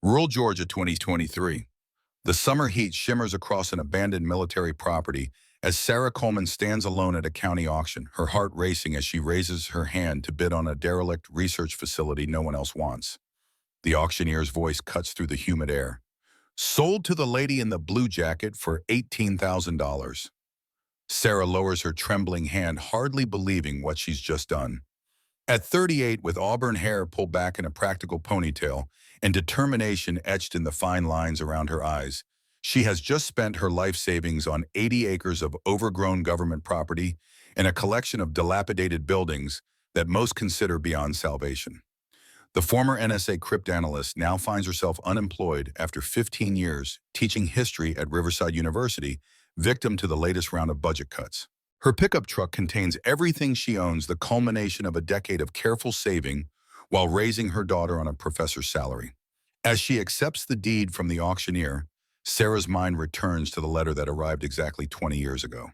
Rural Georgia 2023. The summer heat shimmers across an abandoned military property as Sarah Coleman stands alone at a county auction, her heart racing as she raises her hand to bid on a derelict research facility no one else wants. The auctioneer's voice cuts through the humid air. Sold to the lady in the blue jacket for $18,000. Sarah lowers her trembling hand, hardly believing what she's just done. At 38, with auburn hair pulled back in a practical ponytail and determination etched in the fine lines around her eyes, she has just spent her life savings on 80 acres of overgrown government property and a collection of dilapidated buildings that most consider beyond salvation. The former NSA cryptanalyst now finds herself unemployed after 15 years teaching history at Riverside University, victim to the latest round of budget cuts. Her pickup truck contains everything she owns, the culmination of a decade of careful saving while raising her daughter on a professor's salary. As she accepts the deed from the auctioneer, Sarah's mind returns to the letter that arrived exactly 20 years ago.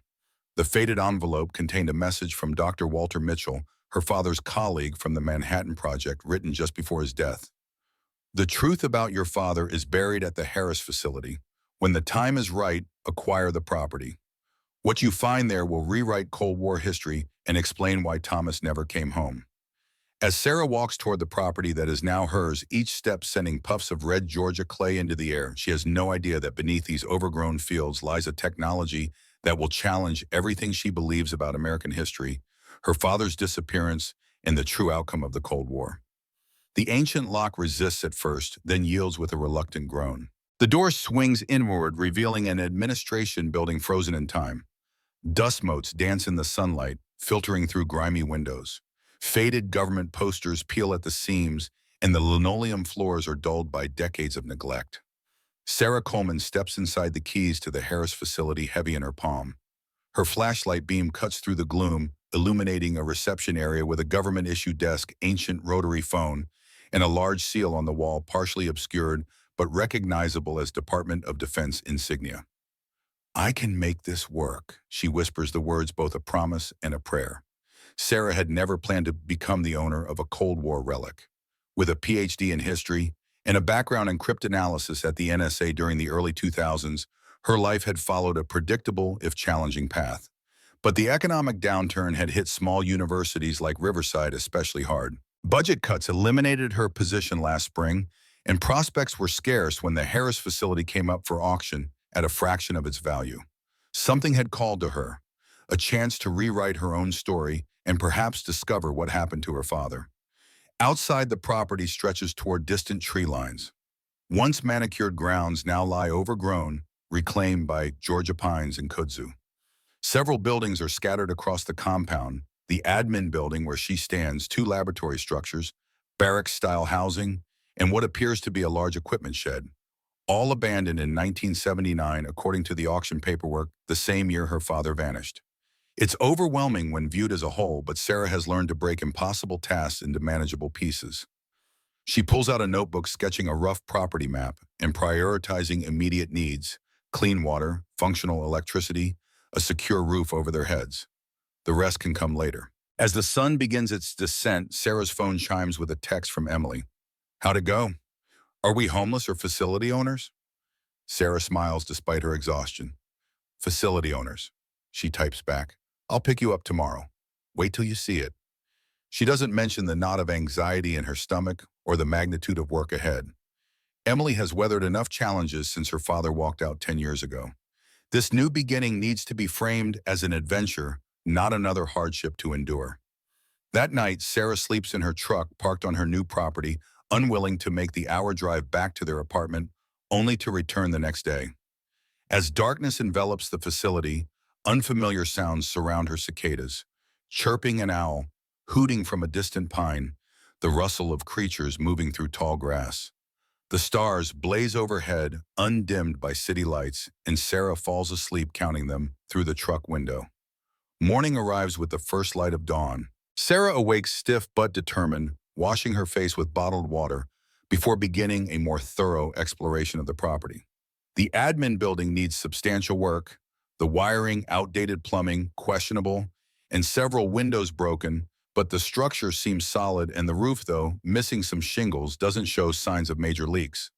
The faded envelope contained a message from Dr. Walter Mitchell, her father's colleague from the Manhattan Project, written just before his death. The truth about your father is buried at the Harris facility. When the time is right, acquire the property. What you find there will rewrite Cold War history and explain why Thomas never came home. As Sarah walks toward the property that is now hers, each step sending puffs of red Georgia clay into the air, she has no idea that beneath these overgrown fields lies a technology that will challenge everything she believes about American history, her father's disappearance, and the true outcome of the Cold War. The ancient lock resists at first, then yields with a reluctant groan. The door swings inward, revealing an administration building frozen in time. Dust motes dance in the sunlight, filtering through grimy windows. Faded government posters peel at the seams, and the linoleum floors are dulled by decades of neglect. Sarah Coleman steps inside the keys to the Harris facility, heavy in her palm. Her flashlight beam cuts through the gloom, illuminating a reception area with a government-issued desk, ancient rotary phone, and a large seal on the wall, partially obscured but recognizable as Department of Defense insignia. I can make this work, she whispers, the words both a promise and a prayer. Sarah had never planned to become the owner of a Cold War relic. With a PhD in history and a background in cryptanalysis at the NSA during the early 2000s, her life had followed a predictable, if challenging, path. But the economic downturn had hit small universities like Riverside especially hard. Budget cuts eliminated her position last spring, and prospects were scarce when the Harris facility came up for auction at a fraction of its value. Something had called to her, a chance to rewrite her own story and perhaps discover what happened to her father. Outside, the property stretches toward distant tree lines. Once manicured grounds now lie overgrown, reclaimed by Georgia pines and kudzu. Several buildings are scattered across the compound: the admin building where she stands, two laboratory structures, barracks-style housing, and what appears to be a large equipment shed. All abandoned in 1979, according to the auction paperwork, the same year her father vanished. It's overwhelming when viewed as a whole, but Sarah has learned to break impossible tasks into manageable pieces. She pulls out a notebook, sketching a rough property map and prioritizing immediate needs: clean water, functional electricity, a secure roof over their heads. The rest can come later. As the sun begins its descent, Sarah's phone chimes with a text from Emily. How'd it go? Are we homeless or facility owners? Sarah smiles despite her exhaustion. Facility owners. She types back. I'll pick you up tomorrow. Wait till you see it. She doesn't mention the knot of anxiety in her stomach or the magnitude of work ahead. Emily has weathered enough challenges since her father walked out 10 years ago. This new beginning needs to be framed as an adventure, not another hardship to endure. That night, Sarah sleeps in her truck parked on her new property, unwilling to make the hour drive back to their apartment, only to return the next day. As darkness envelops the facility, unfamiliar sounds surround her: cicadas, chirping an owl, hooting from a distant pine, the rustle of creatures moving through tall grass. The stars blaze overhead, undimmed by city lights, and Sarah falls asleep counting them through the truck window. Morning arrives with the first light of dawn. Sarah awakes stiff but determined, washing her face with bottled water before beginning a more thorough exploration of the property. The admin building needs substantial work, the wiring, outdated plumbing, questionable, and several windows broken, but the structure seems solid, and the roof, though missing some shingles, doesn't show signs of major leaks.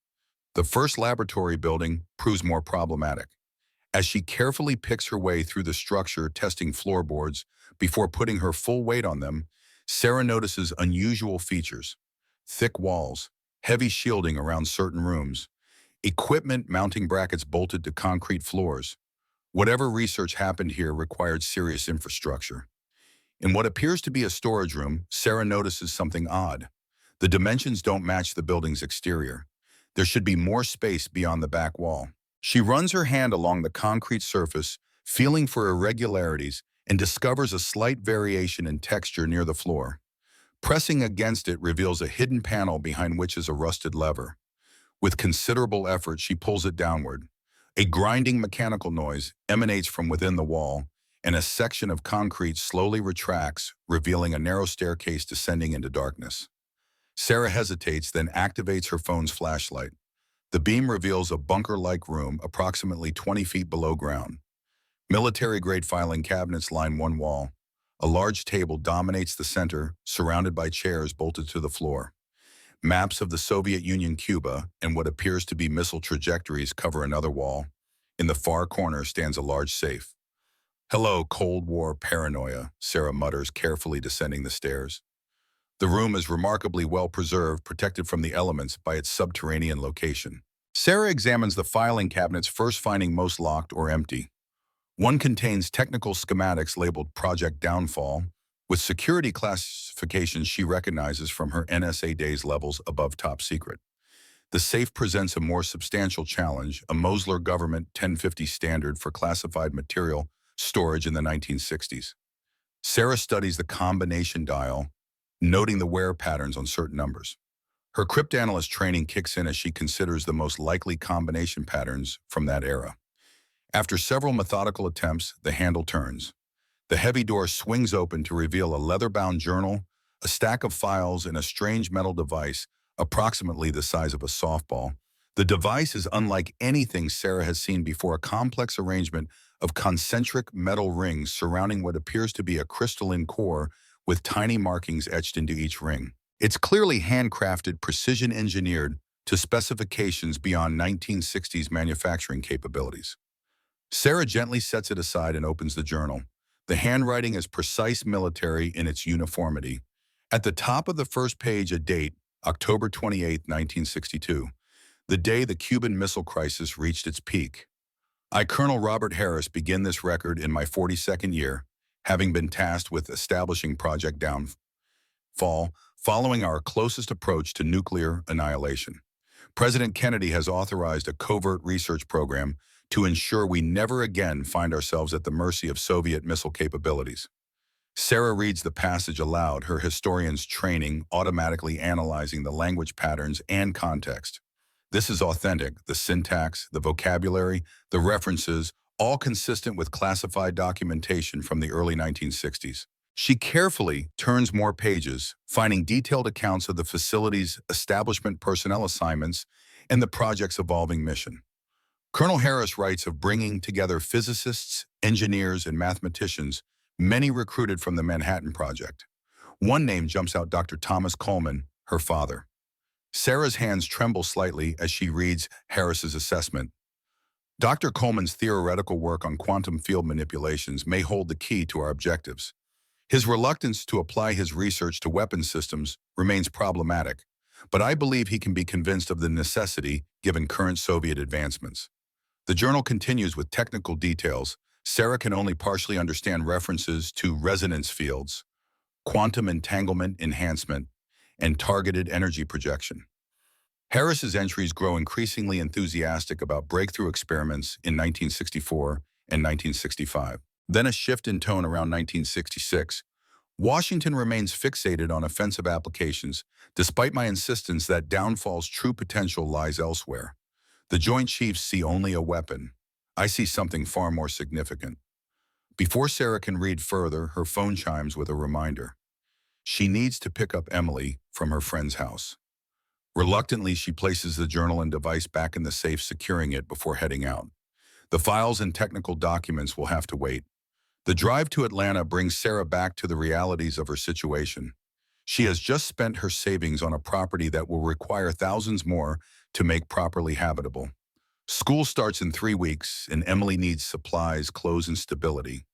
The first laboratory building proves more problematic. As she carefully picks her way through the structure, testing floorboards before putting her full weight on them, Sarah notices unusual features: thick walls, heavy shielding around certain rooms, equipment mounting brackets bolted to concrete floors. Whatever research happened here required serious infrastructure. In what appears to be a storage room, Sarah notices something odd. The dimensions don't match the building's exterior. There should be more space beyond the back wall. She runs her hand along the concrete surface, feeling for irregularities, and discovers a slight variation in texture near the floor. Pressing against it reveals a hidden panel behind which is a rusted lever. With considerable effort, she pulls it downward. A grinding mechanical noise emanates from within the wall, and a section of concrete slowly retracts, revealing a narrow staircase descending into darkness. Sarah hesitates, then activates her phone's flashlight. The beam reveals a bunker-like room approximately 20 feet below ground. Military-grade filing cabinets line one wall. A large table dominates the center, surrounded by chairs bolted to the floor. Maps of the Soviet Union, Cuba, and what appears to be missile trajectories cover another wall. In the far corner stands a large safe. "Hello, Cold War paranoia," Sarah mutters, carefully descending the stairs. The room is remarkably well preserved, protected from the elements by its subterranean location. Sarah examines the filing cabinets, first finding most locked or empty. One contains technical schematics labeled Project Downfall, with security classifications she recognizes from her NSA days levels above top secret. The safe presents a more substantial challenge, a Mosler government 1050 standard for classified material storage in the 1960s. Sarah studies the combination dial, noting the wear patterns on certain numbers. Her cryptanalyst training kicks in as she considers the most likely combination patterns from that era. After several methodical attempts, the handle turns. The heavy door swings open to reveal a leather-bound journal, a stack of files, and a strange metal device, approximately the size of a softball. The device is unlike anything Sarah has seen before, a complex arrangement of concentric metal rings surrounding what appears to be a crystalline core with tiny markings etched into each ring. It's clearly handcrafted, precision-engineered to specifications beyond 1960s manufacturing capabilities. Sarah gently sets it aside and opens the journal. The handwriting is precise, military in its uniformity. At the top of the first page, a date, October 28, 1962, the day the Cuban Missile Crisis reached its peak. I, Colonel Robert Harris, begin this record in my 42nd year, having been tasked with establishing Project Downfall, following our closest approach to nuclear annihilation. President Kennedy has authorized a covert research program to ensure we never again find ourselves at the mercy of Soviet missile capabilities. Sarah reads the passage aloud, her historian's training automatically analyzing the language patterns and context. This is authentic, the syntax, the vocabulary, the references, all consistent with classified documentation from the early 1960s. She carefully turns more pages, finding detailed accounts of the facility's establishment, personnel assignments, and the project's evolving mission. Colonel Harris writes of bringing together physicists, engineers, and mathematicians, many recruited from the Manhattan Project. One name jumps out: Dr. Thomas Coleman, her father. Sarah's hands tremble slightly as she reads Harris's assessment. Dr. Coleman's theoretical work on quantum field manipulations may hold the key to our objectives. His reluctance to apply his research to weapon systems remains problematic, but I believe he can be convinced of the necessity given current Soviet advancements. The journal continues with technical details. Sarah can only partially understand references to resonance fields, quantum entanglement enhancement, and targeted energy projection. Harris's entries grow increasingly enthusiastic about breakthrough experiments in 1964 and 1965. Then a shift in tone around 1966. Washington remains fixated on offensive applications, despite my insistence that Downfall's true potential lies elsewhere. The Joint Chiefs see only a weapon. I see something far more significant. Before Sarah can read further, her phone chimes with a reminder. She needs to pick up Emily from her friend's house. Reluctantly, she places the journal and device back in the safe, securing it before heading out. The files and technical documents will have to wait. The drive to Atlanta brings Sarah back to the realities of her situation. She has just spent her savings on a property that will require thousands more to make properly habitable. School starts in 3 weeks, and Emily needs supplies, clothes, and stability.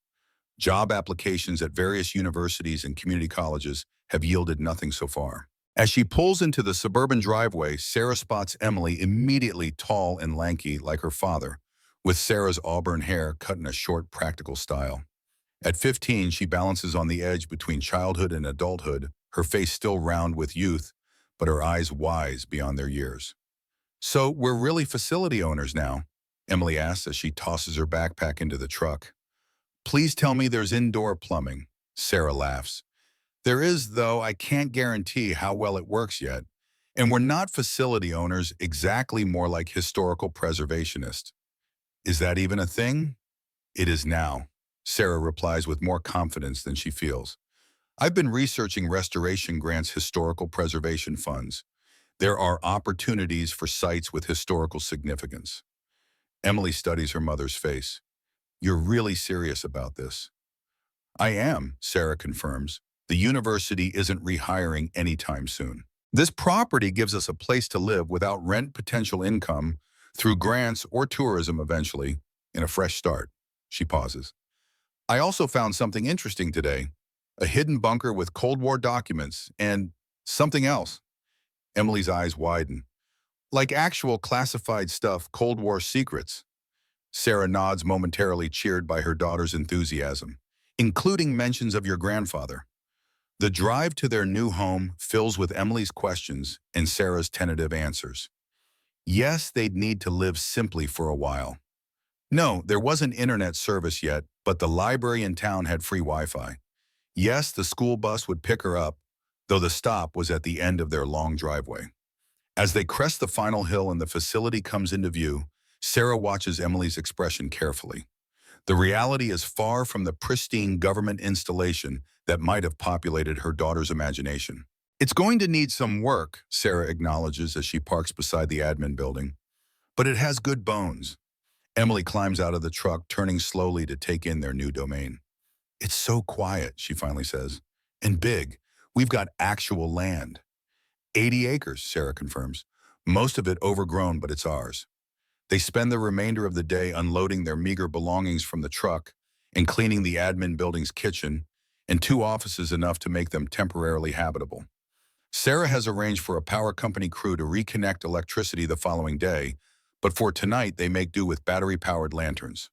Job applications at various universities and community colleges have yielded nothing so far. As she pulls into the suburban driveway, Sarah spots Emily, immediately tall and lanky like her father, with Sarah's auburn hair cut in a short, practical style. At 15, she balances on the edge between childhood and adulthood, her face still round with youth, but her eyes wise beyond their years. "So we're really facility owners now?" Emily asks as she tosses her backpack into the truck. "Please tell me there's indoor plumbing." Sarah laughs. "There is, though I can't guarantee how well it works yet. And we're not facility owners, exactly, more like historical preservationists." "Is that even a thing?" "It is now," Sarah replies with more confidence than she feels. "I've been researching restoration grants, historical preservation funds. There are opportunities for sites with historical significance." Emily studies her mother's face. "You're really serious about this?" "I am," Sarah confirms. "The university isn't rehiring anytime soon. This property gives us a place to live without rent, potential income, through grants or tourism eventually, and a fresh start." She pauses. "I also found something interesting today. A hidden bunker with Cold War documents and something else." Emily's eyes widen. "Like actual classified stuff, Cold War secrets?" Sarah nods, momentarily cheered by her daughter's enthusiasm, "Including mentions of your grandfather." The drive to their new home fills with Emily's questions and Sarah's tentative answers. Yes, they'd need to live simply for a while. No, there wasn't internet service yet, but the library in town had free Wi-Fi. Yes, the school bus would pick her up, though the stop was at the end of their long driveway. As they crest the final hill and the facility comes into view, Sarah watches Emily's expression carefully. The reality is far from the pristine government installation that might have populated her daughter's imagination. "It's going to need some work," Sarah acknowledges as she parks beside the admin building. "But it has good bones." Emily climbs out of the truck, turning slowly to take in their new domain. "It's so quiet," she finally says. "And big. We've got actual land." 80 acres, Sarah confirms. "Most of it overgrown, but it's ours." They spend the remainder of the day unloading their meager belongings from the truck and cleaning the admin building's kitchen and 2 offices, enough to make them temporarily habitable. Sarah has arranged for a power company crew to reconnect electricity the following day, but for tonight they make do with battery-powered lanterns.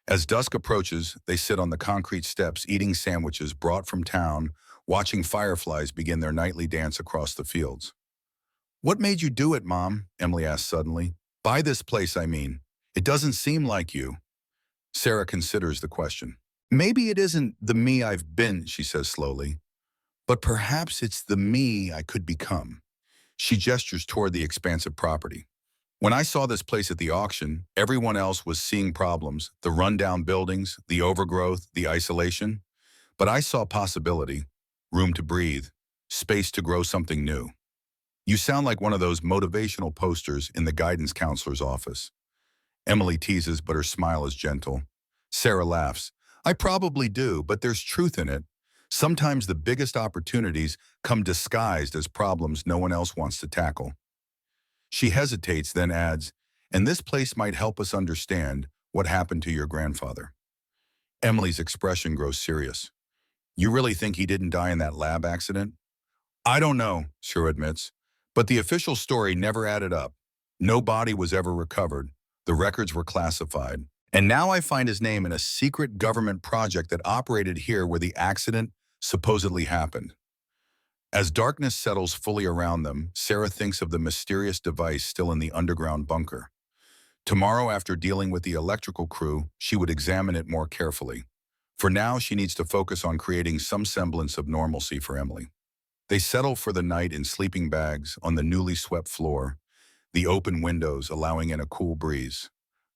As dusk approaches, they sit on the concrete steps eating sandwiches brought from town, watching fireflies begin their nightly dance across the fields. "What made you do it, Mom?" Emily asks suddenly. "Buy this place, I mean. It doesn't seem like you." Sarah considers the question. "Maybe it isn't the me I've been," she says slowly, "but perhaps it's the me I could become." She gestures toward the expansive property. "When I saw this place at the auction, everyone else was seeing problems, the rundown buildings, the overgrowth, the isolation. But I saw possibility, room to breathe, space to grow something new." "You sound like one of those motivational posters in the guidance counselor's office." Emily teases, but her smile is gentle. Sarah laughs. "I probably do, but there's truth in it. Sometimes the biggest opportunities come disguised as problems no one else wants to tackle." She hesitates, then adds, "And this place might help us understand what happened to your grandfather." Emily's expression grows serious. "You really think he didn't die in that lab accident?" "I don't know," Sarah admits. "But the official story never added up. No body was ever recovered. The records were classified. And now I find his name in a secret government project that operated here where the accident supposedly happened." As darkness settles fully around them, Sarah thinks of the mysterious device still in the underground bunker. Tomorrow, after dealing with the electrical crew, she would examine it more carefully. For now, she needs to focus on creating some semblance of normalcy for Emily. They settle for the night in sleeping bags on the newly swept floor, the open windows allowing in a cool breeze.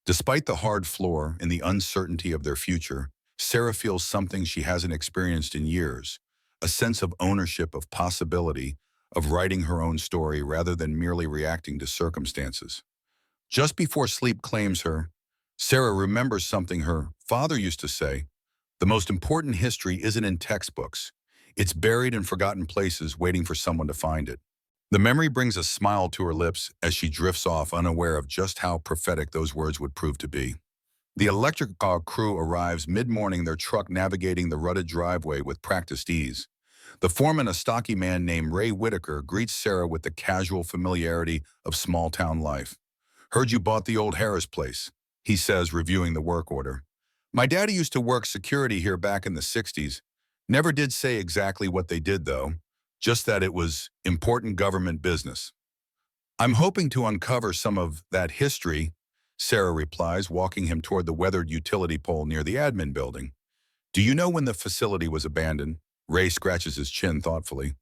Despite the hard floor and the uncertainty of their future, Sarah feels something she hasn't experienced in years, a sense of ownership, of possibility, of writing her own story rather than merely reacting to circumstances. Just before sleep claims her, Sarah remembers something her father used to say: "The most important history isn't in textbooks. It's buried in forgotten places waiting for someone to find it." The memory brings a smile to her lips as she drifts off, unaware of just how prophetic those words would prove to be. The electric car crew arrives mid-morning, their truck navigating the rutted driveway with practiced ease. The foreman, a stocky man named Ray Whitaker, greets Sarah with the casual familiarity of small-town life. "Heard you bought the old Harris place," he says, reviewing the work order. "My daddy used to work security here back in the 60s. Never did say exactly what they did, though, just that it was important government business." "I'm hoping to uncover some of that history," Sarah replies, walking him toward the weathered utility pole near the admin building. "Do you know when the facility was abandoned?" Ray scratches his chin thoughtfully.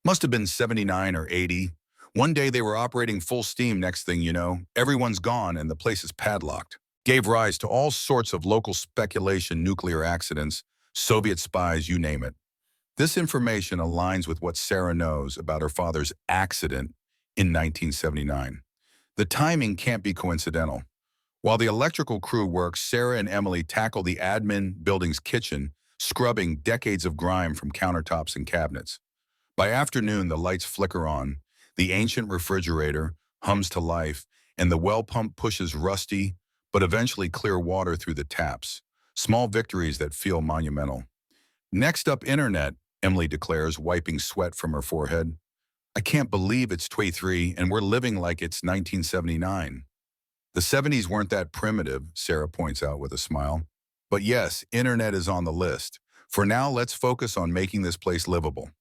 "Must have been 79 or 80. One day they were operating full steam, next thing you know, everyone's gone and the place is padlocked. Gave rise to all sorts of local speculation, nuclear accidents, Soviet spies, you name it." This information aligns with what Sarah knows about her father's accident in 1979. The timing can't be coincidental. While the electrical crew works, Sarah and Emily tackle the admin building's kitchen, scrubbing decades of grime from countertops and cabinets. By afternoon, the lights flicker on, the ancient refrigerator hums to life, and the well pump pushes rusty but eventually clear water through the taps. Small victories that feel monumental. "Next up, internet," Emily declares, wiping sweat from her forehead. "I can't believe it's 23 and we're living like it's 1979. "The 70s weren't that primitive," Sarah points out with a smile. "But yes, internet is on the list. For now, let's focus on making this place livable."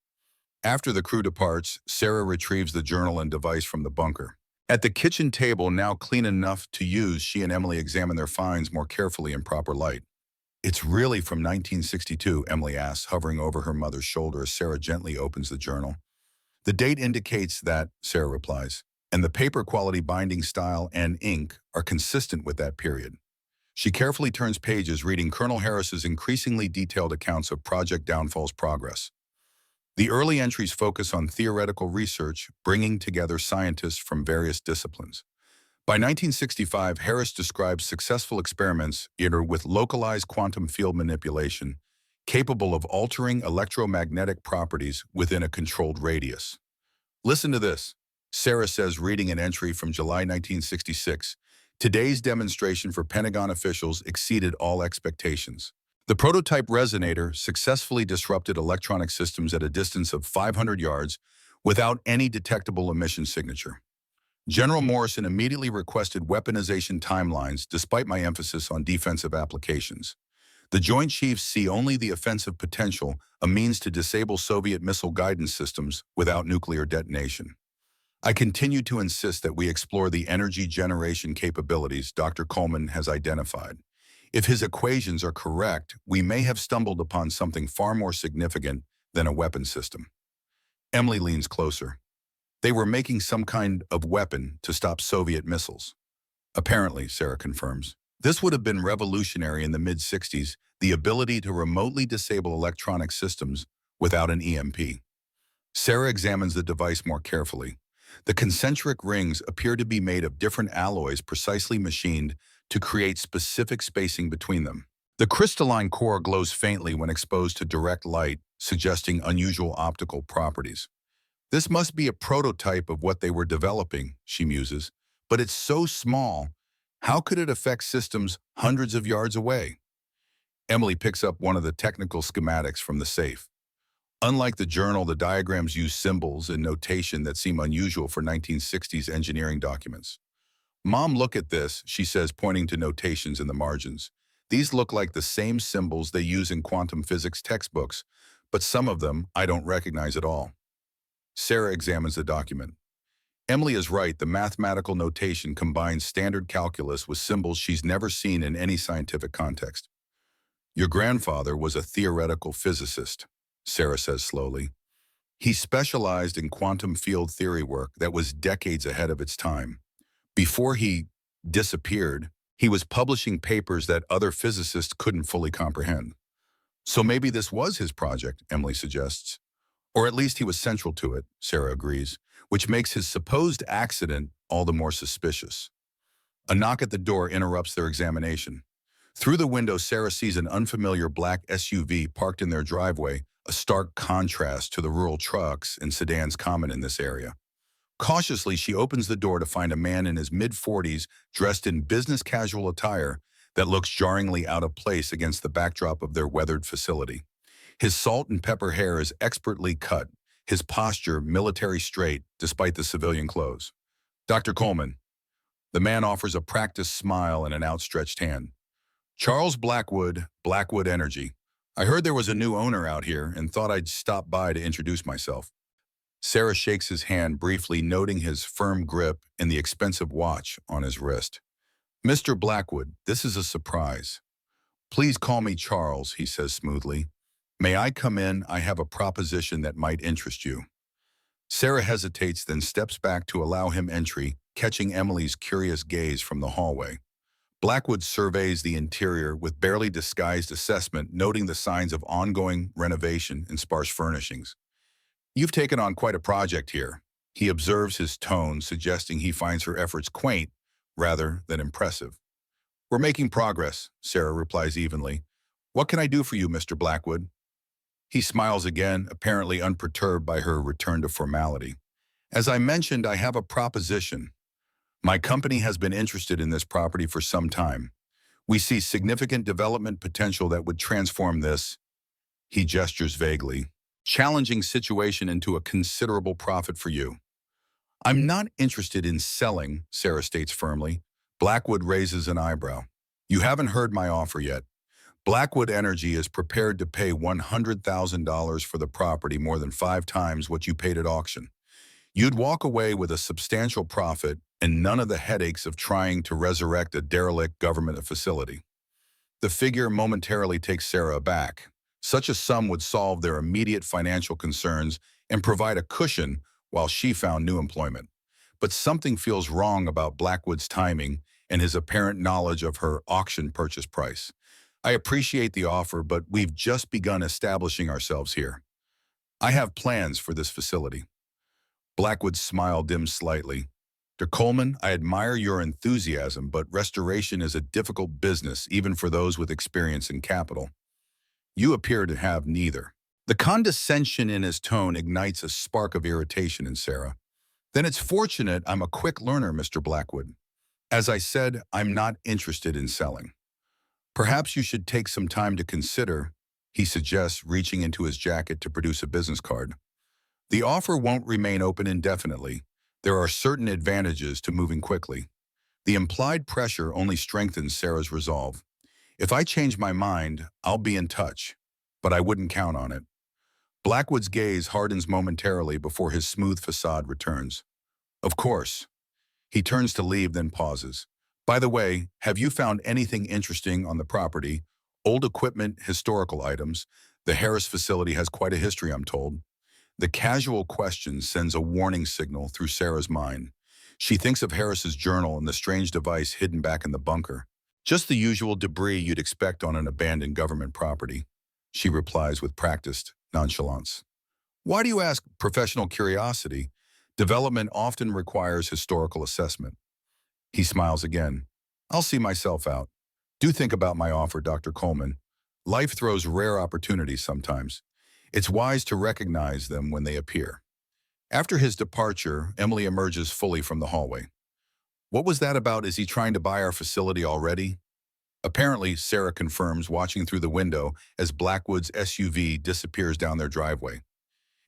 After the crew departs, Sarah retrieves the journal and device from the bunker. At the kitchen table, now clean enough to use, she and Emily examine their finds more carefully in proper light. "It's really from 1962, Emily asks, hovering over her mother's shoulder as Sarah gently opens the journal. "The date indicates that," Sarah replies, "and the paper quality, binding style, and ink are consistent with that period." She carefully turns pages, reading Colonel Harris's increasingly detailed accounts of Project Downfall's progress. The early entries focus on theoretical research, bringing together scientists from various disciplines. By 1965, Harris describes successful experiments either with localized quantum field manipulation, capable of altering electromagnetic properties within a controlled radius. "Listen to this," Sarah says, reading an entry from July 1966. "Today's demonstration for Pentagon officials exceeded all expectations. The prototype resonator successfully disrupted electronic systems at a distance of 500 yards without any detectable emission signature. General Morrison immediately requested weaponization timelines despite my emphasis on defensive applications. The Joint Chiefs see only the offensive potential, a means to disable Soviet missile guidance systems without nuclear detonation. I continue to insist that we explore the energy generation capabilities Dr. Coleman has identified. If his equations are correct, we may have stumbled upon something far more significant than a weapon system." Emily leans closer. "They were making some kind of weapon to stop Soviet missiles." "Apparently," Sarah confirms. "This would have been revolutionary in the mid-60s, the ability to remotely disable electronic systems without an EMP." Sarah examines the device more carefully. The concentric rings appear to be made of different alloys precisely machined to create specific spacing between them. The crystalline core glows faintly when exposed to direct light, suggesting unusual optical properties. "This must be a prototype of what they were developing," she muses. "But it's so small. How could it affect systems hundreds of yards away?" Emily picks up one of the technical schematics from the safe. Unlike the journal, the diagrams use symbols and notation that seem unusual for 1960s engineering documents. "Mom, look at this," she says, pointing to notations in the margins. "These look like the same symbols they use in quantum physics textbooks, but some of them I don't recognize at all." Sarah examines the document. Emily is right. The mathematical notation combines standard calculus with symbols she's never seen in any scientific context. "Your grandfather was a theoretical physicist," Sarah says slowly. "He specialized in quantum field theory work that was decades ahead of its time. Before he disappeared, he was publishing papers that other physicists couldn't fully comprehend." "So maybe this was his project," Emily suggests. "Or at least he was central to it," Sarah agrees, which makes his supposed accident all the more suspicious. A knock at the door interrupts their examination. Through the window, Sarah sees an unfamiliar black SUV parked in their driveway, a stark contrast to the rural trucks and sedans common in this area. Cautiously, she opens the door to find a man in his mid-40s dressed in business casual attire that looks jarringly out of place against the backdrop of their weathered facility. His salt and pepper hair is expertly cut, his posture military straight despite the civilian clothes. Dr. Coleman. The man offers a practiced smile and an outstretched hand. Charles Blackwood, Blackwood Energy. I heard there was a new owner out here and thought I'd stop by to introduce myself. Sarah shakes his hand briefly, noting his firm grip and the expensive watch on his wrist. Mr. Blackwood, this is a surprise. Please call me Charles, he says smoothly. May I come in? I have a proposition that might interest you. Sarah hesitates, then steps back to allow him entry, catching Emily's curious gaze from the hallway. Blackwood surveys the interior with barely disguised assessment, noting the signs of ongoing renovation and sparse furnishings. You've taken on quite a project here. He observes his tone, suggesting he finds her efforts quaint rather than impressive. We're making progress, Sarah replies evenly. What can I do for you, Mr. Blackwood? He smiles again, apparently unperturbed by her return to formality. As I mentioned, I have a proposition. My company has been interested in this property for some time. We see significant development potential that would transform this, he gestures vaguely, challenging situation into a considerable profit for you. I'm not interested in selling, Sarah states firmly. Blackwood raises an eyebrow. You haven't heard my offer yet. Blackwood Energy is prepared to pay $100,000 for the property, more than 5 times what you paid at auction. You'd walk away with a substantial profit and none of the headaches of trying to resurrect a derelict government facility. The figure momentarily takes Sarah aback. Such a sum would solve their immediate financial concerns and provide a cushion while she found new employment. But something feels wrong about Blackwood's timing and his apparent knowledge of her auction purchase price. I appreciate the offer, but we've just begun establishing ourselves here. I have plans for this facility. Blackwood's smile dims slightly. Dr. Coleman, I admire your enthusiasm, but restoration is a difficult business, even for those with experience and capital. You appear to have neither. The condescension in his tone ignites a spark of irritation in Sarah. Then it's fortunate I'm a quick learner, Mr. Blackwood. As I said, I'm not interested in selling. Perhaps you should take some time to consider, he suggests, reaching into his jacket to produce a business card. The offer won't remain open indefinitely. There are certain advantages to moving quickly. The implied pressure only strengthens Sarah's resolve. If I change my mind, I'll be in touch, but I wouldn't count on it. Blackwood's gaze hardens momentarily before his smooth facade returns. Of course. He turns to leave, then pauses. By the way, have you found anything interesting on the property? Old equipment, historical items. The Harris facility has quite a history, I'm told. The casual question sends a warning signal through Sarah's mind. She thinks of Harris's journal and the strange device hidden back in the bunker. Just the usual debris you'd expect on an abandoned government property, she replies with practiced nonchalance. Why do you ask? Professional curiosity. Development often requires historical assessment. He smiles again. I'll see myself out. Do think about my offer, Dr. Coleman. Life throws rare opportunities sometimes. It's wise to recognize them when they appear. After his departure, Emily emerges fully from the hallway. What was that about? Is he trying to buy our facility already? Apparently, Sarah confirms, watching through the window as Blackwood's SUV disappears down their driveway.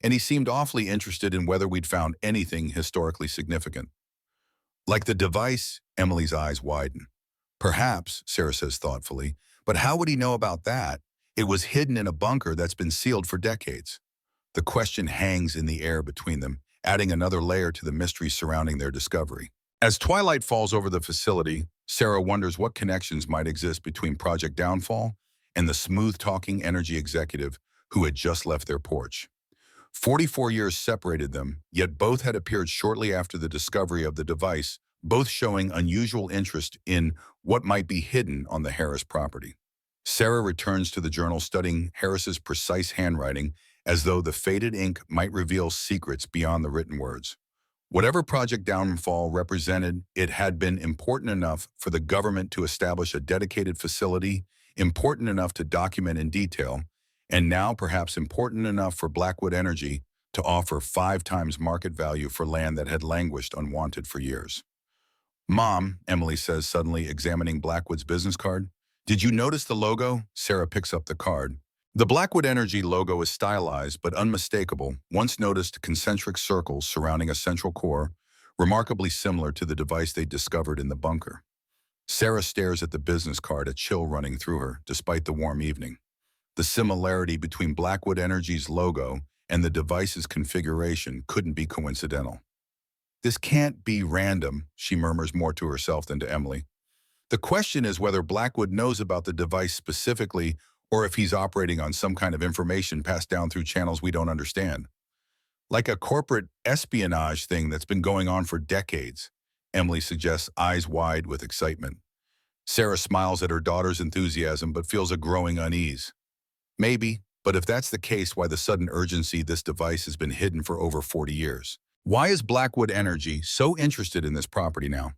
And he seemed awfully interested in whether we'd found anything historically significant. Like the device, Emily's eyes widen. Perhaps, Sarah says thoughtfully, but how would he know about that? It was hidden in a bunker that's been sealed for decades. The question hangs in the air between them, adding another layer to the mystery surrounding their discovery. As twilight falls over the facility, Sarah wonders what connections might exist between Project Downfall and the smooth-talking energy executive who had just left their porch. 44 years separated them, yet both had appeared shortly after the discovery of the device, both showing unusual interest in what might be hidden on the Harris property. Sarah returns to the journal, studying Harris's precise handwriting as though the faded ink might reveal secrets beyond the written words. Whatever Project Downfall represented, it had been important enough for the government to establish a dedicated facility, important enough to document in detail, and now perhaps important enough for Blackwood Energy to offer 5 times market value for land that had languished unwanted for years. Mom, Emily says, suddenly examining Blackwood's business card. Did you notice the logo? Sarah picks up the card. The Blackwood Energy logo is stylized but unmistakable, once noticed concentric circles surrounding a central core, remarkably similar to the device they discovered in the bunker. Sarah stares at the business card, a chill running through her, despite the warm evening. The similarity between Blackwood Energy's logo and the device's configuration couldn't be coincidental. This can't be random, she murmurs more to herself than to Emily. The question is whether Blackwood knows about the device specifically or if he's operating on some kind of information passed down through channels we don't understand. Like a corporate espionage thing that's been going on for decades, Emily suggests, eyes wide with excitement. Sarah smiles at her daughter's enthusiasm but feels a growing unease. Maybe, but if that's the case, why the sudden urgency? This device has been hidden for over 40 years. Why is Blackwood Energy so interested in this property now?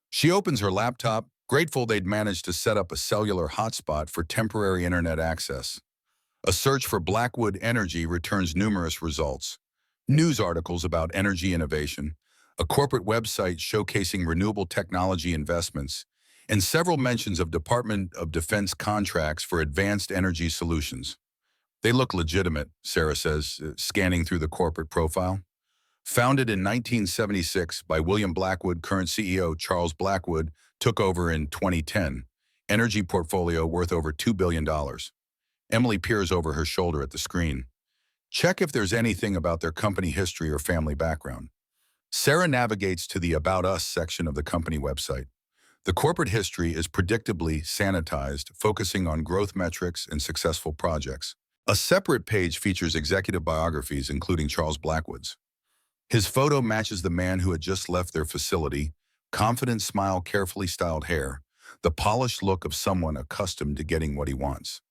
She opens her laptop, grateful they'd managed to set up a cellular hotspot for temporary internet access. A search for Blackwood Energy returns numerous results. News articles about energy innovation, a corporate website showcasing renewable technology investments, and several mentions of Department of Defense contracts for advanced energy solutions. They look legitimate, Sarah says, scanning through the corporate profile. Founded in 1976 by William Blackwood, current CEO Charles Blackwood took over in 2010. Energy portfolio worth over $2 billion. Emily peers over her shoulder at the screen. Check if there's anything about their company history or family background. Sarah navigates to the About Us section of the company website. The corporate history is predictably sanitized, focusing on growth metrics and successful projects. A separate page features executive biographies, including Charles Blackwood's. His photo matches the man who had just left their facility, confident smile, carefully styled hair, the polished look of someone accustomed to getting what he wants.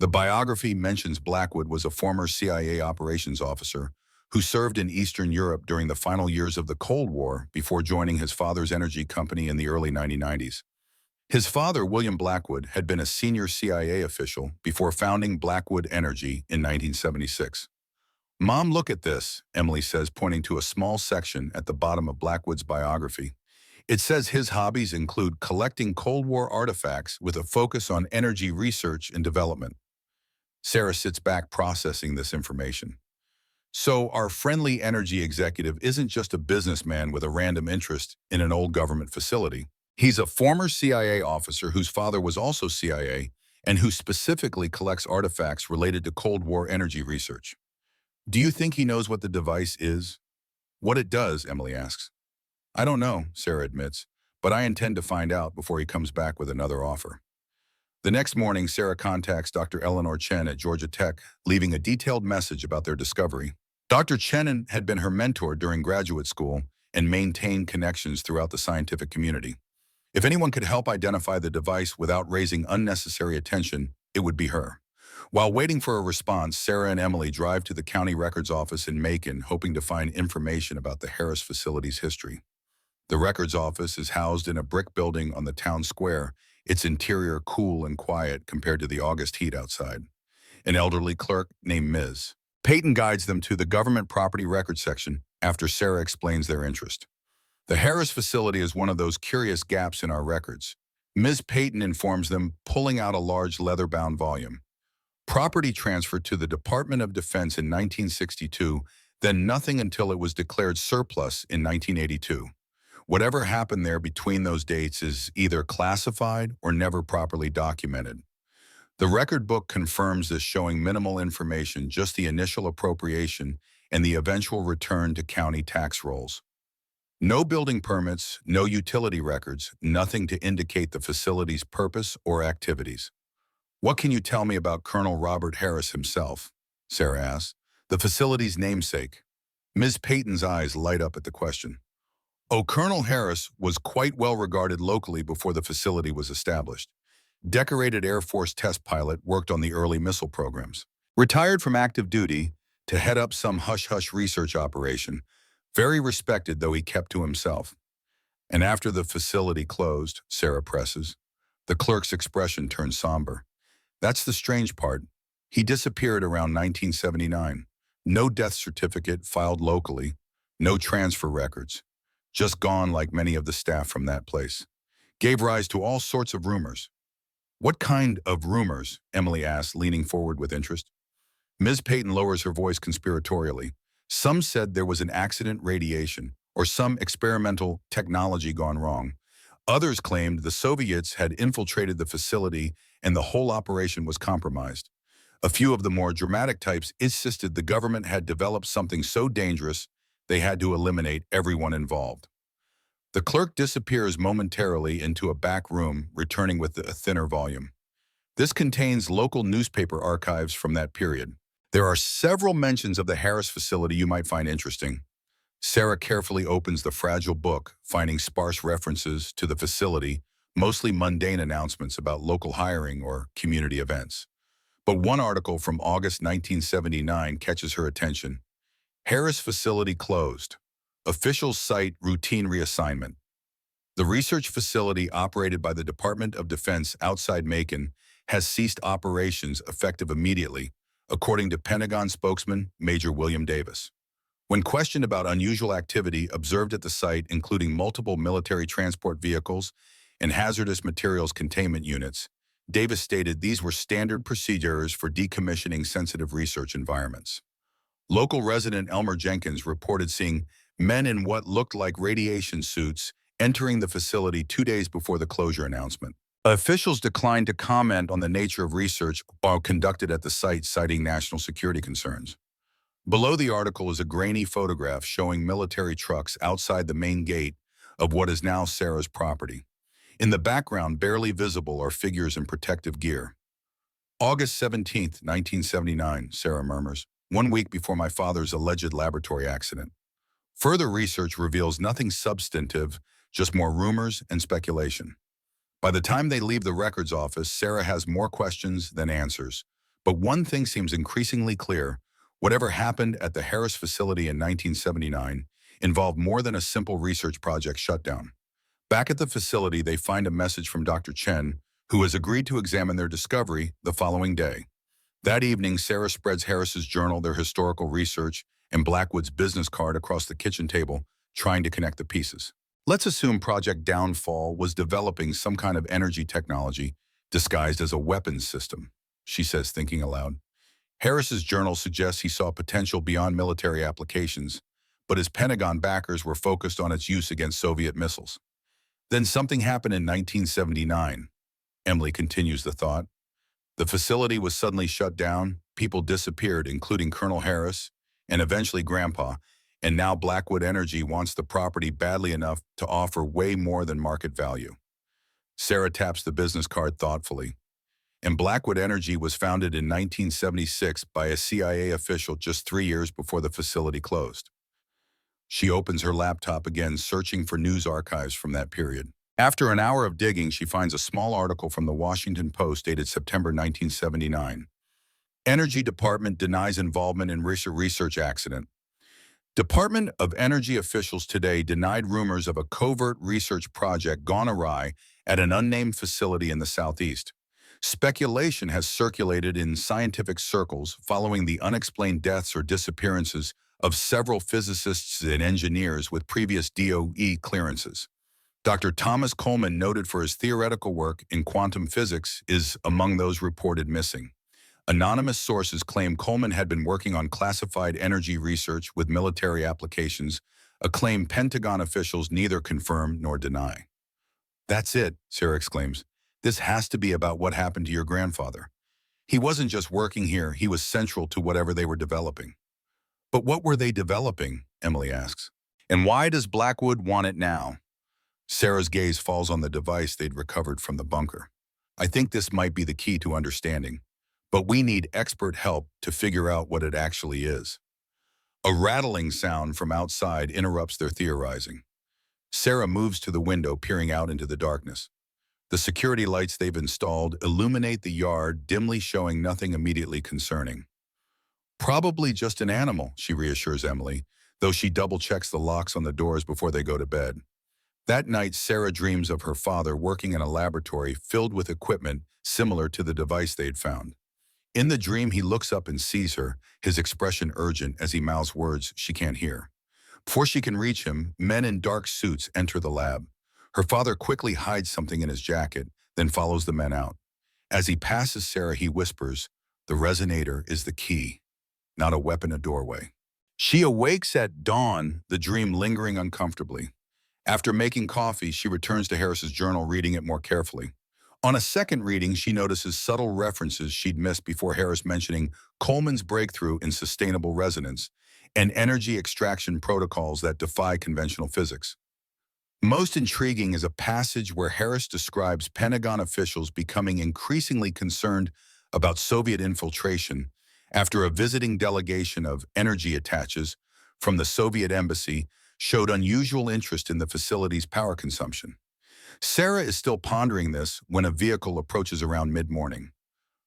The biography mentions Blackwood was a former CIA operations officer who served in Eastern Europe during the final years of the Cold War before joining his father's energy company in the early 1990s. His father, William Blackwood, had been a senior CIA official before founding Blackwood Energy in 1976. Mom, look at this, Emily says, pointing to a small section at the bottom of Blackwood's biography. It says his hobbies include collecting Cold War artifacts with a focus on energy research and development. Sarah sits back processing this information. So our friendly energy executive isn't just a businessman with a random interest in an old government facility. He's a former CIA officer whose father was also CIA and who specifically collects artifacts related to Cold War energy research. Do you think he knows what the device is? What it does, Emily asks. I don't know, Sarah admits, but I intend to find out before he comes back with another offer. The next morning, Sarah contacts Dr. Eleanor Chen at Georgia Tech, leaving a detailed message about their discovery. Dr. Chen had been her mentor during graduate school and maintained connections throughout the scientific community. If anyone could help identify the device without raising unnecessary attention, it would be her. While waiting for a response, Sarah and Emily drive to the county records office in Macon, hoping to find information about the Harris facility's history. The records office is housed in a brick building on the town square, its interior cool and quiet compared to the August heat outside. An elderly clerk named Ms. Peyton guides them to the government property records section after Sarah explains their interest. The Harris facility is one of those curious gaps in our records. Ms. Peyton informs them, pulling out a large leather-bound volume. Property transferred to the Department of Defense in 1962, then nothing until it was declared surplus in 1982. Whatever happened there between those dates is either classified or never properly documented. The record book confirms this, showing minimal information, just the initial appropriation and the eventual return to county tax rolls. No building permits, no utility records, nothing to indicate the facility's purpose or activities. What can you tell me about Colonel Robert Harris himself? Sarah asks, the facility's namesake. Ms. Peyton's eyes light up at the question. Oh, Colonel Harris was quite well regarded locally before the facility was established. Decorated Air Force test pilot, worked on the early missile programs. Retired from active duty to head up some hush-hush research operation. Very respected, though he kept to himself. And after the facility closed, Sarah presses, the clerk's expression turns somber. That's the strange part. He disappeared around 1979. No death certificate filed locally, no transfer records. Just gone like many of the staff from that place. Gave rise to all sorts of rumors. What kind of rumors? Emily asked, leaning forward with interest. Ms. Peyton lowers her voice conspiratorially. Some said there was an accident radiation or some experimental technology gone wrong. Others claimed the Soviets had infiltrated the facility and the whole operation was compromised. A few of the more dramatic types insisted the government had developed something so dangerous they had to eliminate everyone involved. The clerk disappears momentarily into a back room, returning with a thinner volume. This contains local newspaper archives from that period. There are several mentions of the Harris facility you might find interesting. Sarah carefully opens the fragile book, finding sparse references to the facility, mostly mundane announcements about local hiring or community events. But one article from August 1979 catches her attention. Harris facility closed. Officials cite routine reassignment. The research facility operated by the Department of Defense outside Macon has ceased operations effective immediately, according to Pentagon spokesman Major William Davis. When questioned about unusual activity observed at the site, including multiple military transport vehicles and hazardous materials containment units, Davis stated these were standard procedures for decommissioning sensitive research environments. Local resident Elmer Jenkins reported seeing men in what looked like radiation suits entering the facility 2 days before the closure announcement. Officials declined to comment on the nature of research while conducted at the site, citing national security concerns. Below the article is a grainy photograph showing military trucks outside the main gate of what is now Sarah's property. In the background, barely visible, are figures in protective gear. August 17, 1979, Sarah murmurs, 1 week before my father's alleged laboratory accident. Further research reveals nothing substantive, just more rumors and speculation. By the time they leave the records office, Sarah has more questions than answers. But one thing seems increasingly clear. Whatever happened at the Harris facility in 1979 involved more than a simple research project shutdown. Back at the facility, they find a message from Dr. Chen, who has agreed to examine their discovery the following day. That evening, Sarah spreads Harris's journal, their historical research, and Blackwood's business card across the kitchen table, trying to connect the pieces. Let's assume Project Downfall was developing some kind of energy technology disguised as a weapons system, she says, thinking aloud. Harris's journal suggests he saw potential beyond military applications, but his Pentagon backers were focused on its use against Soviet missiles. Then something happened in 1979. Emily continues the thought. The facility was suddenly shut down, people disappeared, including Colonel Harris, and eventually Grandpa, and now Blackwood Energy wants the property badly enough to offer way more than market value. Sarah taps the business card thoughtfully. And Blackwood Energy was founded in 1976 by a CIA official just 3 years before the facility closed. She opens her laptop again, searching for news archives from that period. After an hour of digging, she finds a small article from the Washington Post dated September 1979. Energy Department denies involvement in research accident. Department of Energy officials today denied rumors of a covert research project gone awry at an unnamed facility in the Southeast. Speculation has circulated in scientific circles following the unexplained deaths or disappearances of several physicists and engineers with previous DOE clearances. Dr. Thomas Coleman, noted for his theoretical work in quantum physics, is among those reported missing. Anonymous sources claim Coleman had been working on classified energy research with military applications, a claim Pentagon officials neither confirm nor deny. That's it, Sarah exclaims. This has to be about what happened to your grandfather. He wasn't just working here, he was central to whatever they were developing. But what were they developing? Emily asks. And why does Blackwood want it now? Sarah's gaze falls on the device they'd recovered from the bunker. I think this might be the key to understanding. But we need expert help to figure out what it actually is. A rattling sound from outside interrupts their theorizing. Sarah moves to the window, peering out into the darkness. The security lights they've installed illuminate the yard, dimly showing nothing immediately concerning. Probably just an animal, she reassures Emily, though she double-checks the locks on the doors before they go to bed. That night, Sarah dreams of her father working in a laboratory filled with equipment similar to the device they'd found. In the dream, he looks up and sees her, his expression urgent as he mouths words she can't hear. Before she can reach him, men in dark suits enter the lab. Her father quickly hides something in his jacket, then follows the men out. As he passes Sarah, he whispers, "The resonator is the key, not a weapon, a doorway." She awakes at dawn, the dream lingering uncomfortably. After making coffee, she returns to Harris's journal, reading it more carefully. On a second reading, she notices subtle references she'd missed before, Harris mentioning Coleman's breakthrough in sustainable resonance and energy extraction protocols that defy conventional physics. Most intriguing is a passage where Harris describes Pentagon officials becoming increasingly concerned about Soviet infiltration after a visiting delegation of energy attaches from the Soviet embassy showed unusual interest in the facility's power consumption. Sarah is still pondering this when a vehicle approaches around mid-morning.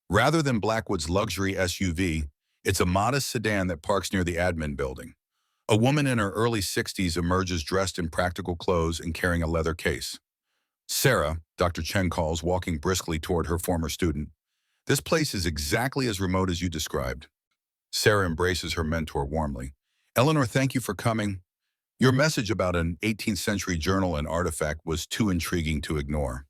Rather than Blackwood's luxury SUV, it's a modest sedan that parks near the admin building. A woman in her early 60s emerges dressed in practical clothes and carrying a leather case. Sarah, Dr. Chen calls, walking briskly toward her former student. "This place is exactly as remote as you described." Sarah embraces her mentor warmly. "Eleanor, thank you for coming. Your message about an 18th century journal and artifact was too intriguing to ignore."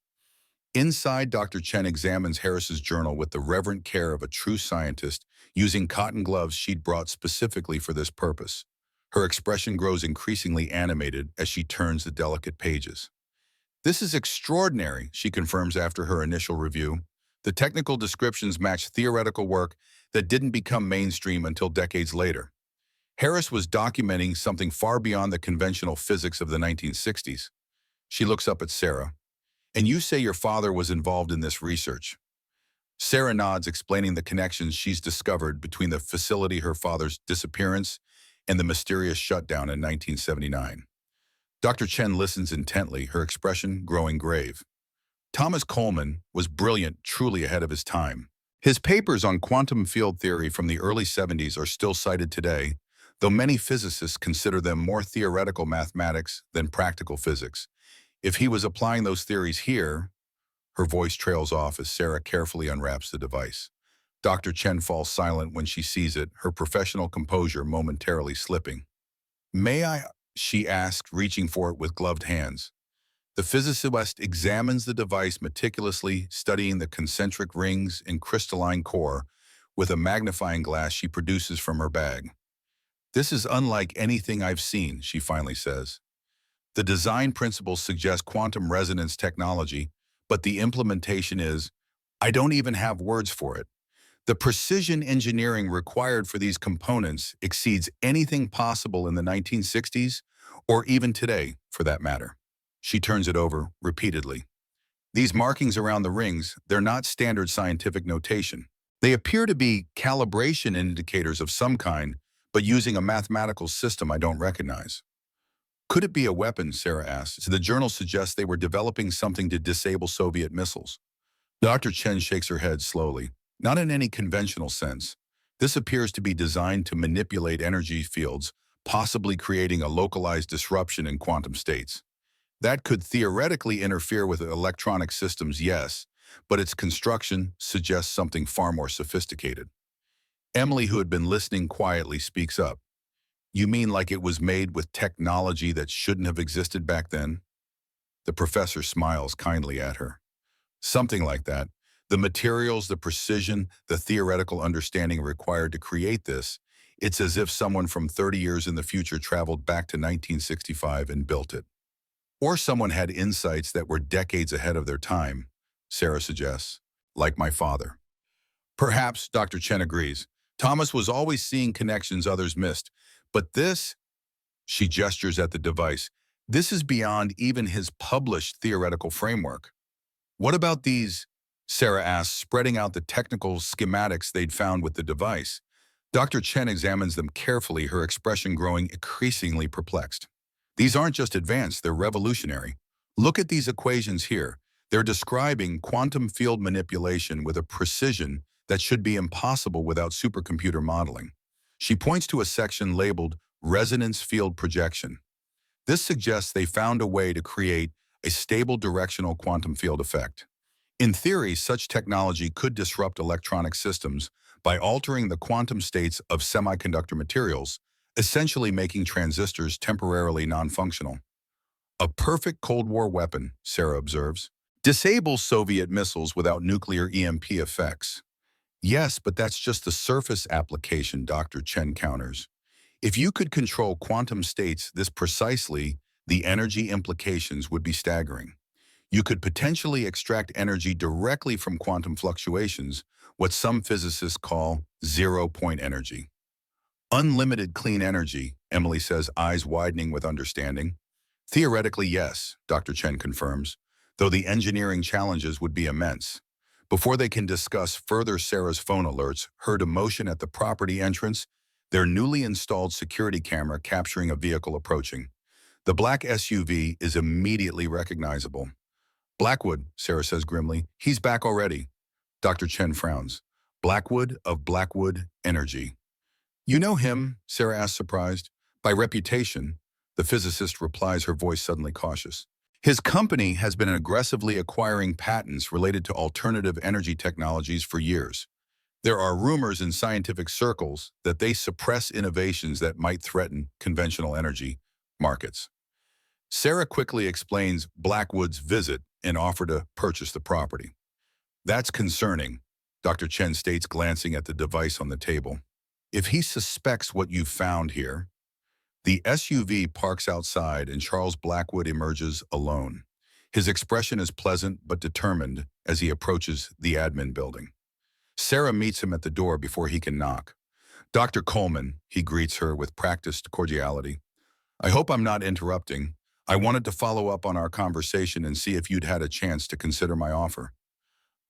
Inside, Dr. Chen examines Harris's journal with the reverent care of a true scientist, using cotton gloves she'd brought specifically for this purpose. Her expression grows increasingly animated as she turns the delicate pages. "This is extraordinary," she confirms after her initial review. The technical descriptions match theoretical work that didn't become mainstream until decades later. Harris was documenting something far beyond the conventional physics of the 1960s. She looks up at Sarah. "And you say your father was involved in this research?" Sarah nods, explaining the connections she's discovered between the facility, her father's disappearance, and the mysterious shutdown in 1979. Dr. Chen listens intently, her expression growing grave. "Thomas Coleman was brilliant, truly ahead of his time. His papers on quantum field theory from the early 70s are still cited today, though many physicists consider them more theoretical mathematics than practical physics. If he was applying those theories here..." Her voice trails off as Sarah carefully unwraps the device. Dr. Chen falls silent when she sees it, her professional composure momentarily slipping. "May I?" she asked, reaching for it with gloved hands. The physicist examines the device meticulously, studying the concentric rings and crystalline core with a magnifying glass she produces from her bag. "This is unlike anything I've seen," she finally says. "The design principles suggest quantum resonance technology, but the implementation is... I don't even have words for it. The precision engineering required for these components exceeds anything possible in the 1960s, or even today, for that matter." She turns it over repeatedly. "These markings around the rings, they're not standard scientific notation. They appear to be calibration indicators of some kind, but using a mathematical system I don't recognize." "Could it be a weapon?" Sarah asks. "The journal suggests they were developing something to disable Soviet missiles." Dr. Chen shakes her head slowly. "Not in any conventional sense. This appears to be designed to manipulate energy fields, possibly creating a localized disruption in quantum states. That could theoretically interfere with electronic systems, yes, but its construction suggests something far more sophisticated." Emily, who had been listening quietly, speaks up. "You mean like it was made with technology that shouldn't have existed back then?" The professor smiles kindly at her. "Something like that. The materials, the precision, the theoretical understanding required to create this, it's as if someone from 30 years in the future traveled back to 1965 and built it. Or someone had insights that were decades ahead of their time," Sarah suggests, "like my father." "Perhaps," Dr. Chen agrees. "Thomas was always seeing connections others missed. But this," she gestures at the device, "this is beyond even his published theoretical framework." "What about these?" Sarah asks, spreading out the technical schematics they'd found with the device. Dr. Chen examines them carefully, her expression growing increasingly perplexed. "These aren't just advanced, they're revolutionary. Look at these equations here. They're describing quantum field manipulation with a precision that should be impossible without supercomputer modeling." She points to a section labeled Resonance Field Projection. "This suggests they found a way to create a stable directional quantum field effect. In theory, such technology could disrupt electronic systems, by altering the quantum states of semiconductor materials, essentially making transistors temporarily non-functional. A perfect Cold War weapon, Sarah observes. Disables Soviet missiles without nuclear EMP effects. Yes, but that's just the surface application, Dr. Chen counters. If you could control quantum states this precisely, the energy implications would be staggering. You could potentially extract energy directly from quantum fluctuations, what some physicists call zero-point energy. Unlimited clean energy, Emily says, eyes widening with understanding. Theoretically, yes, Dr. Chen confirms, though the engineering challenges would be immense. Before they can discuss further, Sarah's phone alerts heard a motion at the property entrance, their newly installed security camera capturing a vehicle approaching. The black SUV is immediately recognizable. Blackwood, Sarah says grimly. He's back already. Dr. Chen frowns. Blackwood of Blackwood Energy. You know him? Sarah asks, surprised. By reputation, the physicist replies, her voice suddenly cautious. His company has been aggressively acquiring patents related to alternative energy technologies for years. There are rumors in scientific circles that they suppress innovations that might threaten conventional energy markets. Sarah quickly explains Blackwood's visit and offer to purchase the property. That's concerning, Dr. Chen states, glancing at the device on the table. If he suspects what you've found here, the SUV parks outside and Charles Blackwood emerges alone. His expression is pleasant but determined as he approaches the admin building. Sarah meets him at the door before he can knock. Dr. Coleman, he greets her with practiced cordiality. I hope I'm not interrupting. I wanted to follow up on our conversation and see if you'd had a chance to consider my offer.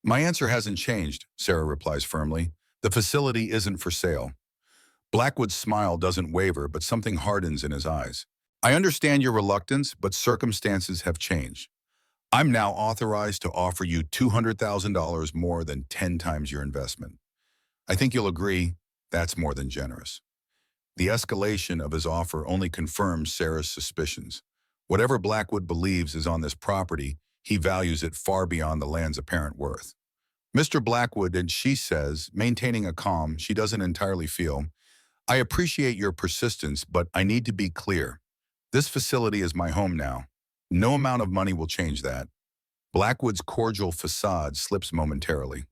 My answer hasn't changed, Sarah replies firmly. The facility isn't for sale. Blackwood's smile doesn't waver, but something hardens in his eyes. I understand your reluctance, but circumstances have changed. I'm now authorized to offer you $200,000 more than 10 times your investment. I think you'll agree that's more than generous. The escalation of his offer only confirms Sarah's suspicions. Whatever Blackwood believes is on this property, he values it far beyond the land's apparent worth. Mr. Blackwood, and she says, maintaining a calm she doesn't entirely feel, I appreciate your persistence, but I need to be clear. This facility is my home now. No amount of money will change that. Blackwood's cordial facade slips momentarily.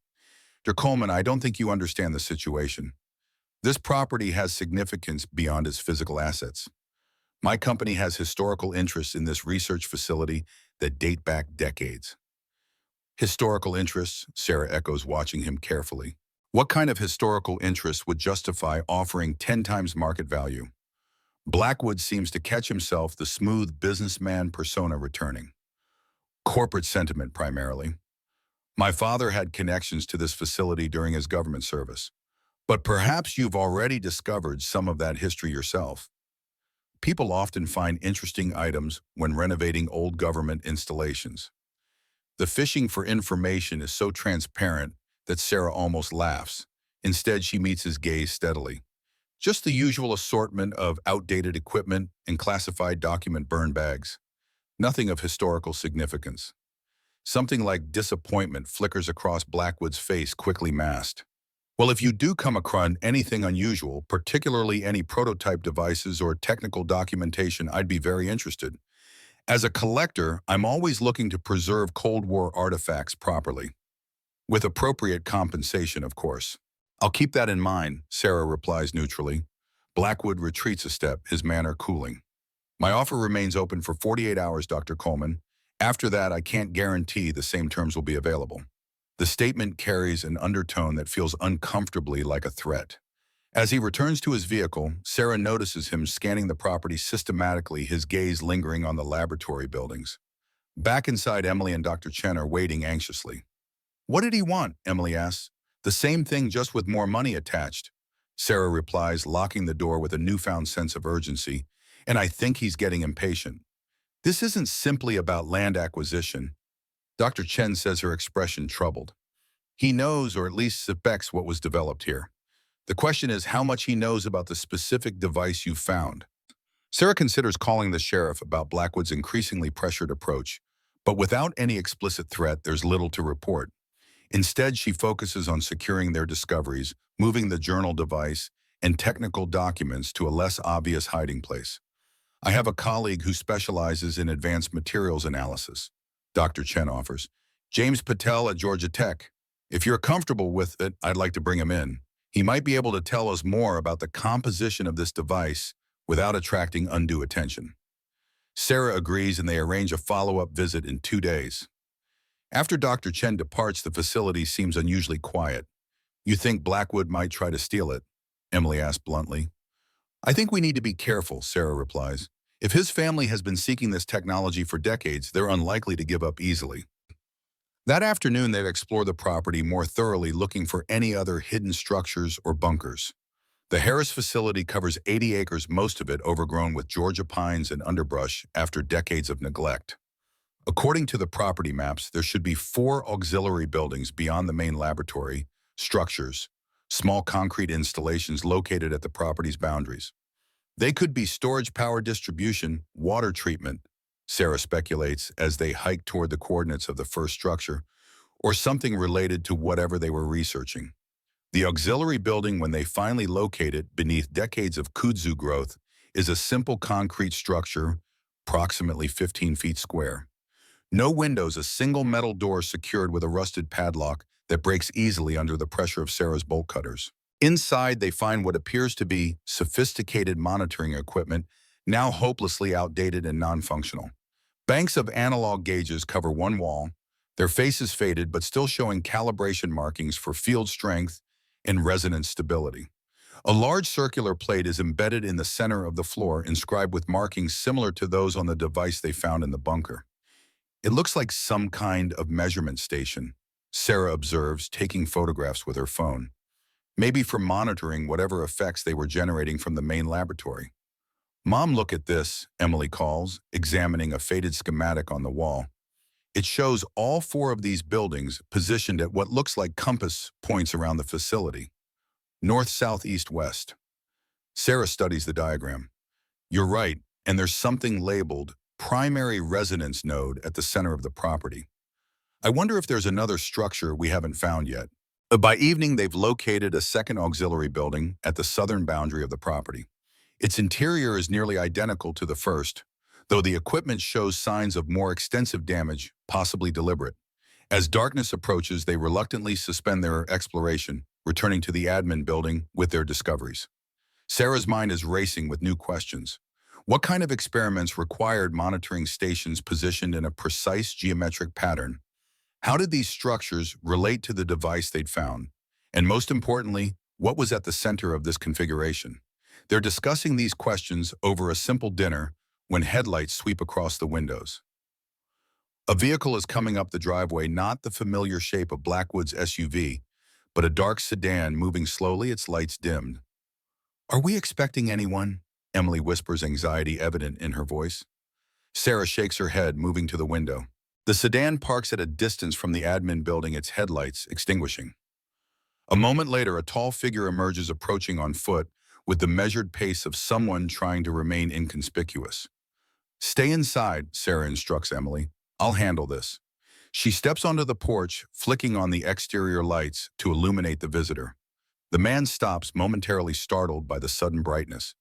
Dr. Coleman, I don't think you understand the situation. This property has significance beyond its physical assets. My company has historical interests in this research facility that date back decades. Historical interests, Sarah echoes, watching him carefully. What kind of historical interest would justify offering 10 times market value? Blackwood seems to catch himself, the smooth businessman persona returning. Corporate sentiment primarily. My father had connections to this facility during his government service. But perhaps you've already discovered some of that history yourself. People often find interesting items when renovating old government installations. The fishing for information is so transparent that Sarah almost laughs. Instead, she meets his gaze steadily. Just the usual assortment of outdated equipment and classified document burn bags. Nothing of historical significance. Something like disappointment flickers across Blackwood's face, quickly masked. Well, if you do come across anything unusual, particularly any prototype devices or technical documentation, I'd be very interested. As a collector, I'm always looking to preserve Cold War artifacts properly. With appropriate compensation, of course. I'll keep that in mind, Sarah replies neutrally. Blackwood retreats a step, his manner cooling. My offer remains open for 48 hours, Dr. Coleman. After that, I can't guarantee the same terms will be available. The statement carries an undertone that feels uncomfortably like a threat. As he returns to his vehicle, Sarah notices him scanning the property systematically, his gaze lingering on the laboratory buildings. Back inside, Emily and Dr. Chen are waiting anxiously. What did he want? Emily asks. The same thing, just with more money attached. Sarah replies, locking the door with a newfound sense of urgency, and I think he's getting impatient. This isn't simply about land acquisition. Dr. Chen says, her expression troubled. He knows, or at least suspects, what was developed here. The question is how much he knows about the specific device you found. Sarah considers calling the sheriff about Blackwood's increasingly pressured approach, but without any explicit threat, there's little to report. Instead, she focuses on securing their discoveries, moving the journal device and technical documents to a less obvious hiding place. I have a colleague who specializes in advanced materials analysis, Dr. Chen offers. James Patel at Georgia Tech. If you're comfortable with it, I'd like to bring him in. He might be able to tell us more about the composition of this device without attracting undue attention. Sarah agrees and they arrange a follow-up visit in 2 days. After Dr. Chen departs, the facility seems unusually quiet. You think Blackwood might try to steal it? Emily asks bluntly. I think we need to be careful, Sarah replies. If his family has been seeking this technology for decades, they're unlikely to give up easily. That afternoon, they explore the property more thoroughly, looking for any other hidden structures or bunkers. The Harris facility covers 80 acres, most of it overgrown with Georgia pines and underbrush after decades of neglect. According to the property maps, there should be 4 auxiliary buildings beyond the main laboratory, structures, small concrete installations located at the property's boundaries. They could be storage, power distribution, water treatment, Sarah speculates as they hike toward the coordinates of the first structure, or something related to whatever they were researching. The auxiliary building, when they finally locate it beneath decades of kudzu growth, is a simple concrete structure, approximately 15 feet square. No windows, a single metal door secured with a rusted padlock that breaks easily under the pressure of Sarah's bolt cutters. Inside, they find what appears to be sophisticated monitoring equipment, now hopelessly outdated and non-functional. Banks of analog gauges cover one wall, their faces faded but still showing calibration markings for field strength and resonance stability. A large circular plate is embedded in the center of the floor, inscribed with markings similar to those on the device they found in the bunker. It looks like some kind of measurement station, Sarah observes, taking photographs with her phone. Maybe for monitoring whatever effects they were generating from the main laboratory. Mom, look at this, Emily calls, examining a faded schematic on the wall. It shows all 4 of these buildings positioned at what looks like compass points around the facility. North, south, east, west. Sarah studies the diagram. You're right, and there's something labeled primary resonance node at the center of the property. I wonder if there's another structure we haven't found yet. By evening, they've located a second auxiliary building at the southern boundary of the property. Its interior is nearly identical to the first, though the equipment shows signs of more extensive damage, possibly deliberate. As darkness approaches, they reluctantly suspend their exploration, returning to the admin building with their discoveries. Sarah's mind is racing with new questions. What kind of experiments required monitoring stations positioned in a precise geometric pattern? How did these structures relate to the device they'd found? And most importantly, what was at the center of this configuration? They're discussing these questions over a simple dinner when headlights sweep across the windows. A vehicle is coming up the driveway, not the familiar shape of Blackwood's SUV, but a dark sedan moving slowly, its lights dimmed. Are we expecting anyone? Emily whispers, anxiety evident in her voice. Sarah shakes her head, moving to the window. The sedan parks at a distance from the admin building, its headlights extinguishing. A moment later, a tall figure emerges, approaching on foot with the measured pace of someone trying to remain inconspicuous. Stay inside, Sarah instructs Emily. I'll handle this. She steps onto the porch, flicking on the exterior lights to illuminate the visitor. The man stops, momentarily startled by the sudden brightness.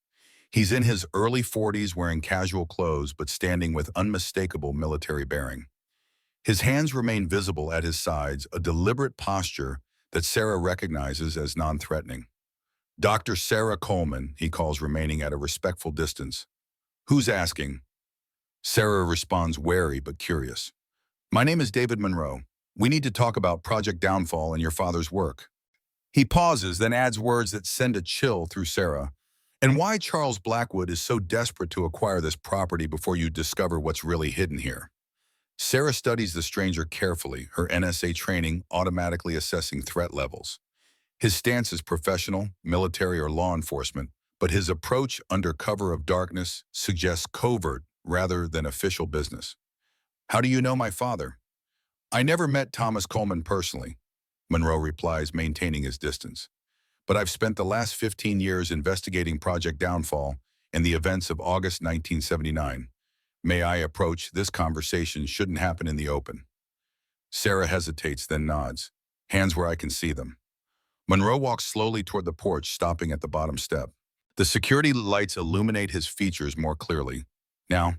He's in his early 40s, wearing casual clothes but standing with unmistakable military bearing. His hands remain visible at his sides, a deliberate posture that Sarah recognizes as non-threatening. Dr. Sarah Coleman, he calls, remaining at a respectful distance. Who's asking? Sarah responds, wary but curious. My name is David Monroe. We need to talk about Project Downfall and your father's work. He pauses, then adds words that send a chill through Sarah. And why Charles Blackwood is so desperate to acquire this property before you discover what's really hidden here. Sarah studies the stranger carefully, her NSA training automatically assessing threat levels. His stance is professional, military, or law enforcement, but his approach under cover of darkness suggests covert rather than official business. How do you know my father? I never met Thomas Coleman personally, Monroe replies, maintaining his distance. But I've spent the last 15 years investigating Project Downfall and the events of August 1979. May I approach? This conversation shouldn't happen in the open. Sarah hesitates, then nods, hands where I can see them. Monroe walks slowly toward the porch, stopping at the bottom step. The security lights illuminate his features more clearly. Now,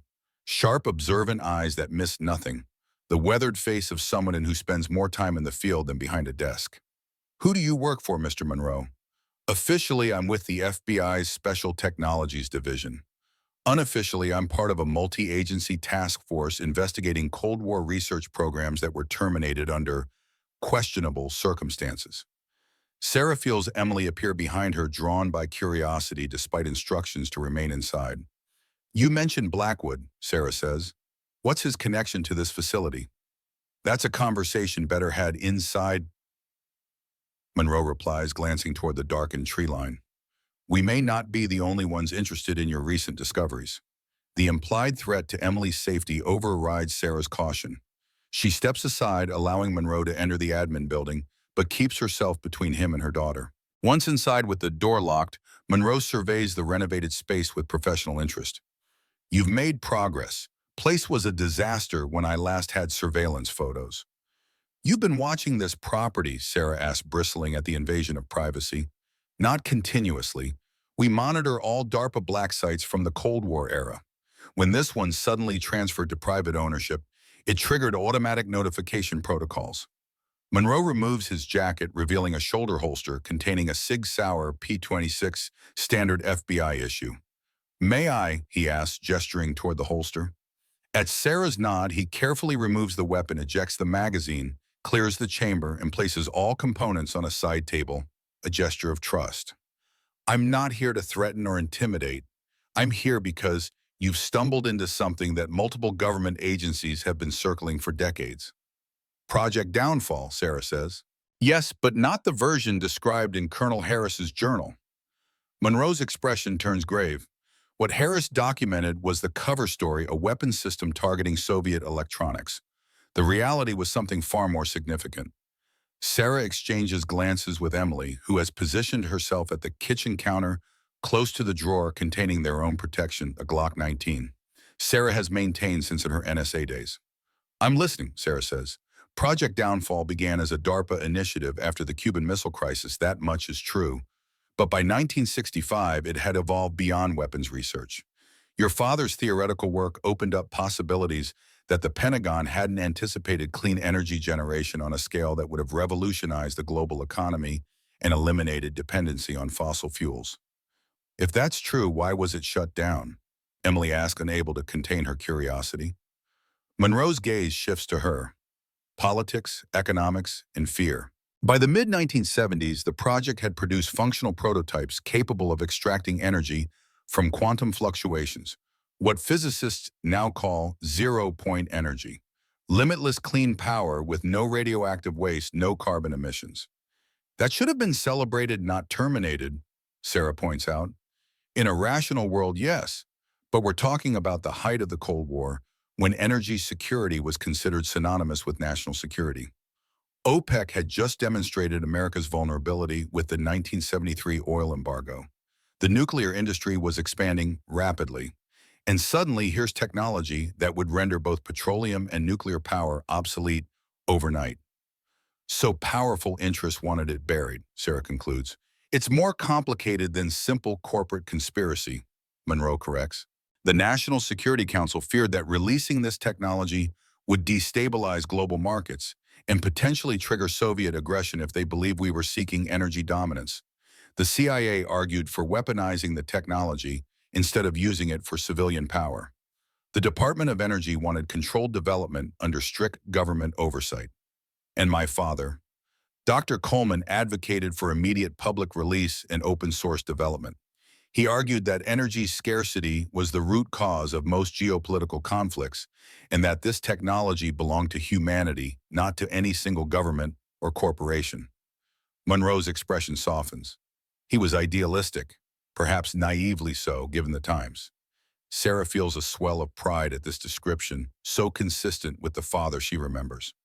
sharp, observant eyes that miss nothing. The weathered face of someone who spends more time in the field than behind a desk. Who do you work for, Mr. Monroe? Officially, I'm with the FBI's Special Technologies Division. Unofficially, I'm part of a multi-agency task force investigating Cold War research programs that were terminated under questionable circumstances. Sarah feels Emily appear behind her, drawn by curiosity despite instructions to remain inside. You mentioned Blackwood, Sarah says. What's his connection to this facility? That's a conversation better had inside, Monroe replies, glancing toward the darkened tree line. We may not be the only ones interested in your recent discoveries. The implied threat to Emily's safety overrides Sarah's caution. She steps aside, allowing Monroe to enter the admin building, but keeps herself between him and her daughter. Once inside with the door locked, Monroe surveys the renovated space with professional interest. You've made progress. Place was a disaster when I last had surveillance photos. You've been watching this property, Sarah asked, bristling at the invasion of privacy. Not continuously. We monitor all DARPA black sites from the Cold War era. When this one suddenly transferred to private ownership, it triggered automatic notification protocols. Monroe removes his jacket, revealing a shoulder holster containing a Sig Sauer P-26 standard FBI issue. May I? He asks, gesturing toward the holster. At Sarah's nod, he carefully removes the weapon, ejects the magazine, clears the chamber, and places all components on a side table, a gesture of trust. I'm not here to threaten or intimidate. I'm here because you've stumbled into something that multiple government agencies have been circling for decades. Project Downfall, Sarah says. Yes, but not the version described in Colonel Harris's journal. Monroe's expression turns grave. What Harris documented was the cover story, a weapons system targeting Soviet electronics. The reality was something far more significant. Sarah exchanges glances with Emily, who has positioned herself at the kitchen counter close to the drawer containing their own protection, a Glock 19. Sarah has maintained since in her NSA days. I'm listening, Sarah says. Project Downfall began as a DARPA initiative after the Cuban Missile Crisis, that much is true. But by 1965, it had evolved beyond weapons research. Your father's theoretical work opened up possibilities that the Pentagon hadn't anticipated: clean energy generation on a scale that would have revolutionized the global economy and eliminated dependency on fossil fuels. If that's true, why was it shut down? Emily asked, unable to contain her curiosity. Monroe's gaze shifts to her. Politics, economics, and fear. By the mid-1970s, the project had produced functional prototypes capable of extracting energy from quantum fluctuations, what physicists now call zero-point energy. Limitless clean power with no radioactive waste, no carbon emissions. That should have been celebrated, not terminated, Sarah points out. In a rational world, yes, but we're talking about the height of the Cold War, when energy security was considered synonymous with national security. OPEC had just demonstrated America's vulnerability with the 1973 oil embargo. The nuclear industry was expanding rapidly, and suddenly here's technology that would render both petroleum and nuclear power obsolete overnight. So powerful interests wanted it buried, Sarah concludes. It's more complicated than simple corporate conspiracy, Monroe corrects. The National Security Council feared that releasing this technology would destabilize global markets and potentially trigger Soviet aggression if they believed we were seeking energy dominance. The CIA argued for weaponizing the technology instead of using it for civilian power. The Department of Energy wanted controlled development under strict government oversight. And my father, Dr. Coleman, advocated for immediate public release and open source development. He argued that energy scarcity was the root cause of most geopolitical conflicts and that this technology belonged to humanity, not to any single government or corporation. Monroe's expression softens. He was idealistic, perhaps naively so given the times. Sarah feels a swell of pride at this description, so consistent with the father she remembers.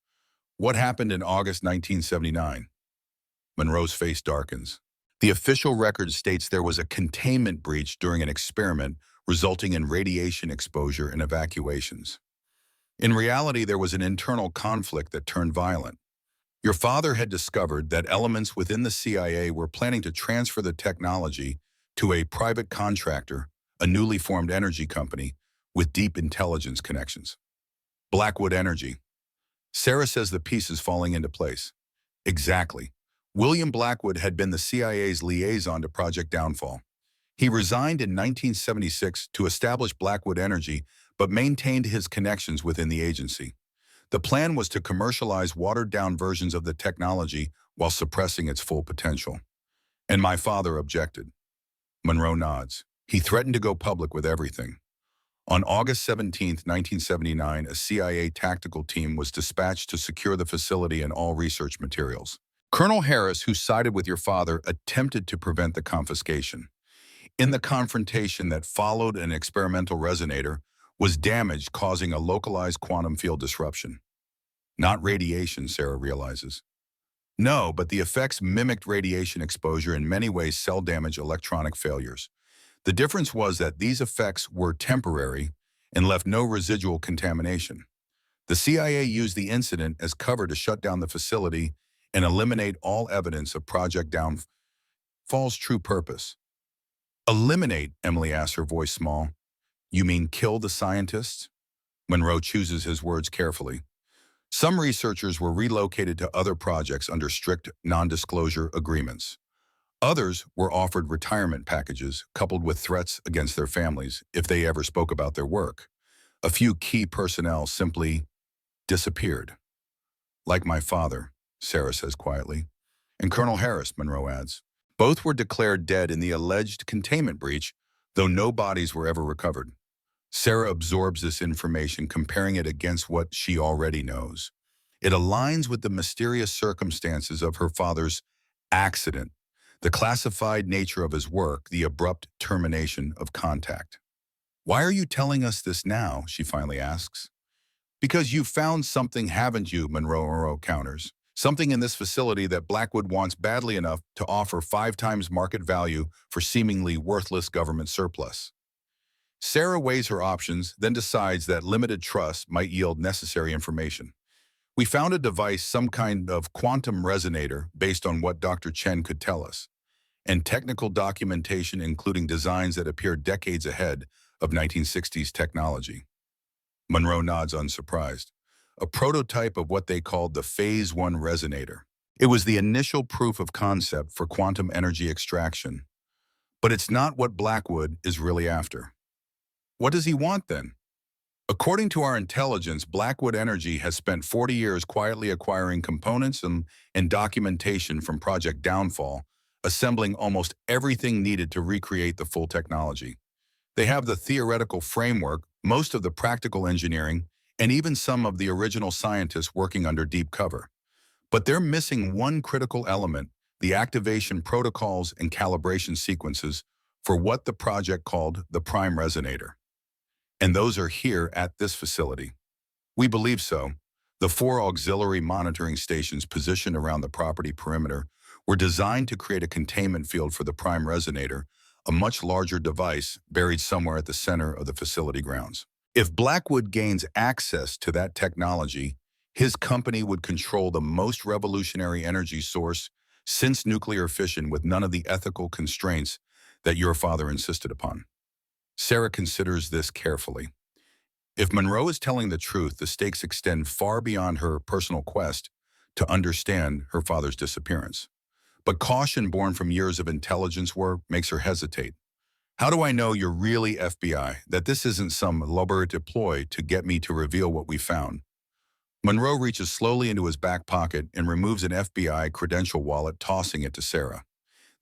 What happened in August 1979? Monroe's face darkens. The official record states there was a containment breach during an experiment resulting in radiation exposure and evacuations. In reality, there was an internal conflict that turned violent. Your father had discovered that elements within the CIA were planning to transfer the technology to a private contractor, a newly formed energy company with deep intelligence connections. Blackwood Energy. Sarah says the piece is falling into place. Exactly. William Blackwood had been the CIA's liaison to Project Downfall. He resigned in 1976 to establish Blackwood Energy, but maintained his connections within the agency. The plan was to commercialize watered-down versions of the technology while suppressing its full potential. And my father objected. Monroe nods. He threatened to go public with everything. On August 17, 1979, a CIA tactical team was dispatched to secure the facility and all research materials. Colonel Harris, who sided with your father, attempted to prevent the confiscation. In the confrontation that followed, an experimental resonator was damaged, causing a localized quantum field disruption. Not radiation, Sarah realizes. No, but the effects mimicked radiation exposure, in many ways cell damage, electronic failures. The difference was that these effects were temporary and left no residual contamination. The CIA used the incident as cover to shut down the facility and eliminate all evidence of Project Downfall's true purpose. Eliminate, Emily asks, her voice small. You mean kill the scientists? Monroe chooses his words carefully. Some researchers were relocated to other projects under strict non-disclosure agreements. Others were offered retirement packages coupled with threats against their families if they ever spoke about their work. A few key personnel simply disappeared. Like my father, Sarah says quietly. And Colonel Harris, Monroe adds. Both were declared dead in the alleged containment breach, though no bodies were ever recovered. Sarah absorbs this information, comparing it against what she already knows. It aligns with the mysterious circumstances of her father's accident, the classified nature of his work, the abrupt termination of contact. Why are you telling us this now? She finally asks. Because you've found something, haven't you? Monroe counters. Something in this facility that Blackwood wants badly enough to offer 5 times market value for seemingly worthless government surplus. Sarah weighs her options, then decides that limited trust might yield necessary information. We found a device, some kind of quantum resonator, based on what Dr. Chen could tell us, and technical documentation including designs that appeared decades ahead of 1960s technology. Monroe nods unsurprised. A prototype of what they called the Phase 1 resonator. It was the initial proof of concept for quantum energy extraction. But it's not what Blackwood is really after. What does he want then? According to our intelligence, Blackwood Energy has spent 40 years quietly acquiring components and documentation from Project Downfall, assembling almost everything needed to recreate the full technology. They have the theoretical framework, most of the practical engineering, and even some of the original scientists working under deep cover. But they're missing one critical element, the activation protocols and calibration sequences for what the project called the prime resonator. And those are here at this facility. We believe so. The 4 auxiliary monitoring stations positioned around the property perimeter were designed to create a containment field for the prime resonator, a much larger device buried somewhere at the center of the facility grounds. If Blackwood gains access to that technology, his company would control the most revolutionary energy source since nuclear fission, with none of the ethical constraints that your father insisted upon. Sarah considers this carefully. If Monroe is telling the truth, the stakes extend far beyond her personal quest to understand her father's disappearance. But caution born from years of intelligence work makes her hesitate. How do I know you're really FBI, that this isn't some elaborate ploy to get me to reveal what we found? Monroe reaches slowly into his back pocket and removes an FBI credential wallet, tossing it to Sarah.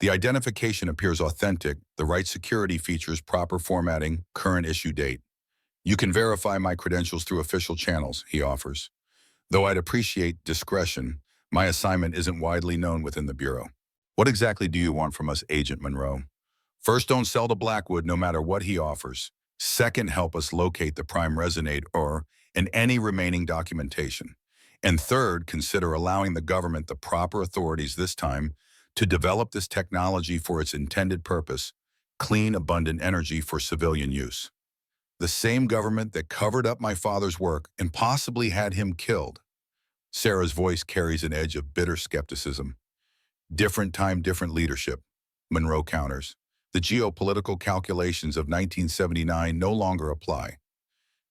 The identification appears authentic, the right security features, proper formatting, current issue date. You can verify my credentials through official channels, he offers. Though I'd appreciate discretion, my assignment isn't widely known within the Bureau. What exactly do you want from us, Agent Monroe? First, don't sell to Blackwood no matter what he offers. Second, help us locate the prime resonator and any remaining documentation. And third, consider allowing the government the proper authorities this time to develop this technology for its intended purpose, clean, abundant energy for civilian use. The same government that covered up my father's work and possibly had him killed. Sarah's voice carries an edge of bitter skepticism. Different time, different leadership, Monroe counters. The geopolitical calculations of 1979 no longer apply.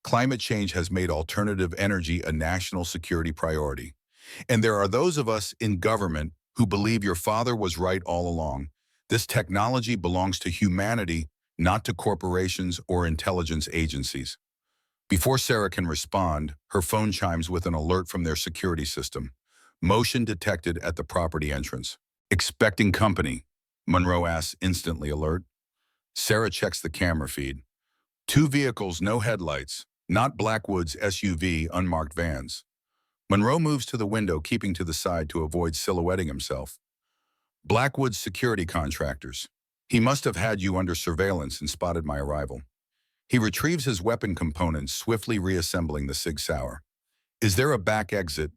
Climate change has made alternative energy a national security priority. And there are those of us in government who believe your father was right all along. This technology belongs to humanity, not to corporations or intelligence agencies. Before Sarah can respond, her phone chimes with an alert from their security system. Motion detected at the property entrance. Expecting company, Monroe asks, instantly alert. Sarah checks the camera feed. Two vehicles, no headlights, not Blackwood's SUV, unmarked vans. Monroe moves to the window, keeping to the side to avoid silhouetting himself. Blackwood's security contractors. He must have had you under surveillance and spotted my arrival. He retrieves his weapon components, swiftly reassembling the Sig Sauer. Is there a back exit?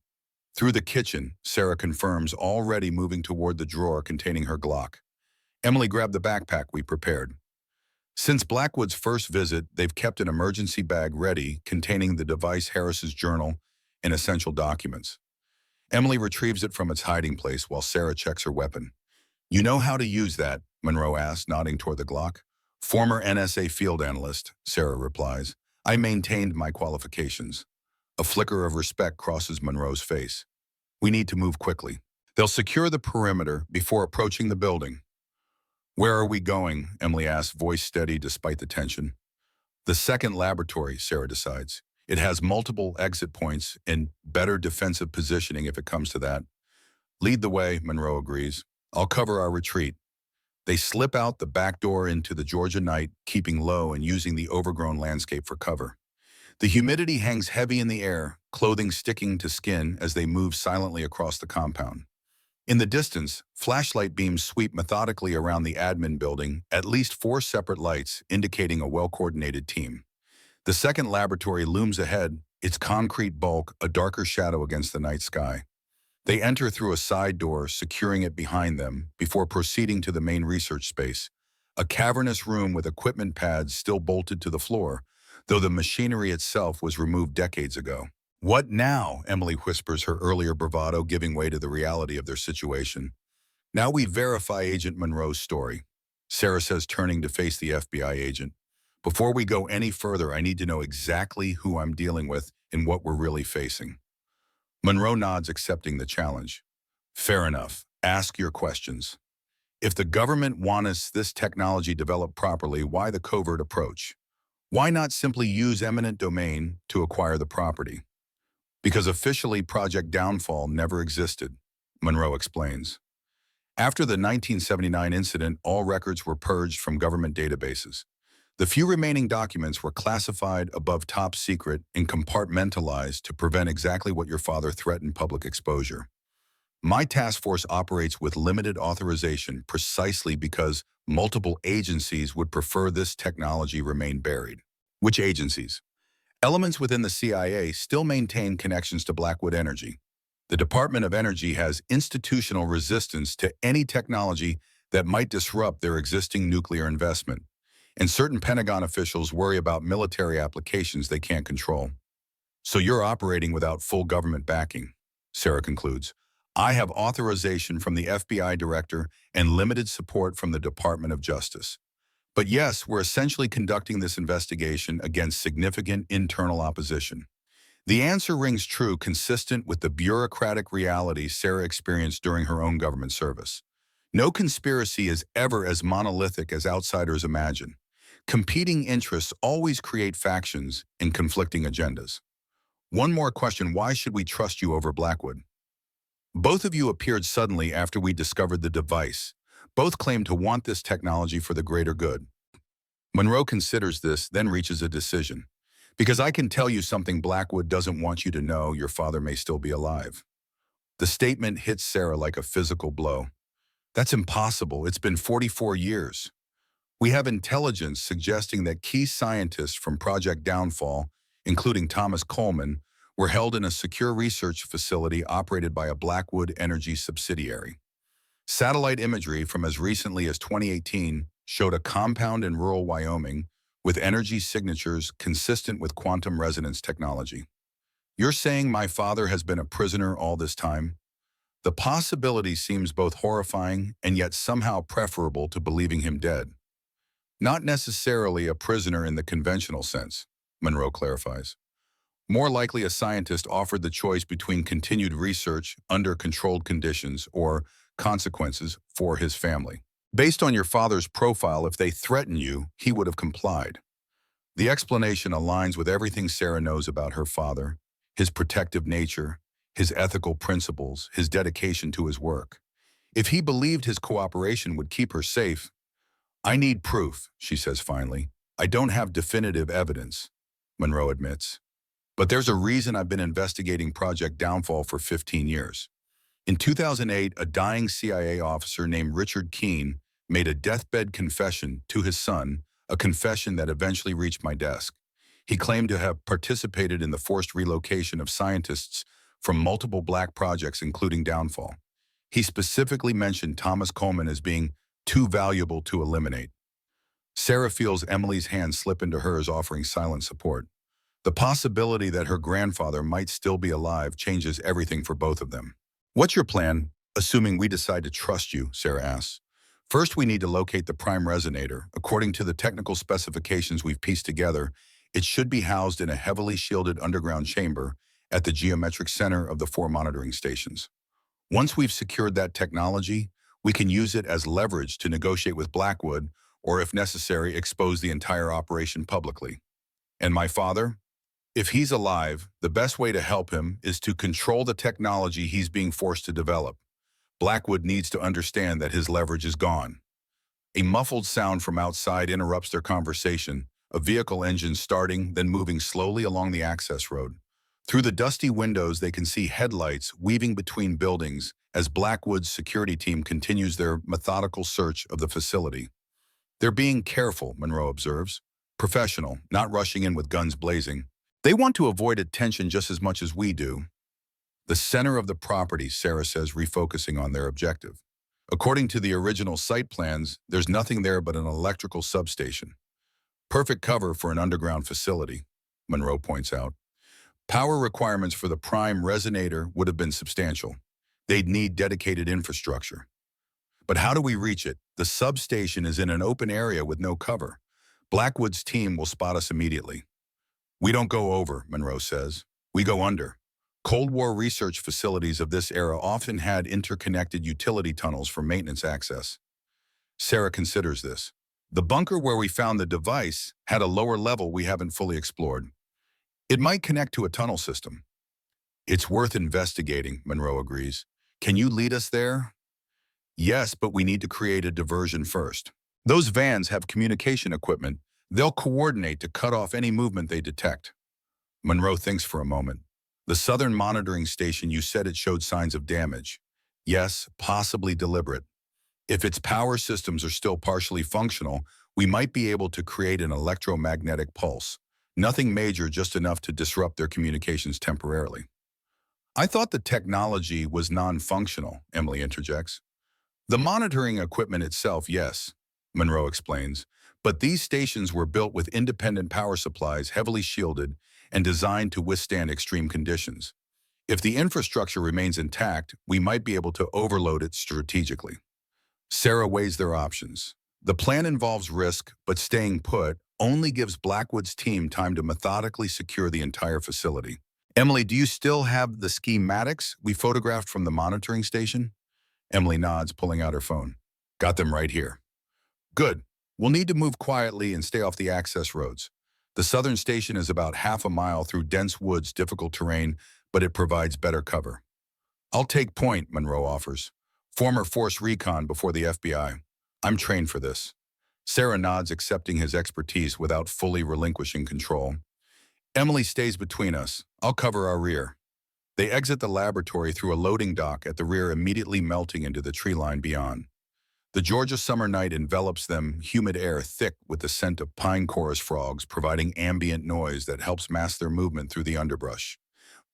Through the kitchen, Sarah confirms, already moving toward the drawer containing her Glock. Emily grabbed the backpack we prepared. Since Blackwood's first visit, they've kept an emergency bag ready containing the device, Harris's journal, and essential documents. Emily retrieves it from its hiding place while Sarah checks her weapon. You know how to use that, Monroe asks, nodding toward the Glock. Former NSA field analyst, Sarah replies. I maintained my qualifications. A flicker of respect crosses Monroe's face. We need to move quickly. They'll secure the perimeter before approaching the building. Where are we going? Emily asks, voice steady despite the tension. The second laboratory, Sarah decides. It has multiple exit points and better defensive positioning if it comes to that. Lead the way, Monroe agrees. I'll cover our retreat. They slip out the back door into the Georgia night, keeping low and using the overgrown landscape for cover. The humidity hangs heavy in the air, clothing sticking to skin as they move silently across the compound. In the distance, flashlight beams sweep methodically around the admin building, at least 4 separate lights indicating a well-coordinated team. The second laboratory looms ahead, its concrete bulk a darker shadow against the night sky. They enter through a side door, securing it behind them, before proceeding to the main research space, a cavernous room with equipment pads still bolted to the floor, though the machinery itself was removed decades ago. What now? Emily whispers, her earlier bravado giving way to the reality of their situation. Now we verify Agent Monroe's story, Sarah says, turning to face the FBI agent. Before we go any further, I need to know exactly who I'm dealing with and what we're really facing. Monroe nods, accepting the challenge. Fair enough. Ask your questions. If the government wants this technology developed properly, why the covert approach? Why not simply use eminent domain to acquire the property? Because officially Project Downfall never existed, Monroe explains. After the 1979 incident, all records were purged from government databases. The few remaining documents were classified above top secret and compartmentalized to prevent exactly what your father threatened: public exposure. My task force operates with limited authorization precisely because multiple agencies would prefer this technology remain buried. Which agencies? Elements within the CIA still maintain connections to Blackwood Energy. The Department of Energy has institutional resistance to any technology that might disrupt their existing nuclear investment. And certain Pentagon officials worry about military applications they can't control. So you're operating without full government backing, Sarah concludes. I have authorization from the FBI director and limited support from the Department of Justice. But yes, we're essentially conducting this investigation against significant internal opposition. The answer rings true, consistent with the bureaucratic reality Sarah experienced during her own government service. No conspiracy is ever as monolithic as outsiders imagine. Competing interests always create factions and conflicting agendas. One more question: why should we trust you over Blackwood? Both of you appeared suddenly after we discovered the device. Both claim to want this technology for the greater good. Monroe considers this, then reaches a decision. Because I can tell you something Blackwood doesn't want you to know: your father may still be alive. The statement hits Sarah like a physical blow. That's impossible. It's been 44 years. We have intelligence suggesting that key scientists from Project Downfall, including Thomas Coleman, were held in a secure research facility operated by a Blackwood Energy subsidiary. Satellite imagery from as recently as 2018 showed a compound in rural Wyoming with energy signatures consistent with quantum resonance technology. You're saying my father has been a prisoner all this time? The possibility seems both horrifying and yet somehow preferable to believing him dead. Not necessarily a prisoner in the conventional sense, Monroe clarifies. More likely a scientist offered the choice between continued research under controlled conditions or consequences for his family. Based on your father's profile, if they threaten you, he would have complied. The explanation aligns with everything Sarah knows about her father, his protective nature, his ethical principles, his dedication to his work. If he believed his cooperation would keep her safe, I need proof, she says finally. I don't have definitive evidence, Monroe admits. But there's a reason I've been investigating Project Downfall for 15 years. In 2008, a dying CIA officer named Richard Keene made a deathbed confession to his son, a confession that eventually reached my desk. He claimed to have participated in the forced relocation of scientists from multiple black projects, including Downfall. He specifically mentioned Thomas Coleman as being too valuable to eliminate. Sarah feels Emily's hand slip into hers, offering silent support. The possibility that her grandfather might still be alive changes everything for both of them. What's your plan, assuming we decide to trust you, Sarah asks. First, we need to locate the prime resonator. According to the technical specifications we've pieced together, it should be housed in a heavily shielded underground chamber at the geometric center of the 4 monitoring stations. Once we've secured that technology, we can use it as leverage to negotiate with Blackwood, or if necessary, expose the entire operation publicly. And my father? If he's alive, the best way to help him is to control the technology he's being forced to develop. Blackwood needs to understand that his leverage is gone. A muffled sound from outside interrupts their conversation, a vehicle engine starting, then moving slowly along the access road. Through the dusty windows, they can see headlights weaving between buildings as Blackwood's security team continues their methodical search of the facility. They're being careful, Monroe observes. Professional, not rushing in with guns blazing. They want to avoid attention just as much as we do. The center of the property, Sarah says, refocusing on their objective. According to the original site plans, there's nothing there but an electrical substation. Perfect cover for an underground facility, Monroe points out. Power requirements for the prime resonator would have been substantial. They'd need dedicated infrastructure. But how do we reach it? The substation is in an open area with no cover. Blackwood's team will spot us immediately. We don't go over, Monroe says. We go under. Cold War research facilities of this era often had interconnected utility tunnels for maintenance access. Sarah considers this. The bunker where we found the device had a lower level we haven't fully explored. It might connect to a tunnel system. It's worth investigating, Monroe agrees. Can you lead us there? Yes, but we need to create a diversion first. Those vans have communication equipment. They'll coordinate to cut off any movement they detect. Monroe thinks for a moment. The southern monitoring station, you said it showed signs of damage. Yes, possibly deliberate. If its power systems are still partially functional, we might be able to create an electromagnetic pulse. Nothing major, just enough to disrupt their communications temporarily. I thought the technology was non-functional, Emily interjects. The monitoring equipment itself, yes, Monroe explains, but these stations were built with independent power supplies, heavily shielded, and designed to withstand extreme conditions. If the infrastructure remains intact, we might be able to overload it strategically. Sarah weighs their options. The plan involves risk, but staying put only gives Blackwood's team time to methodically secure the entire facility. Emily, do you still have the schematics we photographed from the monitoring station? Emily nods, pulling out her phone. Got them right here. Good. We'll need to move quietly and stay off the access roads. The southern station is about half a mile through dense woods, difficult terrain, but it provides better cover. I'll take point, Monroe offers. Former force recon before the FBI. I'm trained for this. Sarah nods, accepting his expertise without fully relinquishing control. Emily stays between us. I'll cover our rear. They exit the laboratory through a loading dock at the rear, immediately melting into the tree line beyond. The Georgia summer night envelops them, humid air thick with the scent of pine chorus frogs, providing ambient noise that helps mask their movement through the underbrush.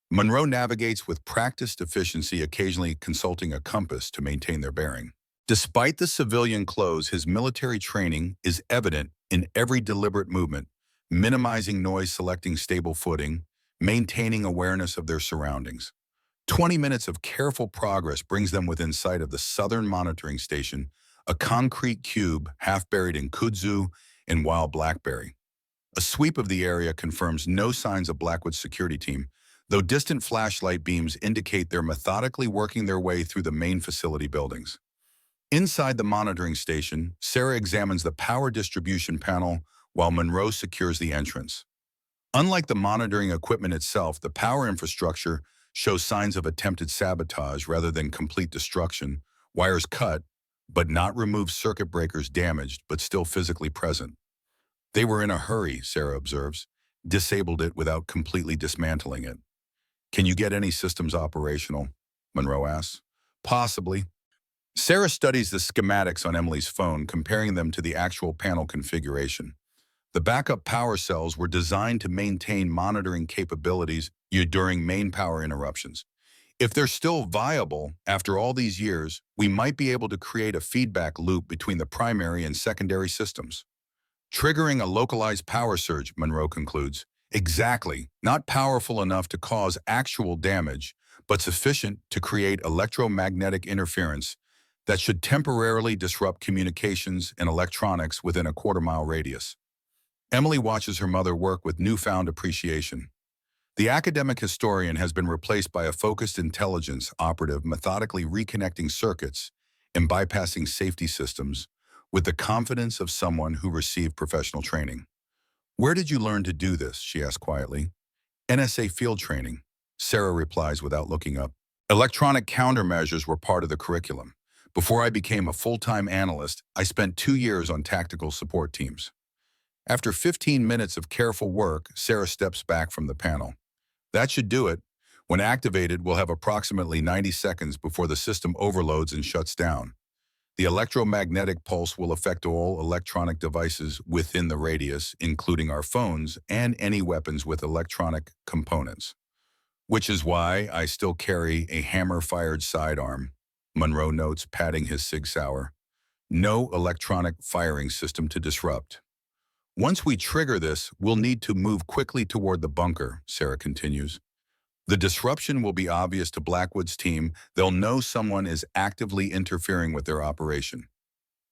Monroe navigates with practiced efficiency, occasionally consulting a compass to maintain their bearing. Despite the civilian clothes, his military training is evident in every deliberate movement, minimizing noise, selecting stable footing, maintaining awareness of their surroundings. 20 minutes of careful progress brings them within sight of the southern monitoring station, a concrete cube half buried in kudzu and wild blackberry. A sweep of the area confirms no signs of Blackwood's security team, though distant flashlight beams indicate they're methodically working their way through the main facility buildings. Inside the monitoring station, Sarah examines the power distribution panel while Monroe secures the entrance. Unlike the monitoring equipment itself, the power infrastructure shows signs of attempted sabotage rather than complete destruction, wires cut, but not removed, circuit breakers damaged, but still physically present. They were in a hurry, Sarah observes, disabled it without completely dismantling it. Can you get any systems operational? Monroe asks. Possibly. Sarah studies the schematics on Emily's phone, comparing them to the actual panel configuration. The backup power cells were designed to maintain monitoring capabilities during main power interruptions. If they're still viable after all these years, we might be able to create a feedback loop between the primary and secondary systems, triggering a localized power surge, Monroe concludes. Exactly, not powerful enough to cause actual damage, but sufficient to create electromagnetic interference that should temporarily disrupt communications and electronics within a quarter-mile radius. Emily watches her mother work with newfound appreciation. The academic historian has been replaced by a focused intelligence operative methodically reconnecting circuits and bypassing safety systems with the confidence of someone who received professional training. Where did you learn to do this? She asked quietly. NSA field training, Sarah replies without looking up. Electronic countermeasures were part of the curriculum. Before I became a full-time analyst, I spent 2 years on tactical support teams. After 15 minutes of careful work, Sarah steps back from the panel. That should do it. When activated, we'll have approximately 90 seconds before the system overloads and shuts down. The electromagnetic pulse will affect all electronic devices within the radius, including our phones and any weapons with electronic components. Which is why I still carry a hammer-fired sidearm, Monroe notes, patting his Sig Sauer. No electronic firing system to disrupt. Once we trigger this, we'll need to move quickly toward the bunker, Sarah continues. The disruption will be obvious to Blackwood's team. They'll know someone is actively interfering with their operation.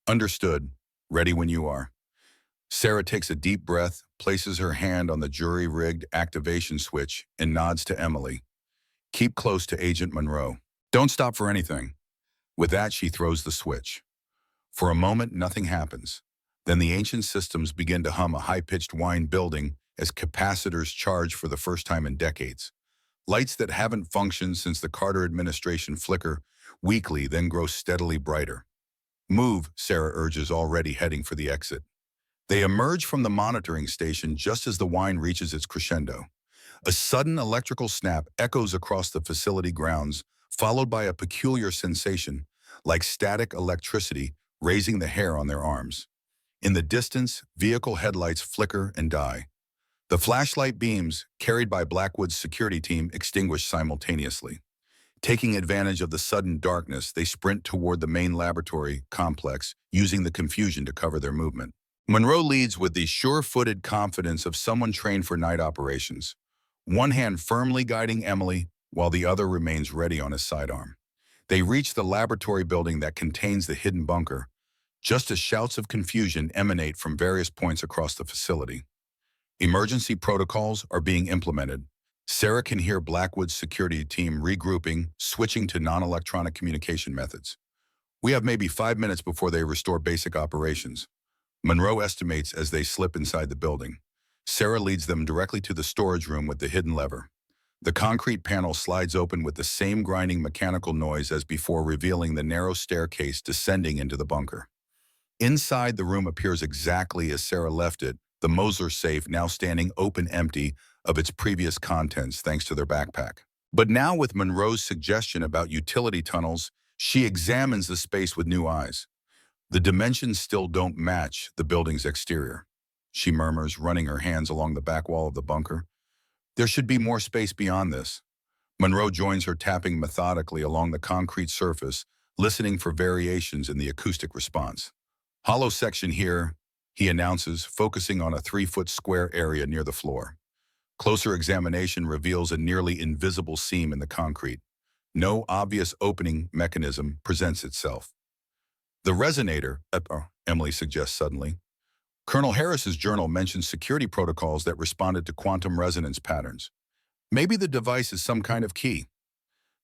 Understood. Ready when you are. Sarah takes a deep breath, places her hand on the jury-rigged activation switch, and nods to Emily. Keep close to Agent Monroe. Don't stop for anything. With that, she throws the switch. For a moment, nothing happens. Then the ancient systems begin to hum a high-pitched whine, building as capacitors charge for the first time in decades. Lights that haven't functioned since the Carter administration flicker weakly, then grow steadily brighter. Move, Sarah urges, already heading for the exit. They emerge from the monitoring station just as the whine reaches its crescendo. A sudden electrical snap echoes across the facility grounds, followed by a peculiar sensation, like static electricity raising the hair on their arms. In the distance, vehicle headlights flicker and die. The flashlight beams, carried by Blackwood's security team, extinguish simultaneously. Taking advantage of the sudden darkness, they sprint toward the main laboratory complex, using the confusion to cover their movement. Monroe leads with the sure-footed confidence of someone trained for night operations, one hand firmly guiding Emily, while the other remains ready on his sidearm. They reach the laboratory building that contains the hidden bunker, just as shouts of confusion emanate from various points across the facility. Emergency protocols are being implemented. Sarah can hear Blackwood's security team regrouping, switching to non-electronic communication methods. We have maybe 5 minutes before they restore basic operations, Monroe estimates as they slip inside the building. Sarah leads them directly to the storage room with the hidden lever. The concrete panel slides open with the same grinding mechanical noise as before, revealing the narrow staircase descending into the bunker. Inside, the room appears exactly as Sarah left it, the Mosler safe now standing open, empty of its previous contents thanks to their backpack. But now, with Monroe's suggestion about utility tunnels, she examines the space with new eyes. The dimensions still don't match the building's exterior, she murmurs, running her hands along the back wall of the bunker. There should be more space beyond this. Monroe joins her, tapping methodically along the concrete surface, listening for variations in the acoustic response. Hollow section here, he announces, focusing on a 3-foot square area near the floor. Closer examination reveals a nearly invisible seam in the concrete. No obvious opening mechanism presents itself. The resonator, Emily suggests suddenly. Colonel Harris's journal mentions security protocols that responded to quantum resonance patterns. Maybe the device is some kind of key.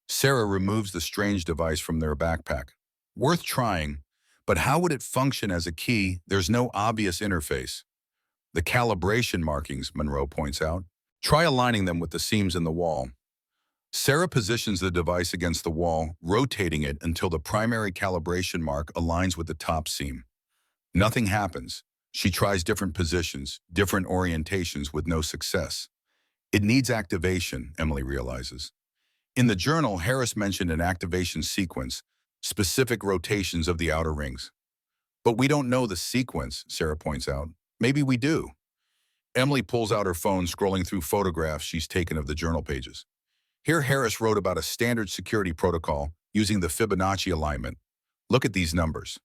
Sarah removes the strange device from their backpack. Worth trying, but how would it function as a key? There's no obvious interface. The calibration markings, Monroe points out. Try aligning them with the seams in the wall. Sarah positions the device against the wall, rotating it until the primary calibration mark aligns with the top seam. Nothing happens. She tries different positions, different orientations with no success. It needs activation, Emily realizes. In the journal, Harris mentioned an activation sequence, specific rotations of the outer rings. But we don't know the sequence, Sarah points out. Maybe we do. Emily pulls out her phone, scrolling through photographs she's taken of the journal pages. Here Harris wrote about a standard security protocol using the Fibonacci alignment. Look at these numbers.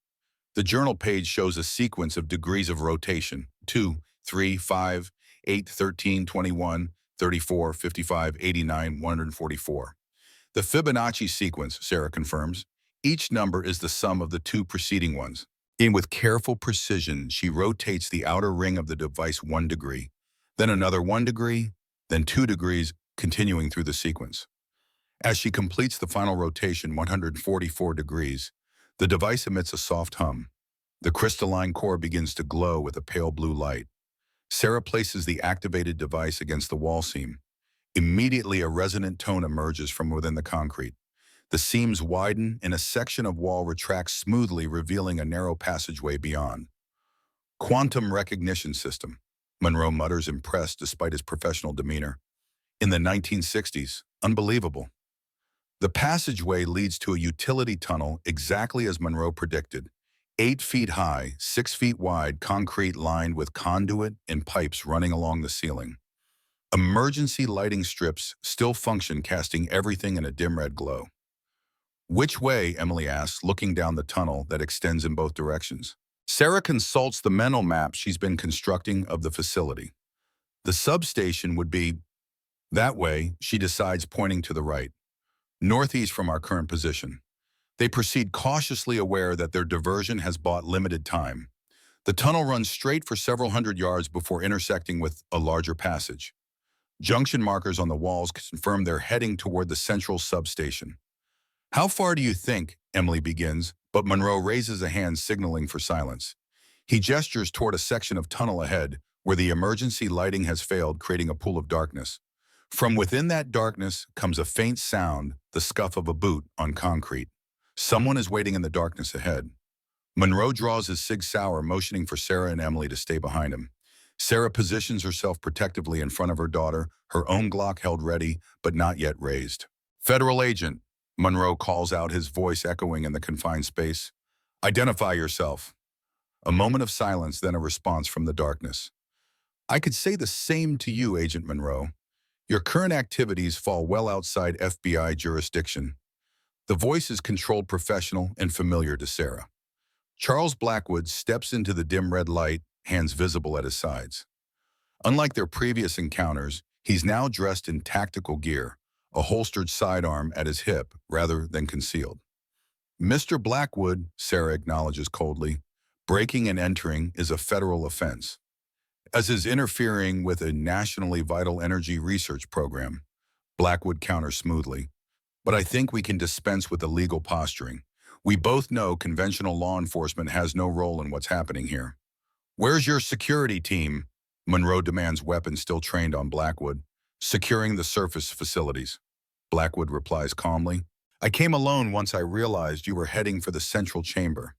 The journal page shows a sequence of degrees of rotation: 2, 3, 5, 8, 13, 21, 34, 55, 89, 144. The Fibonacci sequence, Sarah confirms. Each number is the sum of the two preceding ones. And with careful precision, she rotates the outer ring of the device 1 degree, then another 1 degree, then 2 degrees, continuing through the sequence. As she completes the final rotation 144 degrees, the device emits a soft hum. The crystalline core begins to glow with a pale blue light. Sarah places the activated device against the wall seam. Immediately, a resonant tone emerges from within the concrete. The seams widen and a section of wall retracts smoothly, revealing a narrow passageway beyond. Quantum recognition system, Monroe mutters, impressed despite his professional demeanor. In the 1960s, unbelievable. The passageway leads to a utility tunnel exactly as Monroe predicted. 8 feet high, 6 feet wide, concrete lined with conduit and pipes running along the ceiling. Emergency lighting strips still function, casting everything in a dim red glow. Which way, Emily asks, looking down the tunnel that extends in both directions. Sarah consults the mental map she's been constructing of the facility. The substation would be that way, she decides, pointing to the right, northeast from our current position. They proceed cautiously, aware that their diversion has bought limited time. The tunnel runs straight for several hundred yards before intersecting with a larger passage. Junction markers on the walls confirm they're heading toward the central substation. How far do you think? Emily begins, but Monroe raises a hand, signaling for silence. He gestures toward a section of tunnel ahead, where the emergency lighting has failed, creating a pool of darkness. From within that darkness comes a faint sound, the scuff of a boot on concrete. Someone is waiting in the darkness ahead. Monroe draws his Sig Sauer, motioning for Sarah and Emily to stay behind him. Sarah positions herself protectively in front of her daughter, her own Glock held ready, but not yet raised. Federal agent, Monroe calls out, his voice echoing in the confined space. Identify yourself. A moment of silence, then a response from the darkness. I could say the same to you, Agent Monroe. Your current activities fall well outside FBI jurisdiction. The voice is controlled, professional, and familiar to Sarah. Charles Blackwood steps into the dim red light, hands visible at his sides. Unlike their previous encounters, he's now dressed in tactical gear, a holstered sidearm at his hip rather than concealed. Mr. Blackwood, Sarah acknowledges coldly, breaking and entering is a federal offense, as is interfering with a nationally vital energy research program. Blackwood counters smoothly. But I think we can dispense with the legal posturing. We both know conventional law enforcement has no role in what's happening here. Where's your security team? Monroe demands, weapon still trained on Blackwood. Securing the surface facilities. Blackwood replies calmly. I came alone once I realized you were heading for the central chamber.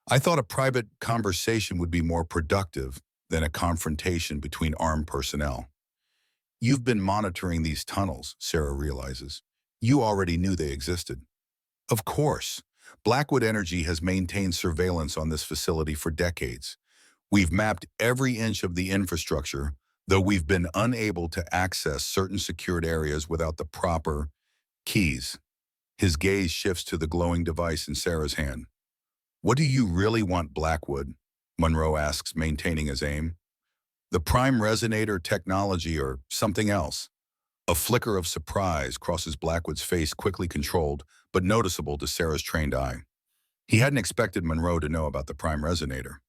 I thought a private conversation would be more productive than a confrontation between armed personnel. You've been monitoring these tunnels, Sarah realizes. You already knew they existed. Of course. Blackwood Energy has maintained surveillance on this facility for decades. We've mapped every inch of the infrastructure, though we've been unable to access certain secured areas without the proper keys. His gaze shifts to the glowing device in Sarah's hand. What do you really want, Blackwood? Monroe asks, maintaining his aim. The prime resonator technology or something else? A flicker of surprise crosses Blackwood's face, quickly controlled, but noticeable to Sarah's trained eye. He hadn't expected Monroe to know about the prime resonator.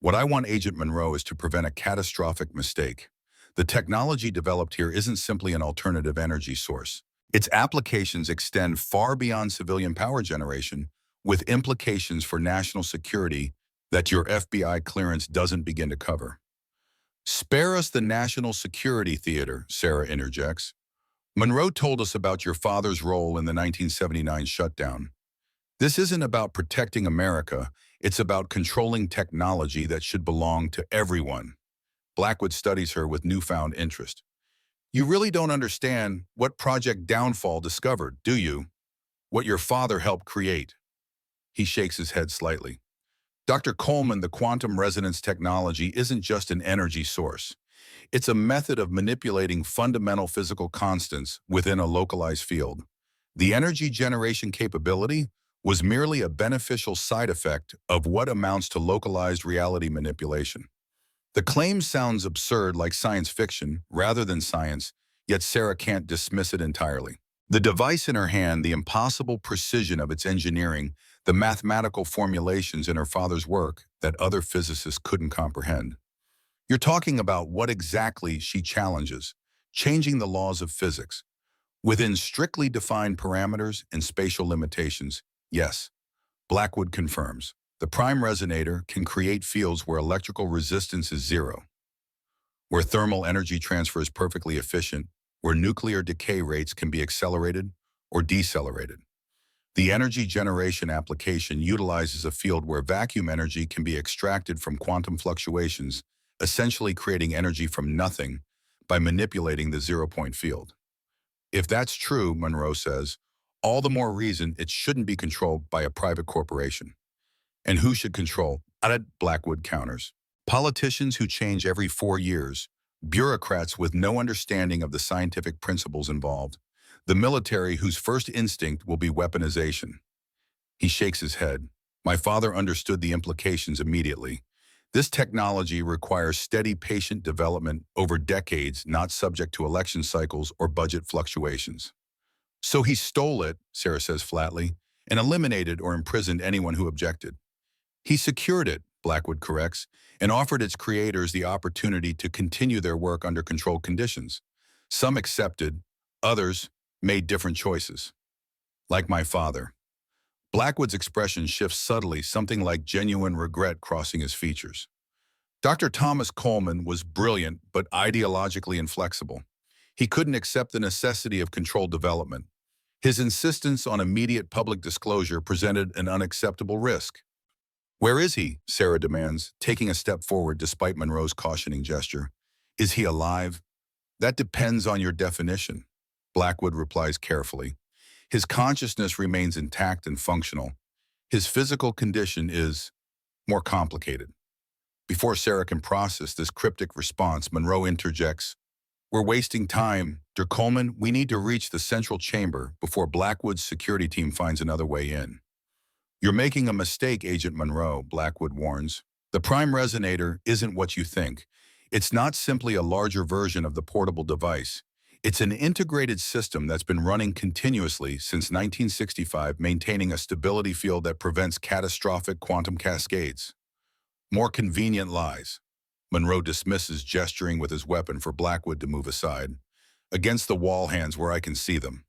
What I want Agent Monroe is to prevent a catastrophic mistake. The technology developed here isn't simply an alternative energy source. Its applications extend far beyond civilian power generation, with implications for national security that your FBI clearance doesn't begin to cover. Spare us the national security theater, Sarah interjects. Monroe told us about your father's role in the 1979 shutdown. This isn't about protecting America, it's about controlling technology that should belong to everyone. Blackwood studies her with newfound interest. You really don't understand what Project Downfall discovered, do you? What your father helped create. He shakes his head slightly. Dr. Coleman, the quantum resonance technology isn't just an energy source. It's a method of manipulating fundamental physical constants within a localized field. The energy generation capability was merely a beneficial side effect of what amounts to localized reality manipulation. The claim sounds absurd, like science fiction, rather than science, yet Sarah can't dismiss it entirely. The device in her hand, the impossible precision of its engineering, the mathematical formulations in her father's work that other physicists couldn't comprehend. You're talking about what exactly she challenges, changing the laws of physics. Within strictly defined parameters and spatial limitations, yes, Blackwood confirms. The prime resonator can create fields where electrical resistance is zero, where thermal energy transfer is perfectly efficient, where nuclear decay rates can be accelerated or decelerated. The energy generation application utilizes a field where vacuum energy can be extracted from quantum fluctuations, essentially creating energy from nothing by manipulating the zero-point field. If that's true, Monroe says, all the more reason it shouldn't be controlled by a private corporation. And who should control it? Blackwood counters. Politicians who change every 4 years, bureaucrats with no understanding of the scientific principles involved, the military whose first instinct will be weaponization. He shakes his head. My father understood the implications immediately. This technology requires steady, patient development over decades, not subject to election cycles or budget fluctuations. So he stole it, Sarah says flatly, and eliminated or imprisoned anyone who objected. He secured it, Blackwood corrects, and offered its creators the opportunity to continue their work under controlled conditions. Some accepted, others made different choices. Like my father. Blackwood's expression shifts subtly, something like genuine regret crossing his features. Dr. Thomas Coleman was brilliant but ideologically inflexible. He couldn't accept the necessity of controlled development. His insistence on immediate public disclosure presented an unacceptable risk. Where is he? Sarah demands, taking a step forward despite Monroe's cautioning gesture. Is he alive? That depends on your definition, Blackwood replies carefully. His consciousness remains intact and functional. His physical condition is more complicated. Before Sarah can process this cryptic response, Monroe interjects, We're wasting time. Dr. Coleman, we need to reach the central chamber before Blackwood's security team finds another way in. You're making a mistake, Agent Monroe, Blackwood warns. The prime resonator isn't what you think. It's not simply a larger version of the portable device. It's an integrated system that's been running continuously since 1965, maintaining a stability field that prevents catastrophic quantum cascades. More convenient lies. Monroe dismisses, gesturing with his weapon for Blackwood to move aside. Against the wall hands where I can see them.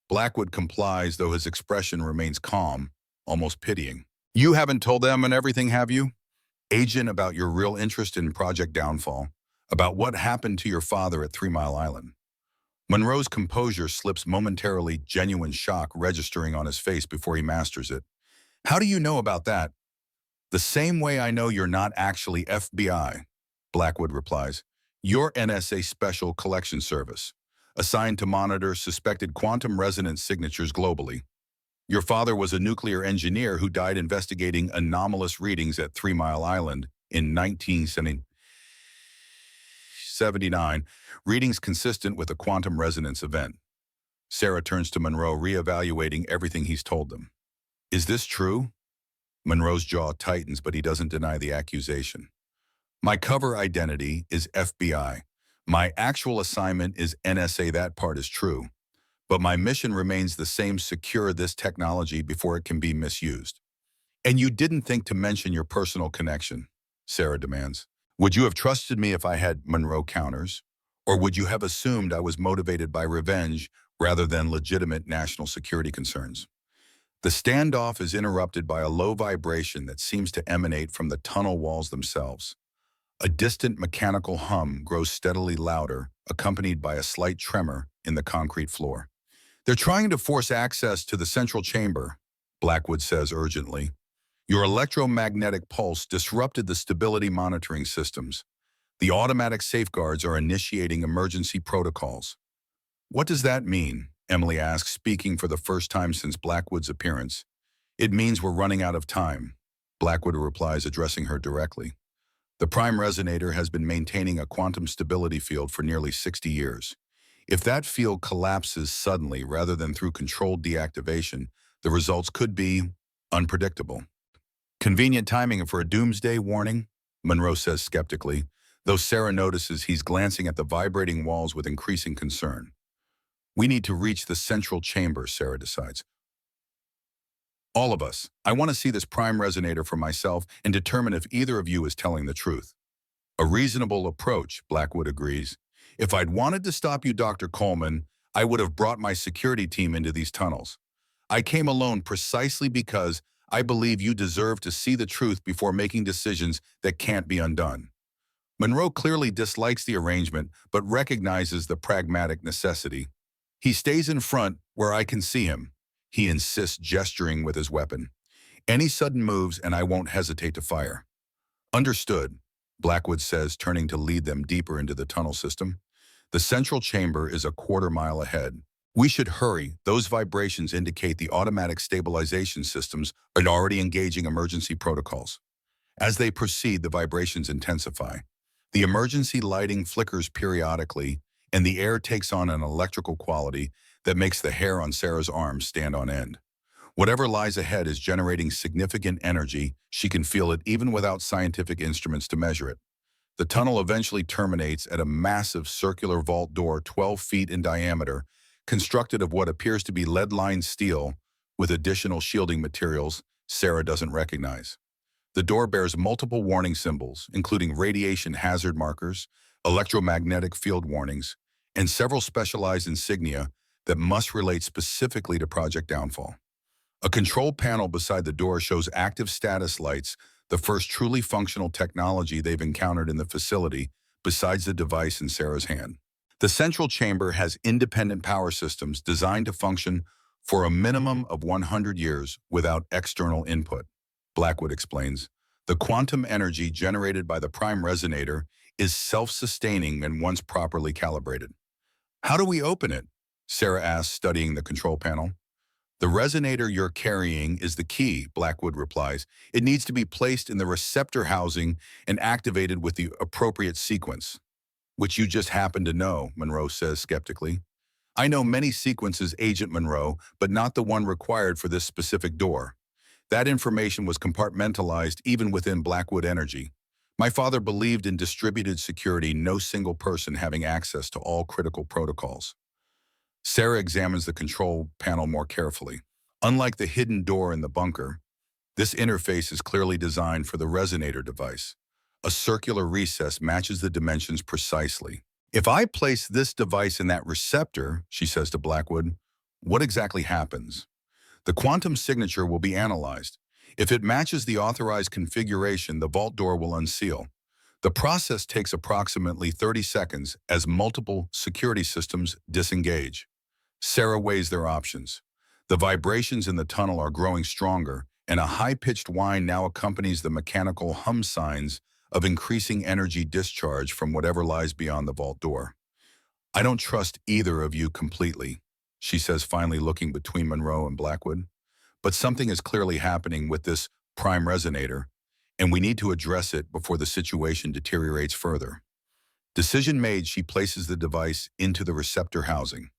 Blackwood complies, though his expression remains calm, almost pitying. You haven't told them and everything, have you? Agent, about your real interest in Project Downfall, about what happened to your father at 3 Mile Island. Monroe's composure slips momentarily, genuine shock registering on his face before he masters it. How do you know about that? The same way I know you're not actually FBI, Blackwood replies. You're NSA Special Collection Service, assigned to monitor suspected quantum resonance signatures globally. Your father was a nuclear engineer who died investigating anomalous readings at 3 Mile Island in 1979, readings consistent with a quantum resonance event. Sarah turns to Monroe, reevaluating everything he's told them. Is this true? Monroe's jaw tightens, but he doesn't deny the accusation. My cover identity is FBI. My actual assignment is NSA. That part is true. But my mission remains the same: secure this technology before it can be misused. And you didn't think to mention your personal connection, Sarah demands. Would you have trusted me if I had Monroe counters? Or would you have assumed I was motivated by revenge rather than legitimate national security concerns? The standoff is interrupted by a low vibration that seems to emanate from the tunnel walls themselves. A distant mechanical hum grows steadily louder, accompanied by a slight tremor in the concrete floor. They're trying to force access to the central chamber, Blackwood says urgently. Your electromagnetic pulse disrupted the stability monitoring systems. The automatic safeguards are initiating emergency protocols. What does that mean? Emily asks, speaking for the first time since Blackwood's appearance. It means we're running out of time, Blackwood replies, addressing her directly. The prime resonator has been maintaining a quantum stability field for nearly 60 years. If that field collapses suddenly rather than through controlled deactivation, the results could be unpredictable. Convenient timing for a doomsday warning, Monroe says skeptically, though Sarah notices he's glancing at the vibrating walls with increasing concern. We need to reach the central chamber, Sarah decides. All of us. I want to see this prime resonator for myself and determine if either of you is telling the truth. A reasonable approach, Blackwood agrees. If I'd wanted to stop you, Dr. Coleman, I would have brought my security team into these tunnels. I came alone precisely because I believe you deserve to see the truth before making decisions that can't be undone. Monroe clearly dislikes the arrangement, but recognizes the pragmatic necessity. He stays in front where I can see him. He insists, gesturing with his weapon. Any sudden moves and I won't hesitate to fire. Understood, Blackwood says, turning to lead them deeper into the tunnel system. The central chamber is a quarter-mile ahead. We should hurry. Those vibrations indicate the automatic stabilization systems are already engaging emergency protocols. As they proceed, the vibrations intensify. The emergency lighting flickers periodically, and the air takes on an electrical quality that makes the hair on Sarah's arms stand on end. Whatever lies ahead is generating significant energy. She can feel it even without scientific instruments to measure it. The tunnel eventually terminates at a massive circular vault door 12 feet in diameter, constructed of what appears to be lead-lined steel with additional shielding materials Sarah doesn't recognize. The door bears multiple warning symbols, including radiation hazard markers, electromagnetic field warnings, and several specialized insignia that must relate specifically to Project Downfall. A control panel beside the door shows active status lights, the first truly functional technology they've encountered in the facility, besides the device in Sarah's hand. The central chamber has independent power systems designed to function for a minimum of 100 years without external input, Blackwood explains. The quantum energy generated by the prime resonator is self-sustaining when once properly calibrated. How do we open it? Sarah asks, studying the control panel. The resonator you're carrying is the key, Blackwood replies. It needs to be placed in the receptor housing and activated with the appropriate sequence. Which you just happen to know, Monroe says skeptically. I know many sequences, Agent Monroe, but not the one required for this specific door. That information was compartmentalized even within Blackwood Energy. My father believed in distributed security, no single person having access to all critical protocols. Sarah examines the control panel more carefully. Unlike the hidden door in the bunker, this interface is clearly designed for the resonator device. A circular recess matches the dimensions precisely. If I place this device in that receptor, she says to Blackwood, what exactly happens? The quantum signature will be analyzed. If it matches the authorized configuration, the vault door will unseal. The process takes approximately 30 seconds as multiple security systems disengage. Sarah weighs their options. The vibrations in the tunnel are growing stronger, and a high-pitched whine now accompanies the mechanical hum signs of increasing energy discharge from whatever lies beyond the vault door. I don't trust either of you completely, she says, finally looking between Monroe and Blackwood. But something is clearly happening with this prime resonator, and we need to address it before the situation deteriorates further. Decision made, she places the device into the receptor housing.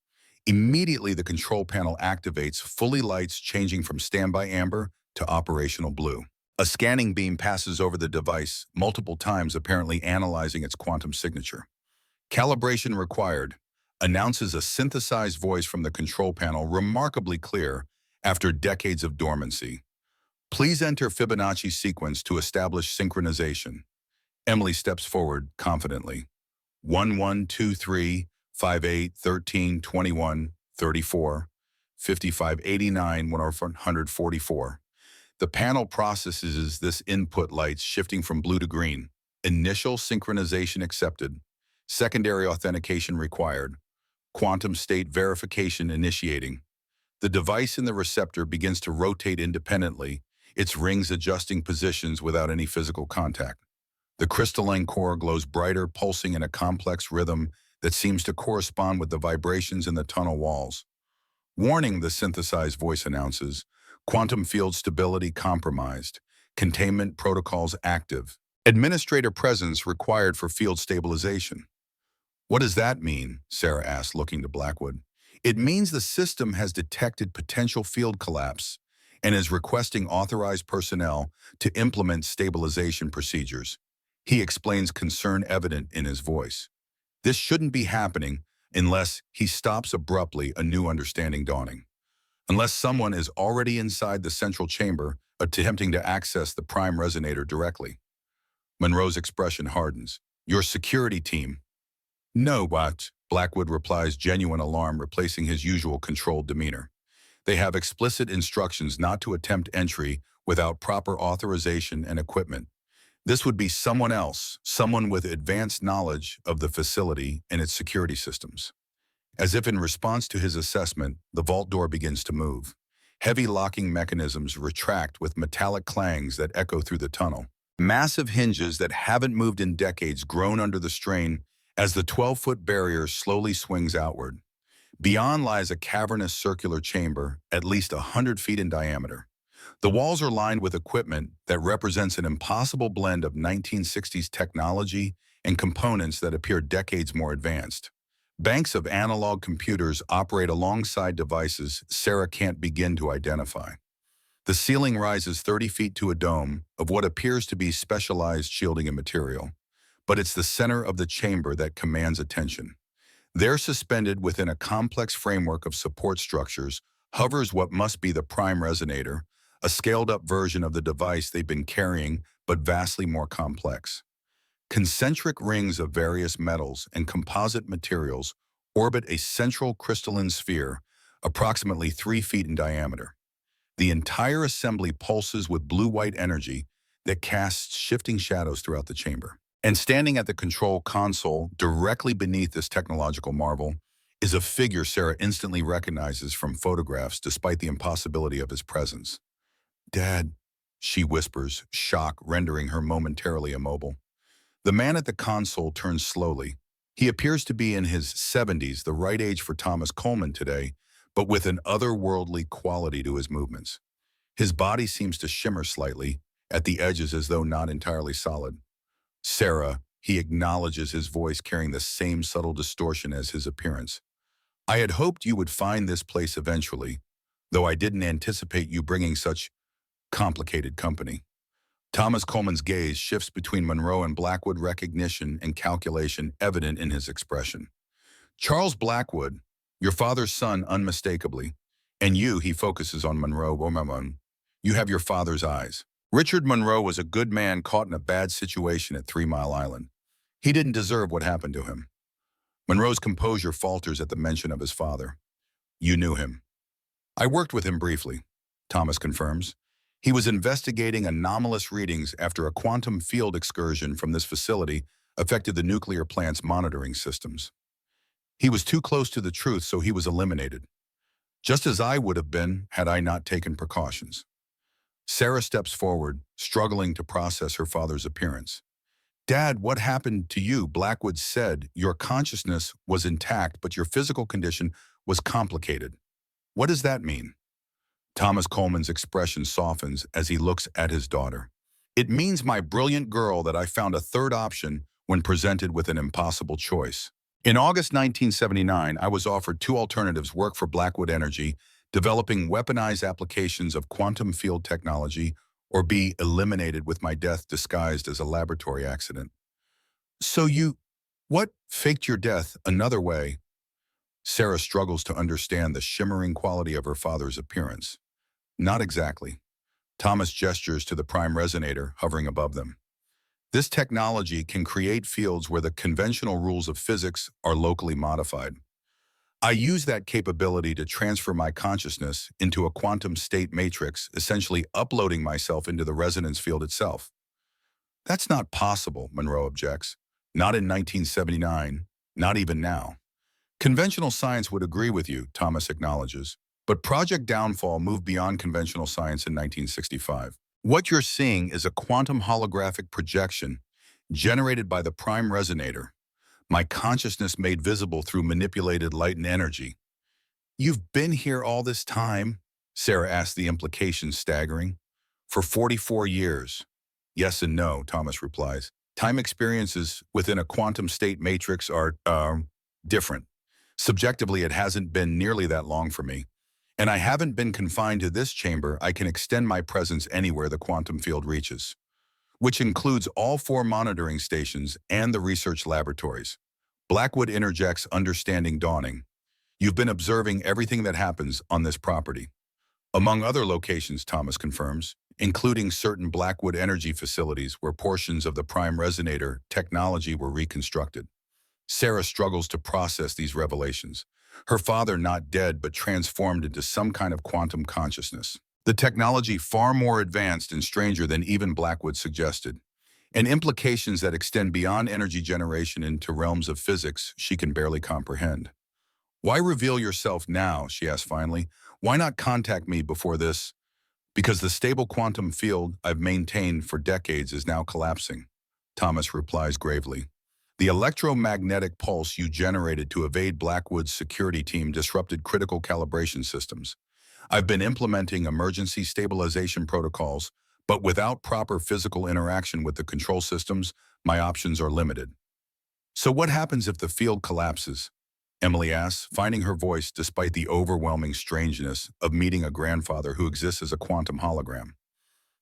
Immediately, the control panel activates, fully lights changing from standby amber to operational blue. A scanning beam passes over the device multiple times, apparently analyzing its quantum signature. Calibration required announces a synthesized voice from the control panel, remarkably clear after decades of dormancy. Please enter Fibonacci sequence to establish synchronization. Emily steps forward confidently. 1 1 2 3 5 8 13 21 34 55 89 144. The panel processes this input lights shifting from blue to green. Initial synchronization accepted. Secondary authentication required. Quantum state verification initiating. The device in the receptor begins to rotate independently, its rings adjusting positions without any physical contact. The crystalline core glows brighter, pulsing in a complex rhythm that seems to correspond with the vibrations in the tunnel walls. Warning, the synthesized voice announces, quantum field stability compromised, containment protocols active, administrator presence required for field stabilization. What does that mean? Sarah asked, looking to Blackwood. It means the system has detected potential field collapse and is requesting authorized personnel to implement stabilization procedures. He explains concern evident in his voice. This shouldn't be happening unless he stops abruptly, a new understanding dawning. Unless someone is already inside the central chamber, attempting to access the prime resonator directly. Monroe's expression hardens. Your security team. No, what? Blackwood replies, genuine alarm replacing his usual controlled demeanor. They have explicit instructions not to attempt entry without proper authorization and equipment. This would be someone else, someone with advanced knowledge of the facility and its security systems. As if in response to his assessment, the vault door begins to move. Heavy locking mechanisms retract with metallic clangs that echo through the tunnel. Massive hinges that haven't moved in decades groan under the strain as the 12-foot barrier slowly swings outward. Beyond lies a cavernous circular chamber, at least 100 feet in diameter. The walls are lined with equipment that represents an impossible blend of 1960s technology and components that appear decades more advanced. Banks of analog computers operate alongside devices Sarah can't begin to identify. The ceiling rises 30 feet to a dome of what appears to be specialized shielding and material, but it's the center of the chamber that commands attention. There, suspended within a complex framework of support structures, hovers what must be the prime resonator, a scaled-up version of the device they've been carrying, but vastly more complex. Concentric rings of various metals and composite materials orbit a central crystalline sphere, approximately 3 feet in diameter. The entire assembly pulses with blue-white energy that casts shifting shadows throughout the chamber. And standing at the control console, directly beneath this technological marvel, is a figure Sarah instantly recognizes from photographs despite the impossibility of his presence. "Dad," she whispers, shock rendering her momentarily immobile. The man at the console turns slowly. He appears to be in his 70s, the right age for Thomas Coleman today, but with an otherworldly quality to his movements. His body seems to shimmer slightly, at the edges as though not entirely solid. "Sarah," he acknowledges, his voice carrying the same subtle distortion as his appearance. "I had hoped you would find this place eventually, though I didn't anticipate you bringing such complicated company." Thomas Coleman's gaze shifts between Monroe and Blackwood, recognition and calculation evident in his expression. "Charles Blackwood, your father's son unmistakably, and you," he focuses on Monroe, "you have your father's eyes. Richard Monroe was a good man caught in a bad situation at 3 Mile Island. He didn't deserve what happened to him." Monroe's composure falters at the mention of his father. "You knew him." "I worked with him briefly," Thomas confirms. "He was investigating anomalous readings after a quantum field excursion from this facility affected the nuclear plant's monitoring systems. He was too close to the truth, so he was eliminated. Just as I would have been had I not taken precautions." Sarah steps forward, struggling to process her father's appearance. "Dad, what happened to you?" Blackwood said, "Your consciousness was intact, but your physical condition was complicated. What does that mean?" Thomas Coleman's expression softens as he looks at his daughter. "It means, my brilliant girl, that I found a third option when presented with an impossible choice. In August 1979, I was offered 2 alternatives: work for Blackwood Energy, developing weaponized applications of quantum field technology, or B, eliminated with my death disguised as a laboratory accident. So what? Faked your death another way? Sarah struggles to understand the shimmering quality of her father's appearance. Not exactly. Thomas gestures to the prime resonator hovering above them. This technology can create fields where the conventional rules of physics are locally modified. I use that capability to transfer my consciousness into a quantum state matrix, essentially uploading myself into the resonance field itself. That's not possible, Monroe objects. Not in 1979, not even now. Conventional science would agree with you, Thomas acknowledges. But Project Downfall moved beyond conventional science in 1965. What you're seeing is a quantum holographic projection generated by the prime resonator, my consciousness made visible through manipulated light and energy. You've been here all this time? Sarah asked, the implications staggering. For 44 years. Yes and no, Thomas replies. Time experiences within a quantum state matrix are, different. Subjectively, it hasn't been nearly that long for me. And I haven't been confined to this chamber. I can extend my presence anywhere the quantum field reaches, which includes all 4 monitoring stations and the research laboratories. Blackwood interjects, understanding dawning. You've been observing everything that happens on this property. Among other locations, Thomas confirms, including certain Blackwood energy facilities where portions of the prime resonator technology were reconstructed. Sarah struggles to process these revelations. Her father not dead but transformed into some kind of quantum consciousness. The technology far more advanced and stranger than even Blackwood suggested, and implications that extend beyond energy generation into realms of physics she can barely comprehend. Why reveal yourself now, she asks finally. Why not contact me before this? Because the stable quantum field I've maintained for decades is now collapsing, Thomas replies gravely. The electromagnetic pulse you generated to evade Blackwood's security team disrupted critical calibration systems. I've been implementing emergency stabilization protocols, but without proper physical interaction with the control systems, my options are limited. So what happens if the field collapses? Emily asks, finding her voice despite the overwhelming strangeness of meeting a grandfather who exists as a quantum hologram.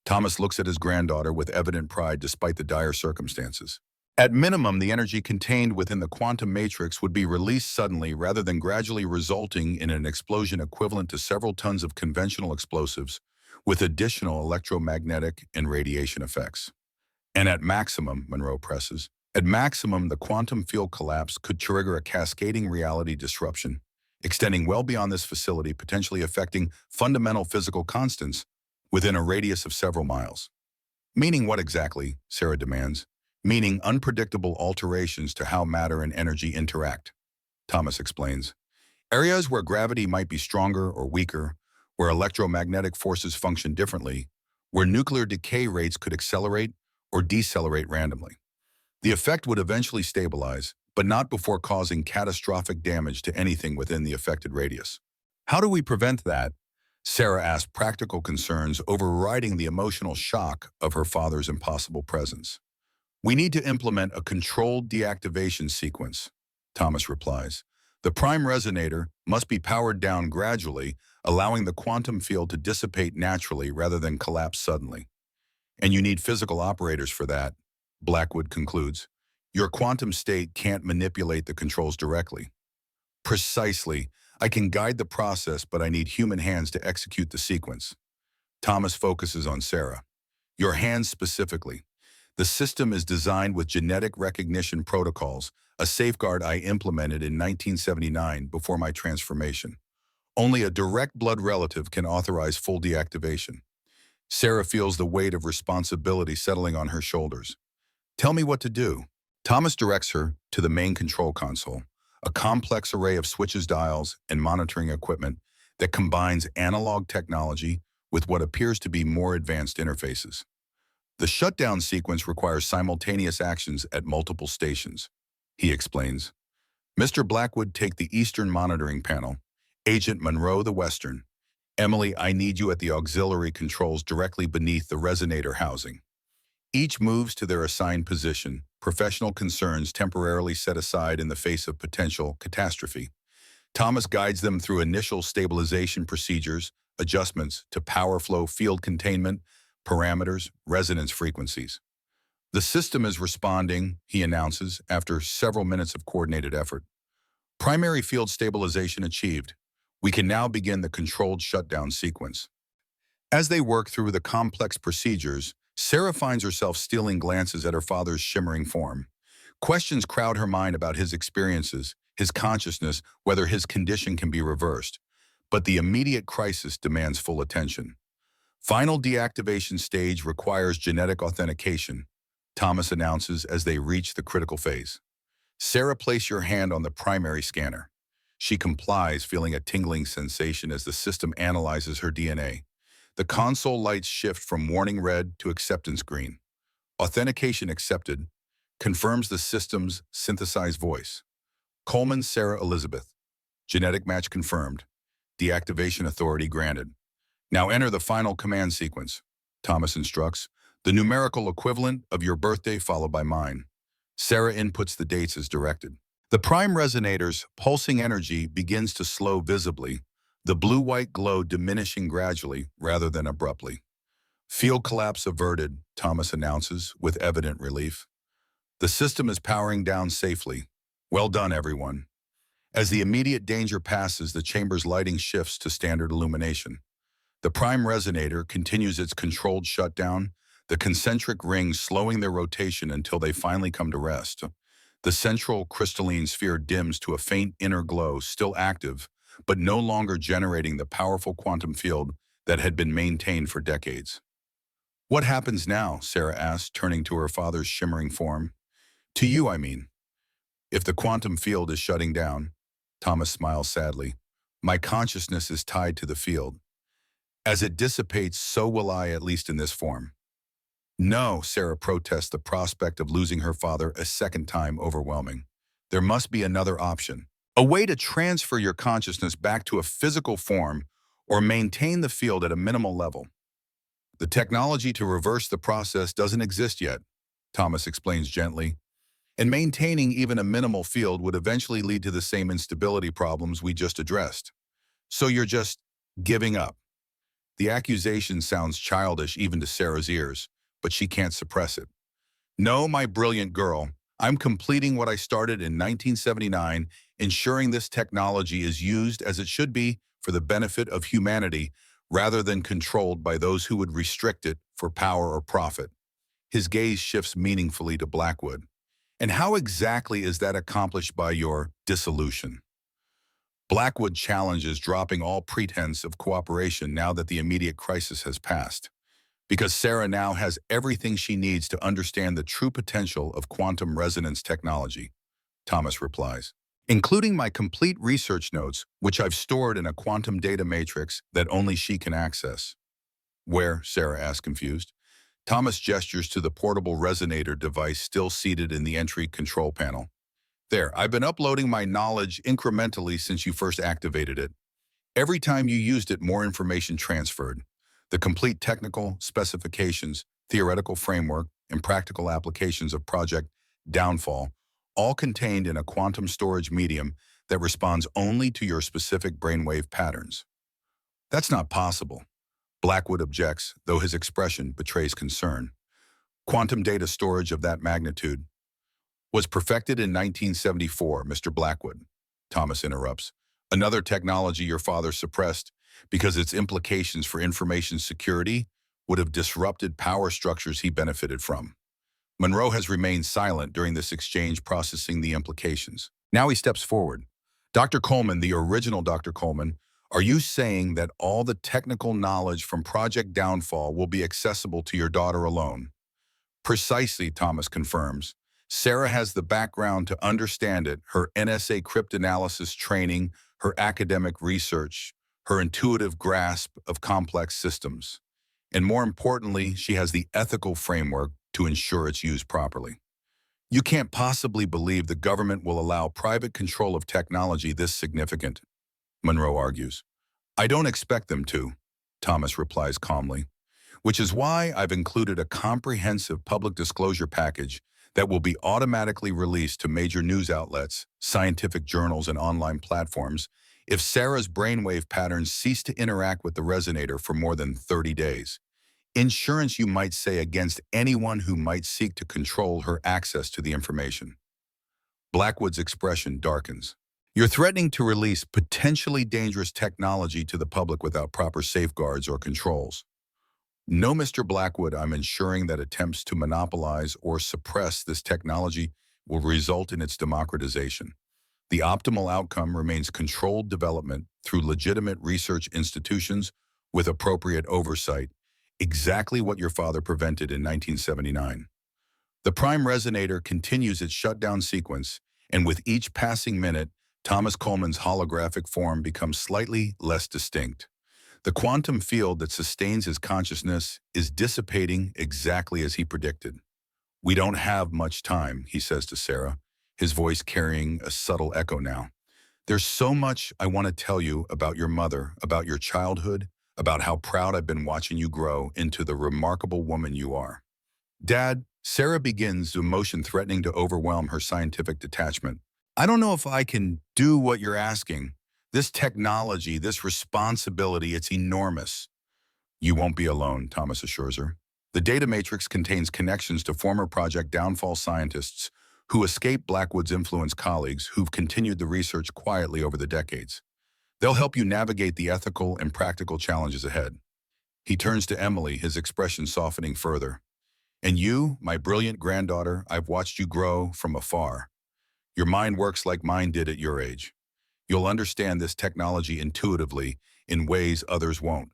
Thomas looks at his granddaughter with evident pride despite the dire circumstances. At minimum, the energy contained within the quantum matrix would be released suddenly rather than gradually, resulting in an explosion equivalent to several tons of conventional explosives, with additional electromagnetic and radiation effects. And at maximum, Monroe presses, at maximum, the quantum field collapse could trigger a cascading reality disruption, extending well beyond this facility, potentially affecting fundamental physical constants within a radius of several miles. Meaning what exactly? Sarah demands. Meaning unpredictable alterations to how matter and energy interact, Thomas explains. Areas where gravity might be stronger or weaker, where electromagnetic forces function differently, where nuclear decay rates could accelerate or decelerate randomly. The effect would eventually stabilize, but not before causing catastrophic damage to anything within the affected radius. How do we prevent that? Sarah asked, practical concerns overriding the emotional shock of her father's impossible presence. We need to implement a controlled deactivation sequence, Thomas replies. The prime resonator must be powered down gradually, allowing the quantum field to dissipate naturally rather than collapse suddenly. And you need physical operators for that, Blackwood concludes. Your quantum state can't manipulate the controls directly. Precisely. I can guide the process, but I need human hands to execute the sequence. Thomas focuses on Sarah. Your hands specifically. The system is designed with genetic recognition protocols, a safeguard I implemented in 1979 before my transformation. Only a direct blood relative can authorize full deactivation. Sarah feels the weight of responsibility settling on her shoulders. Tell me what to do. Thomas directs her to the main control console, a complex array of switches, dials, and monitoring equipment that combines analog technology with what appears to be more advanced interfaces. The shutdown sequence requires simultaneous actions at multiple stations, he explains. Mr. Blackwood, take the Eastern monitoring panel. Agent Monroe, the Western. Emily, I need you at the auxiliary controls directly beneath the resonator housing. Each moves to their assigned position, professional concerns temporarily set aside in the face of potential catastrophe. Thomas guides them through initial stabilization procedures, adjustments to power flow, field containment, parameters, resonance frequencies. The system is responding, he announces, after several minutes of coordinated effort. Primary field stabilization achieved. We can now begin the controlled shutdown sequence. As they work through the complex procedures, Sarah finds herself stealing glances at her father's shimmering form. Questions crowd her mind about his experiences, his consciousness, whether his condition can be reversed. But the immediate crisis demands full attention. Final deactivation stage requires genetic authentication, Thomas announces as they reach the critical phase. Sarah, place your hand on the primary scanner. She complies, feeling a tingling sensation as the system analyzes her DNA. The console lights shift from warning red to acceptance green. Authentication accepted confirms the system's synthesized voice. Coleman Sarah Elizabeth. Genetic match confirmed. Deactivation authority granted. Now enter the final command sequence. Thomas instructs, the numerical equivalent of your birthday followed by mine. Sarah inputs the dates as directed. The prime resonator's pulsing energy begins to slow visibly, the blue-white glow diminishing gradually rather than abruptly. Field collapse averted, Thomas announces with evident relief. The system is powering down safely. Well done, everyone. As the immediate danger passes, the chamber's lighting shifts to standard illumination. The prime resonator continues its controlled shutdown, the concentric rings slowing their rotation until they finally come to rest. The central crystalline sphere dims to a faint inner glow, still active, but no longer generating the powerful quantum field that had been maintained for decades. What happens now? Sarah asked, turning to her father's shimmering form. To you, I mean. If the quantum field is shutting down, Thomas smiles sadly, my consciousness is tied to the field. As it dissipates, so will I, at least in this form. No, Sarah protests, the prospect of losing her father a second time overwhelming. There must be another option. A way to transfer your consciousness back to a physical form or maintain the field at a minimal level. The technology to reverse the process doesn't exist yet, Thomas explains gently, and maintaining even a minimal field would eventually lead to the same instability problems we just addressed. So you're just giving up. The accusation sounds childish even to Sarah's ears, but she can't suppress it. No, my brilliant girl, I'm completing what I started in 1979, ensuring this technology is used as it should be for the benefit of humanity rather than controlled by those who would restrict it for power or profit. His gaze shifts meaningfully to Blackwood. And how exactly is that accomplished by your dissolution? Blackwood challenges, dropping all pretense of cooperation now that the immediate crisis has passed. Because Sarah now has everything she needs to understand the true potential of quantum resonance technology, Thomas replies, including my complete research notes, which I've stored in a quantum data matrix that only she can access. Where? Sarah asks, confused. Thomas gestures to the portable resonator device still seated in the entry control panel. There, I've been uploading my knowledge incrementally since you first activated it. Every time you used it, more information transferred. The complete technical specifications, theoretical framework, and practical applications of Project Downfall, all contained in a quantum storage medium that responds only to your specific brainwave patterns. That's not possible, Blackwood objects, though his expression betrays concern. Quantum data storage of that magnitude was perfected in 1974, Mr. Blackwood, Thomas interrupts. Another technology your father suppressed because its implications for information security would have disrupted power structures he benefited from. Monroe has remained silent during this exchange, processing the implications. Now he steps forward. Dr. Coleman, the original Dr. Coleman, are you saying that all the technical knowledge from Project Downfall will be accessible to your daughter alone? Precisely, Thomas confirms. Sarah has the background to understand it, her NSA cryptanalysis training, her academic research, her intuitive grasp of complex systems. And more importantly, she has the ethical framework to ensure it's used properly. You can't possibly believe the government will allow private control of technology this significant, Monroe argues. I don't expect them to, Thomas replies calmly, which is why I've included a comprehensive public disclosure package that will be automatically released to major news outlets, scientific journals, and online platforms if Sarah's brainwave patterns cease to interact with the resonator for more than 30 days. Insurance, you might say, against anyone who might seek to control her access to the information. Blackwood's expression darkens. You're threatening to release potentially dangerous technology to the public without proper safeguards or controls. No, Mr. Blackwood, I'm ensuring that attempts to monopolize or suppress this technology will result in its democratization. The optimal outcome remains controlled development through legitimate research institutions with appropriate oversight, exactly what your father prevented in 1979. The prime resonator continues its shutdown sequence, and with each passing minute, Thomas Coleman's holographic form becomes slightly less distinct. The quantum field that sustains his consciousness is dissipating exactly as he predicted. We don't have much time, he says to Sarah, his voice carrying a subtle echo now. There's so much I want to tell you about your mother, about your childhood, about how proud I've been watching you grow into the remarkable woman you are. Dad, Sarah begins, emotion threatening to overwhelm her scientific detachment. I don't know if I can do what you're asking. This technology, this responsibility, it's enormous. You won't be alone, Thomas assures her. The data matrix contains connections to former Project Downfall scientists who escaped Blackwood's influence colleagues who've continued the research quietly over the decades. They'll help you navigate the ethical and practical challenges ahead. He turns to Emily, his expression softening further. And you, my brilliant granddaughter, I've watched you grow from afar. Your mind works like mine did at your age. You'll understand this technology intuitively in ways others won't.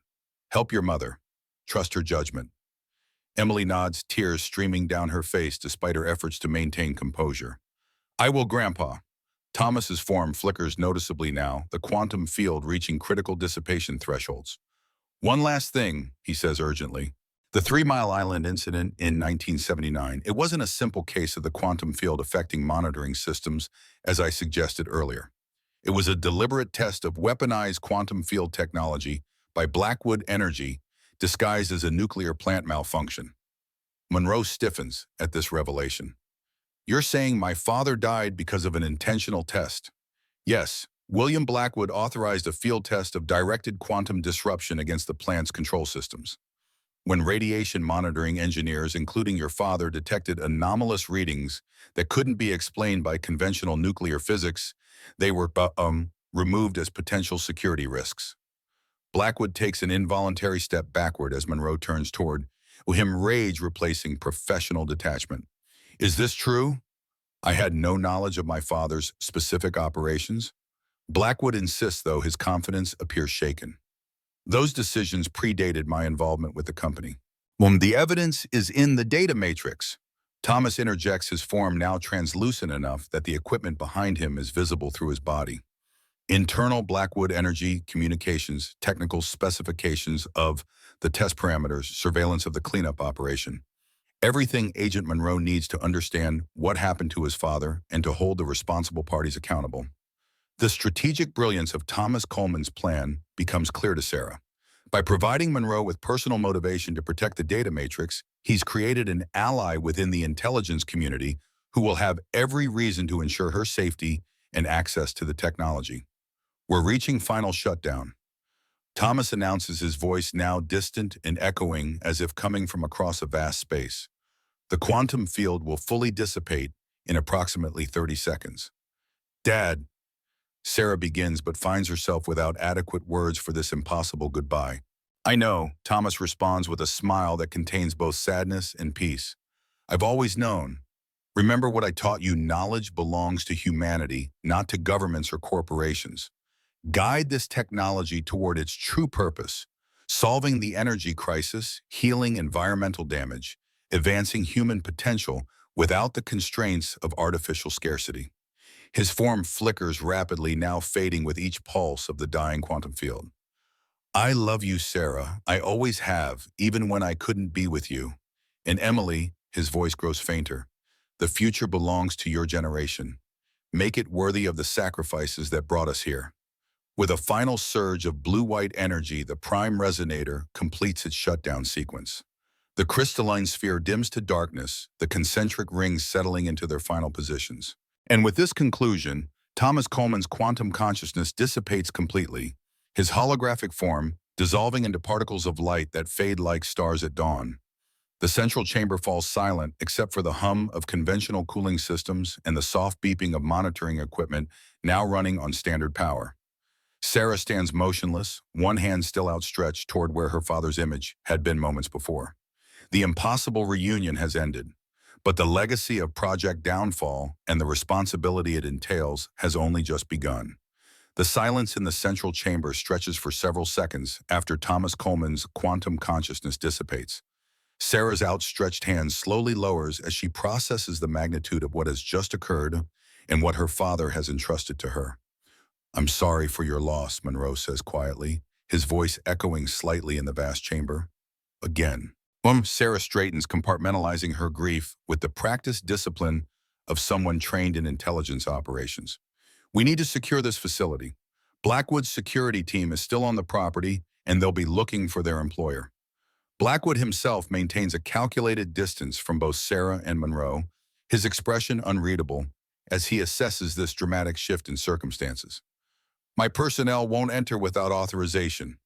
Help your mother. Trust her judgment. Emily nods, tears streaming down her face despite her efforts to maintain composure. I will, Grandpa. Thomas's form flickers noticeably now, the quantum field reaching critical dissipation thresholds. One last thing, he says urgently. The 3 Mile Island incident in 1979, it wasn't a simple case of the quantum field affecting monitoring systems, as I suggested earlier. It was a deliberate test of weaponized quantum field technology by Blackwood Energy, disguised as a nuclear plant malfunction. Monroe stiffens at this revelation. You're saying my father died because of an intentional test? Yes, William Blackwood authorized a field test of directed quantum disruption against the plant's control systems. When radiation monitoring engineers, including your father, detected anomalous readings that couldn't be explained by conventional nuclear physics, they were removed as potential security risks. Blackwood takes an involuntary step backward as Monroe turns toward him, rage replacing professional detachment. Is this true? I had no knowledge of my father's specific operations. Blackwood insists, though his confidence appears shaken. Those decisions predated my involvement with the company. Well, the evidence is in the data matrix. Thomas interjects, his form now translucent enough that the equipment behind him is visible through his body. Internal Blackwood Energy communications, technical specifications of the test parameters, surveillance of the cleanup operation. Everything Agent Monroe needs to understand what happened to his father and to hold the responsible parties accountable. The strategic brilliance of Thomas Coleman's plan becomes clear to Sarah. By providing Monroe with personal motivation to protect the data matrix, he's created an ally within the intelligence community who will have every reason to ensure her safety and access to the technology. We're reaching final shutdown. Thomas announces, his voice now distant and echoing as if coming from across a vast space. The quantum field will fully dissipate in approximately 30 seconds. Dad, Sarah begins but finds herself without adequate words for this impossible goodbye. I know, Thomas responds with a smile that contains both sadness and peace. I've always known. Remember what I taught you, knowledge belongs to humanity, not to governments or corporations. Guide this technology toward its true purpose, solving the energy crisis, healing environmental damage, advancing human potential without the constraints of artificial scarcity. His form flickers rapidly, now fading with each pulse of the dying quantum field. I love you, Sarah. I always have, even when I couldn't be with you. And Emily, his voice grows fainter. The future belongs to your generation. Make it worthy of the sacrifices that brought us here. With a final surge of blue-white energy, the prime resonator completes its shutdown sequence. The crystalline sphere dims to darkness, the concentric rings settling into their final positions. And with this conclusion, Thomas Coleman's quantum consciousness dissipates completely. His holographic form, dissolving into particles of light that fade like stars at dawn. The central chamber falls silent except for the hum of conventional cooling systems and the soft beeping of monitoring equipment now running on standard power. Sarah stands motionless, one hand still outstretched toward where her father's image had been moments before. The impossible reunion has ended, but the legacy of Project Downfall and the responsibility it entails has only just begun. The silence in the central chamber stretches for several seconds after Thomas Coleman's quantum consciousness dissipates. Sarah's outstretched hand slowly lowers as she processes the magnitude of what has just occurred and what her father has entrusted to her. "I'm sorry for your loss," Monroe says quietly, his voice echoing slightly in the vast chamber. Again. Sarah straightens, compartmentalizing her grief with the practiced discipline of someone trained in intelligence operations. "We need to secure this facility. Blackwood's security team is still on the property, and they'll be looking for their employer." Blackwood himself maintains a calculated distance from both Sarah and Monroe, his expression unreadable as he assesses this dramatic shift in circumstances. "My personnel won't enter without authorization.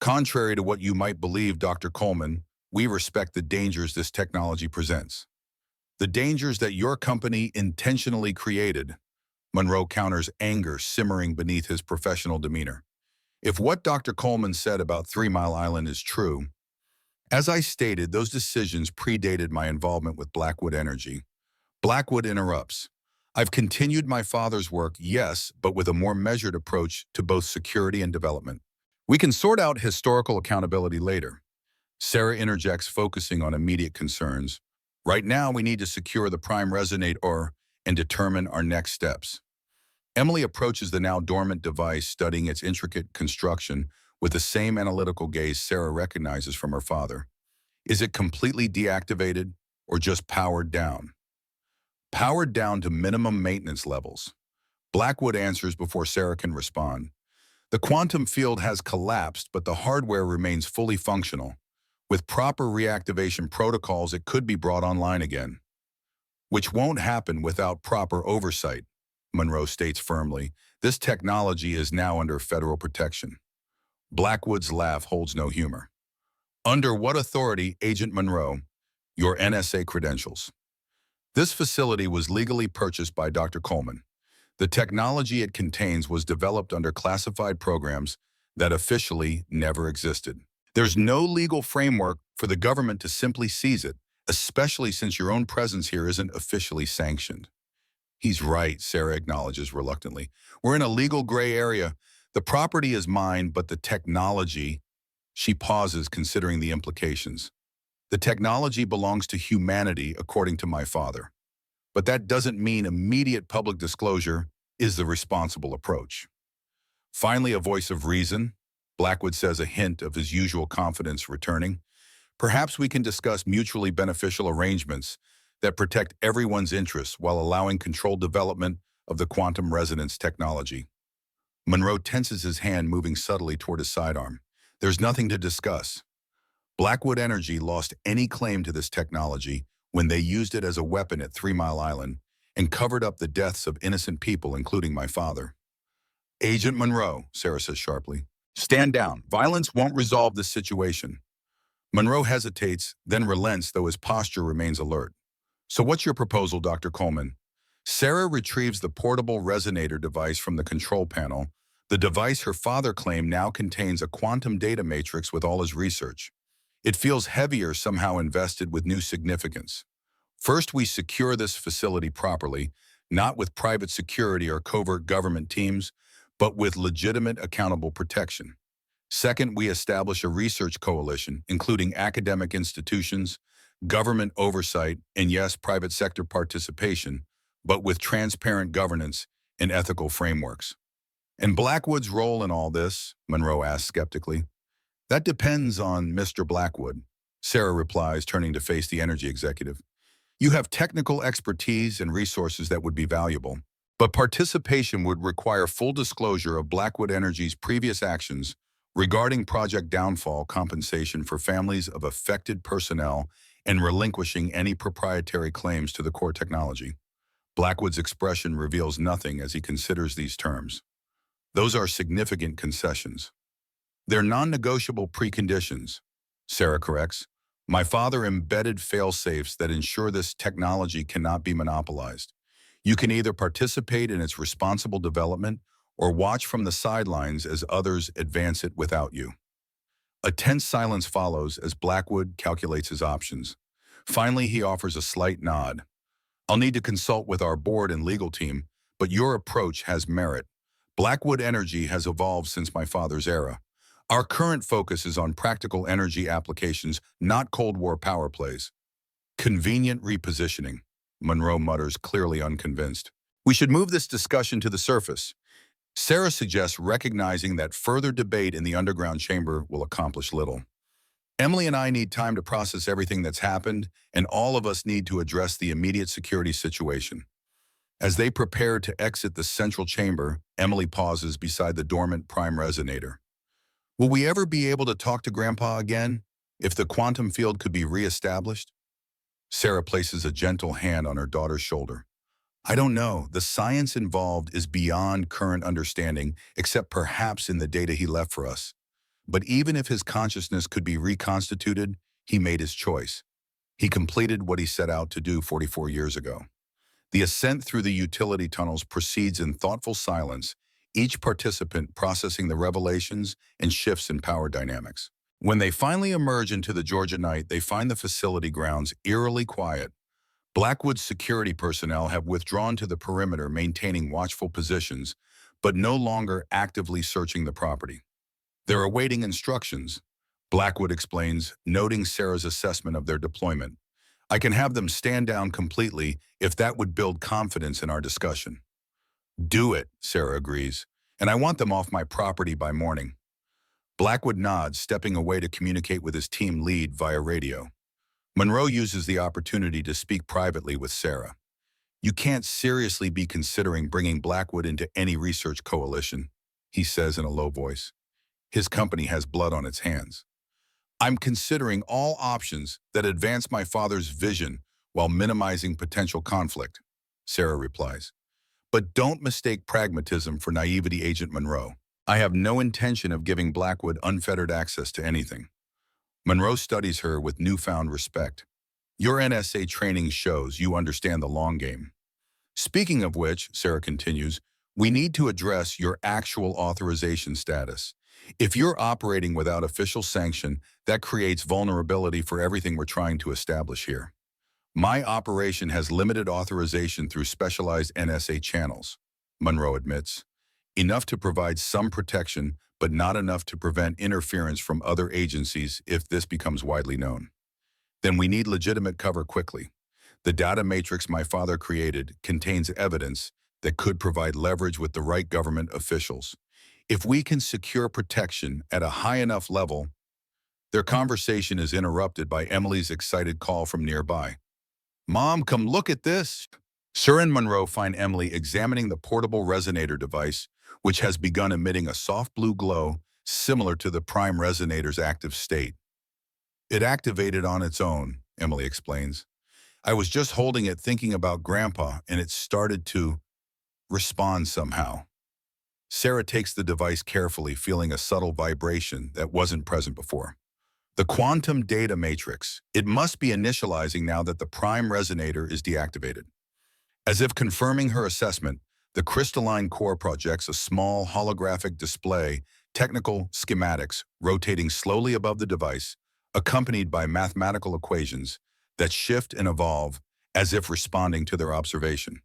Contrary to what you might believe, Dr. Coleman, we respect the dangers this technology presents. The dangers that your company intentionally created." Monroe counters, anger simmering beneath his professional demeanor. "If what Dr. Coleman said about 3 Mile Island is true, as I stated, those decisions predated my involvement with Blackwood Energy." Blackwood interrupts. "I've continued my father's work, yes, but with a more measured approach to both security and development. We can sort out historical accountability later." Sarah interjects, focusing on immediate concerns. "Right now, we need to secure the prime resonator and determine our next steps." Emily approaches the now dormant device, studying its intricate construction with the same analytical gaze Sarah recognizes from her father. "Is it completely deactivated or just powered down?" "Powered down to minimum maintenance levels." Blackwood answers before Sarah can respond. "The quantum field has collapsed, but the hardware remains fully functional. With proper reactivation protocols, it could be brought online again." "Which won't happen without proper oversight," Monroe states firmly. "This technology is now under federal protection." Blackwood's laugh holds no humor. "Under what authority, Agent Monroe?" "Your NSA credentials." This facility was legally purchased by Dr. Coleman. The technology it contains was developed under classified programs that officially never existed. There's no legal framework for the government to simply seize it, especially since your own presence here isn't officially sanctioned." "He's right," Sarah acknowledges reluctantly. "We're in a legal gray area. The property is mine, but the technology—" She pauses, considering the implications. "The technology belongs to humanity, according to my father. But that doesn't mean immediate public disclosure is the responsible approach." Finally, a voice of reason. Blackwood says, a hint of his usual confidence returning. "Perhaps we can discuss mutually beneficial arrangements that protect everyone's interests while allowing controlled development of the quantum resonance technology." Monroe tenses his hand, moving subtly toward his sidearm. "There's nothing to discuss. Blackwood Energy lost any claim to this technology when they used it as a weapon at 3 Mile Island and covered up the deaths of innocent people, including my father." "Agent Monroe," Sarah says sharply, "stand down. Violence won't resolve this situation." Monroe hesitates, then relents, though his posture remains alert. "So what's your proposal, Dr. Coleman?" Sarah retrieves the portable resonator device from the control panel. The device her father claimed now contains a quantum data matrix with all his research. It feels heavier, somehow invested with new significance. "First, we secure this facility properly, not with private security or covert government teams, but with legitimate, accountable protection. Second, we establish a research coalition, including academic institutions, government oversight, and yes, private sector participation, but with transparent governance and ethical frameworks." "And Blackwood's role in all this?" Monroe asks skeptically. "That depends on Mr. Blackwood," Sarah replies, turning to face the energy executive. "You have technical expertise and resources that would be valuable, but participation would require full disclosure of Blackwood Energy's previous actions regarding Project Downfall, compensation for families of affected personnel, and relinquishing any proprietary claims to the core technology." Blackwood's expression reveals nothing as he considers these terms. "Those are significant concessions." They're non-negotiable preconditions, Sarah corrects. My father embedded fail-safes that ensure this technology cannot be monopolized. You can either participate in its responsible development or watch from the sidelines as others advance it without you. A tense silence follows as Blackwood calculates his options. Finally, he offers a slight nod. I'll need to consult with our board and legal team, but your approach has merit. Blackwood Energy has evolved since my father's era. Our current focus is on practical energy applications, not Cold War power plays. Convenient repositioning, Monroe mutters, clearly unconvinced. We should move this discussion to the surface. Sarah suggests recognizing that further debate in the underground chamber will accomplish little. Emily and I need time to process everything that's happened, and all of us need to address the immediate security situation. As they prepare to exit the central chamber, Emily pauses beside the dormant prime resonator. Will we ever be able to talk to Grandpa again, if the quantum field could be re-established? Sarah places a gentle hand on her daughter's shoulder. I don't know. The science involved is beyond current understanding, except perhaps in the data he left for us. But even if his consciousness could be reconstituted, he made his choice. He completed what he set out to do 44 years ago. The ascent through the utility tunnels proceeds in thoughtful silence, each participant processing the revelations and shifts in power dynamics. When they finally emerge into the Georgia night, they find the facility grounds eerily quiet. Blackwood's security personnel have withdrawn to the perimeter, maintaining watchful positions, but no longer actively searching the property. They're awaiting instructions, Blackwood explains, noting Sarah's assessment of their deployment. I can have them stand down completely if that would build confidence in our discussion. Do it, Sarah agrees, and I want them off my property by morning. Blackwood nods, stepping away to communicate with his team lead via radio. Monroe uses the opportunity to speak privately with Sarah. You can't seriously be considering bringing Blackwood into any research coalition, he says in a low voice. His company has blood on its hands. I'm considering all options that advance my father's vision while minimizing potential conflict, Sarah replies. But don't mistake pragmatism for naivety, Agent Monroe. I have no intention of giving Blackwood unfettered access to anything. Monroe studies her with newfound respect. Your NSA training shows you understand the long game. Speaking of which, Sarah continues, we need to address your actual authorization status. If you're operating without official sanction, that creates vulnerability for everything we're trying to establish here. My operation has limited authorization through specialized NSA channels, Monroe admits. Enough to provide some protection, but not enough to prevent interference from other agencies if this becomes widely known. Then we need legitimate cover quickly. The data matrix my father created contains evidence that could provide leverage with the right government officials. If we can secure protection at a high enough level, their conversation is interrupted by Emily's excited call from nearby. Mom, come look at this. Sir and Monroe find Emily examining the portable resonator device, which has begun emitting a soft blue glow similar to the prime resonator's active state. It activated on its own, Emily explains. I was just holding it thinking about Grandpa, and it started to respond somehow. Sarah takes the device carefully, feeling a subtle vibration that wasn't present before. The quantum data matrix. It must be initializing now that the prime resonator is deactivated. As if confirming her assessment, the crystalline core projects a small holographic display, technical schematics rotating slowly above the device, accompanied by mathematical equations that shift and evolve as if responding to their observation.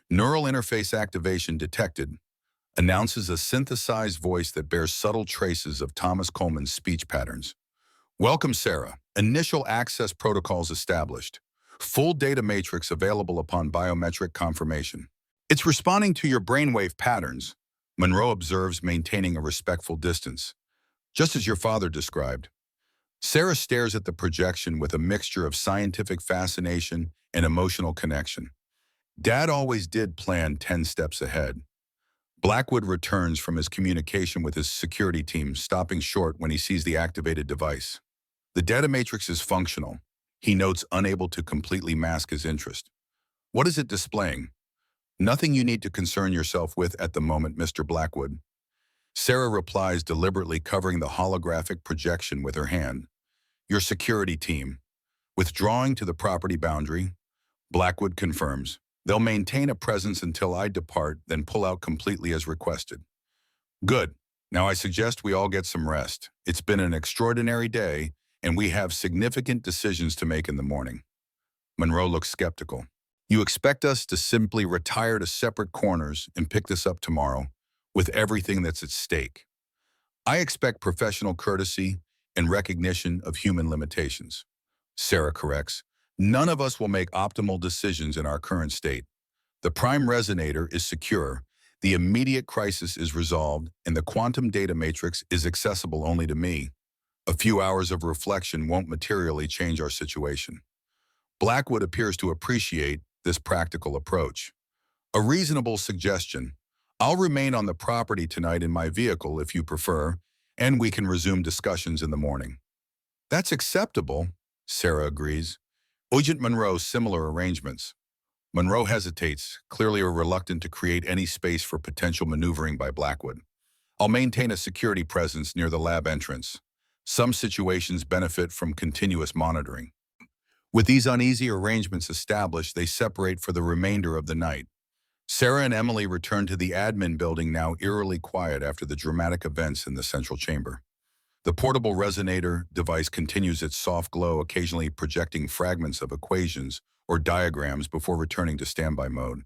Neural interface activation detected, announces a synthesized voice that bears subtle traces of Thomas Coleman's speech patterns. Welcome, Sarah. Initial access protocols established. Full data matrix available upon biometric confirmation. It's responding to your brainwave patterns, Monroe observes, maintaining a respectful distance. Just as your father described. Sarah stares at the projection with a mixture of scientific fascination and emotional connection. Dad always did plan 10 steps ahead. Blackwood returns from his communication with his security team, stopping short when he sees the activated device. The data matrix is functional, he notes, unable to completely mask his interest. What is it displaying? Nothing you need to concern yourself with at the moment, Mr. Blackwood. Sarah replies, deliberately covering the holographic projection with her hand. Your security team. Withdrawing to the property boundary, Blackwood confirms. They'll maintain a presence until I depart, then pull out completely as requested. Good. Now I suggest we all get some rest. It's been an extraordinary day, and we have significant decisions to make in the morning. Monroe looks skeptical. You expect us to simply retire to separate corners and pick this up tomorrow, with everything that's at stake. I expect professional courtesy and recognition of human limitations. Sarah corrects. None of us will make optimal decisions in our current state. The prime resonator is secure, the immediate crisis is resolved, and the quantum data matrix is accessible only to me. A few hours of reflection won't materially change our situation. Blackwood appears to appreciate this practical approach. A reasonable suggestion. I'll remain on the property tonight in my vehicle if you prefer, and we can resume discussions in the morning. That's acceptable, Sarah agrees. Agent Monroe, similar arrangements. Monroe hesitates, clearly reluctant to create any space for potential maneuvering by Blackwood. I'll maintain a security presence near the lab entrance. Some situations benefit from continuous monitoring. With these uneasy arrangements established, they separate for the remainder of the night. Sarah and Emily return to the admin building, now eerily quiet after the dramatic events in the central chamber. The portable resonator device continues its soft glow, occasionally projecting fragments of equations or diagrams before returning to standby mode.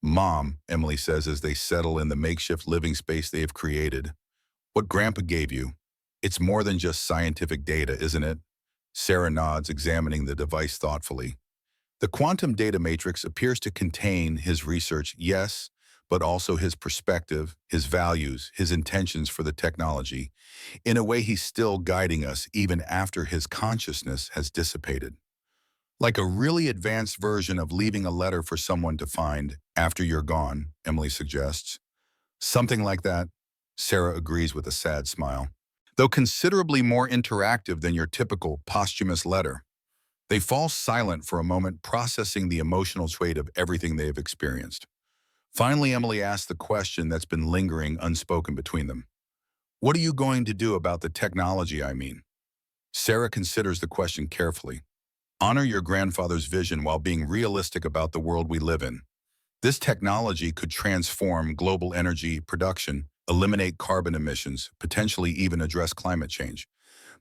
Mom, Emily says as they settle in the makeshift living space they have created. What Grandpa gave you. It's more than just scientific data, isn't it? Sarah nods, examining the device thoughtfully. The quantum data matrix appears to contain his research, yes, but also his perspective, his values, his intentions for the technology. In a way, he's still guiding us even after his consciousness has dissipated. Like a really advanced version of leaving a letter for someone to find after you're gone, Emily suggests. Something like that, Sarah agrees with a sad smile. Though considerably more interactive than your typical posthumous letter. They fall silent for a moment, processing the emotional weight of everything they have experienced. Finally, Emily asks the question that's been lingering unspoken between them. What are you going to do about the technology, I mean? Sarah considers the question carefully. Honor your grandfather's vision while being realistic about the world we live in. This technology could transform global energy production, eliminate carbon emissions, potentially even address climate change.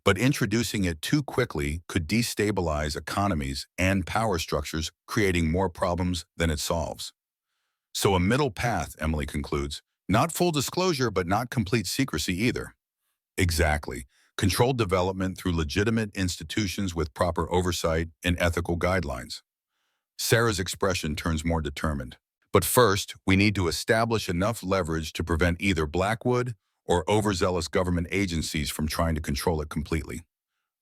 But introducing it too quickly could destabilize economies and power structures, creating more problems than it solves. So a middle path, Emily concludes. Not full disclosure, but not complete secrecy either. Exactly. Controlled development through legitimate institutions with proper oversight and ethical guidelines. Sarah's expression turns more determined. But first, we need to establish enough leverage to prevent either Blackwood or overzealous government agencies from trying to control it completely.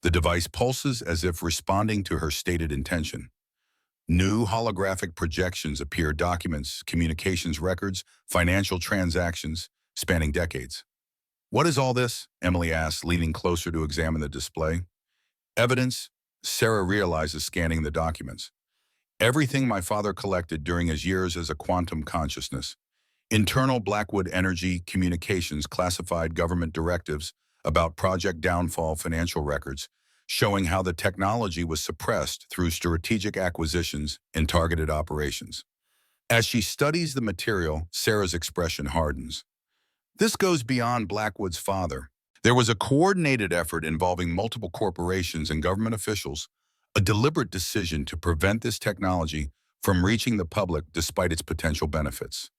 The device pulses as if responding to her stated intention. New holographic projections appear, documents, communications records, financial transactions spanning decades. What is all this? Emily asks, leaning closer to examine the display. Evidence, Sarah realizes, scanning the documents. Everything my father collected during his years as a quantum consciousness. Internal Blackwood Energy Communications classified government directives about Project Downfall financial records, showing how the technology was suppressed through strategic acquisitions and targeted operations. As she studies the material, Sarah's expression hardens. This goes beyond Blackwood's father. There was a coordinated effort involving multiple corporations and government officials, a deliberate decision to prevent this technology from reaching the public despite its potential benefits.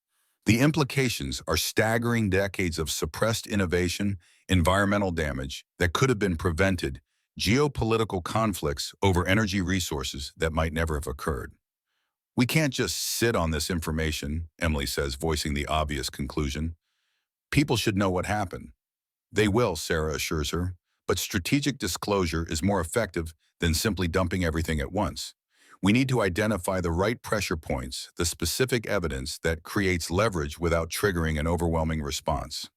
The implications are staggering: decades of suppressed innovation, environmental damage that could have been prevented, geopolitical conflicts over energy resources that might never have occurred. We can't just sit on this information, Emily says, voicing the obvious conclusion. People should know what happened. They will, Sarah assures her, but strategic disclosure is more effective than simply dumping everything at once. We need to identify the right pressure points, the specific evidence that creates leverage without triggering an overwhelming response.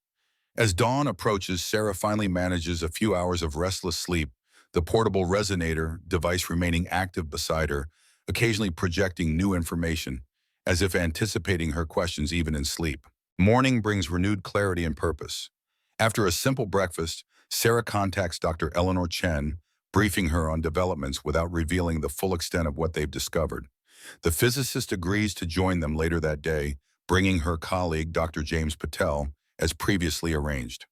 As dawn approaches, Sarah finally manages a few hours of restless sleep, the portable resonator device remaining active beside her, occasionally projecting new information, as if anticipating her questions even in sleep. Morning brings renewed clarity and purpose. After a simple breakfast, Sarah contacts Dr. Eleanor Chen, briefing her on developments without revealing the full extent of what they've discovered. The physicist agrees to join them later that day, bringing her colleague, Dr. James Patel, as previously arranged.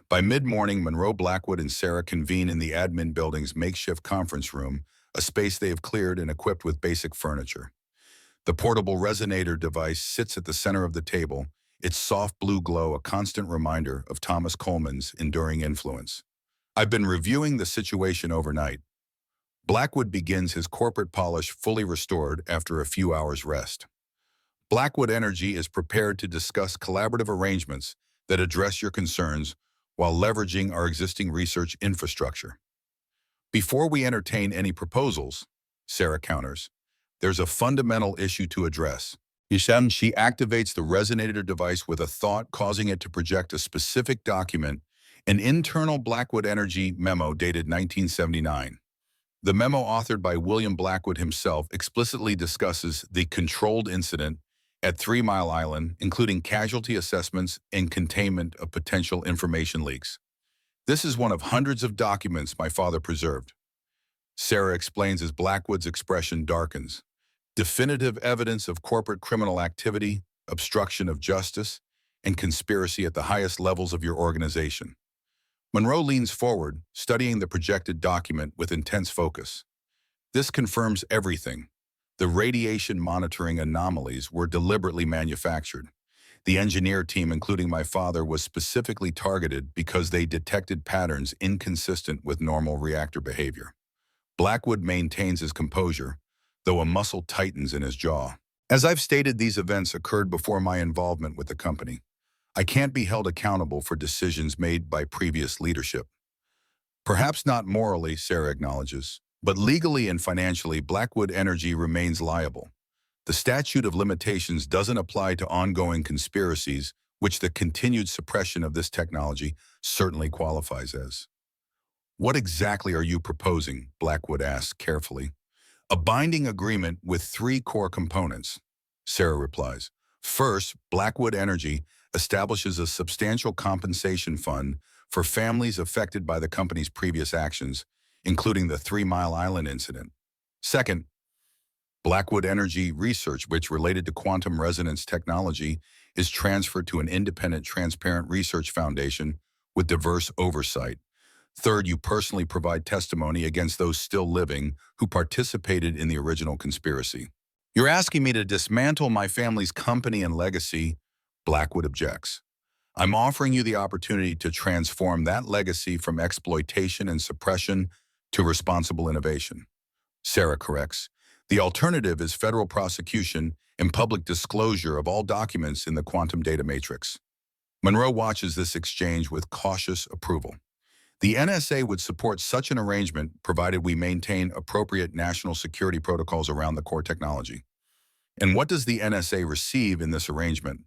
By mid-morning, Monroe Blackwood and Sarah convene in the admin building's makeshift conference room, a space they have cleared and equipped with basic furniture. The portable resonator device sits at the center of the table, its soft blue glow a constant reminder of Thomas Coleman's enduring influence. I've been reviewing the situation overnight. Blackwood begins his corporate polish fully restored after a few hours rest. Blackwood Energy is prepared to discuss collaborative arrangements that address your concerns while leveraging our existing research infrastructure. Before we entertain any proposals, Sarah counters, there's a fundamental issue to address. She activates the resonator device with a thought, causing it to project a specific document, an internal Blackwood Energy memo dated 1979. The memo, authored by William Blackwood himself, explicitly discusses the controlled incident at 3 Mile Island, including casualty assessments and containment of potential information leaks. This is one of hundreds of documents my father preserved. Sarah explains as Blackwood's expression darkens. Definitive evidence of corporate criminal activity, obstruction of justice, and conspiracy at the highest levels of your organization. Monroe leans forward, studying the projected document with intense focus. This confirms everything. The radiation monitoring anomalies were deliberately manufactured. The engineer team, including my father, was specifically targeted because they detected patterns inconsistent with normal reactor behavior. Blackwood maintains his composure, though a muscle tightens in his jaw. As I've stated, these events occurred before my involvement with the company. I can't be held accountable for decisions made by previous leadership. Perhaps not morally, Sarah acknowledges, but legally and financially, Blackwood Energy remains liable. The statute of limitations doesn't apply to ongoing conspiracies, which the continued suppression of this technology certainly qualifies as. What exactly are you proposing? Blackwood asks carefully. A binding agreement with 3 core components, Sarah replies. First, Blackwood Energy establishes a substantial compensation fund for families affected by the company's previous actions, including the 3 Mile Island incident. Second, Blackwood Energy research, which related to quantum resonance technology, is transferred to an independent, transparent research foundation with diverse oversight. Third, you personally provide testimony against those still living who participated in the original conspiracy. You're asking me to dismantle my family's company and legacy, Blackwood objects. I'm offering you the opportunity to transform that legacy from exploitation and suppression to responsible innovation. Sarah corrects. The alternative is federal prosecution and public disclosure of all documents in the quantum data matrix. Monroe watches this exchange with cautious approval. The NSA would support such an arrangement provided we maintain appropriate national security protocols around the core technology. And what does the NSA receive in this arrangement?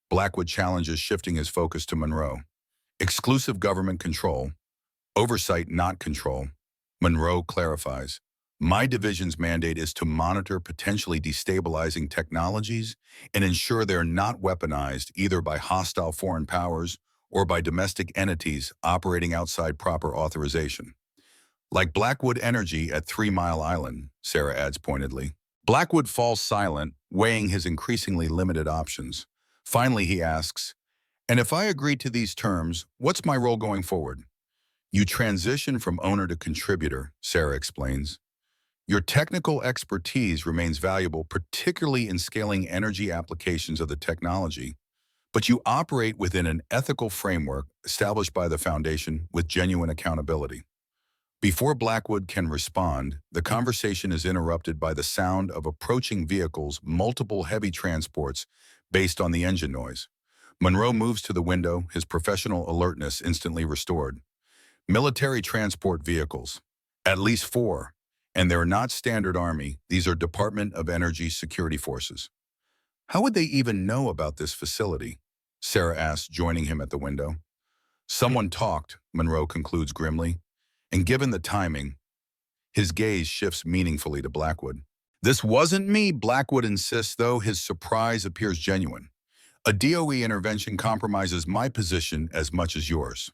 Blackwood challenges, shifting his focus to Monroe. Exclusive government control, oversight not control. Monroe clarifies. My division's mandate is to monitor potentially destabilizing technologies and ensure they're not weaponized either by hostile foreign powers or by domestic entities operating outside proper authorization. Like Blackwood Energy at 3 Mile Island, Sarah adds pointedly. Blackwood falls silent, weighing his increasingly limited options. Finally, he asks, and if I agree to these terms, what's my role going forward? You transition from owner to contributor, Sarah explains. Your technical expertise remains valuable, particularly in scaling energy applications of the technology, but you operate within an ethical framework established by the Foundation with genuine accountability. Before Blackwood can respond, the conversation is interrupted by the sound of approaching vehicles, multiple heavy transports based on the engine noise. Monroe moves to the window, his professional alertness instantly restored. Military transport vehicles, at least 4, and they're not standard Army, these are Department of Energy security forces. How would they even know about this facility? Sarah asks, joining him at the window. Someone talked, Monroe concludes grimly, and given the timing, his gaze shifts meaningfully to Blackwood. This wasn't me, Blackwood insists, though his surprise appears genuine. A DOE intervention compromises my position as much as yours.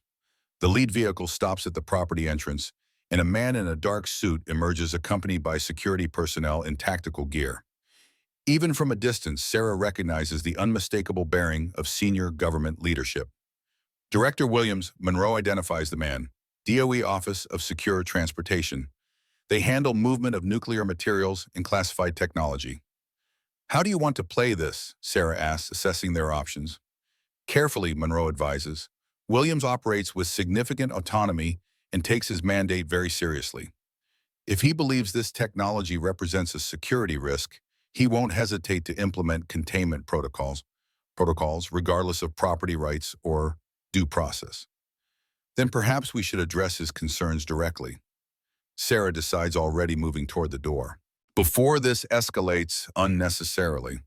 The lead vehicle stops at the property entrance, and a man in a dark suit emerges accompanied by security personnel in tactical gear. Even from a distance, Sarah recognizes the unmistakable bearing of senior government leadership. Director Williams, Monroe identifies the man. DOE Office of Secure Transportation. They handle movement of nuclear materials and classified technology. How do you want to play this? Sarah asks, assessing their options. Carefully, Monroe advises. Williams operates with significant autonomy and takes his mandate very seriously. If he believes this technology represents a security risk, he won't hesitate to implement containment protocols regardless of property rights or due process. Then perhaps we should address his concerns directly. Sarah decides, already moving toward the door. Before this escalates unnecessarily.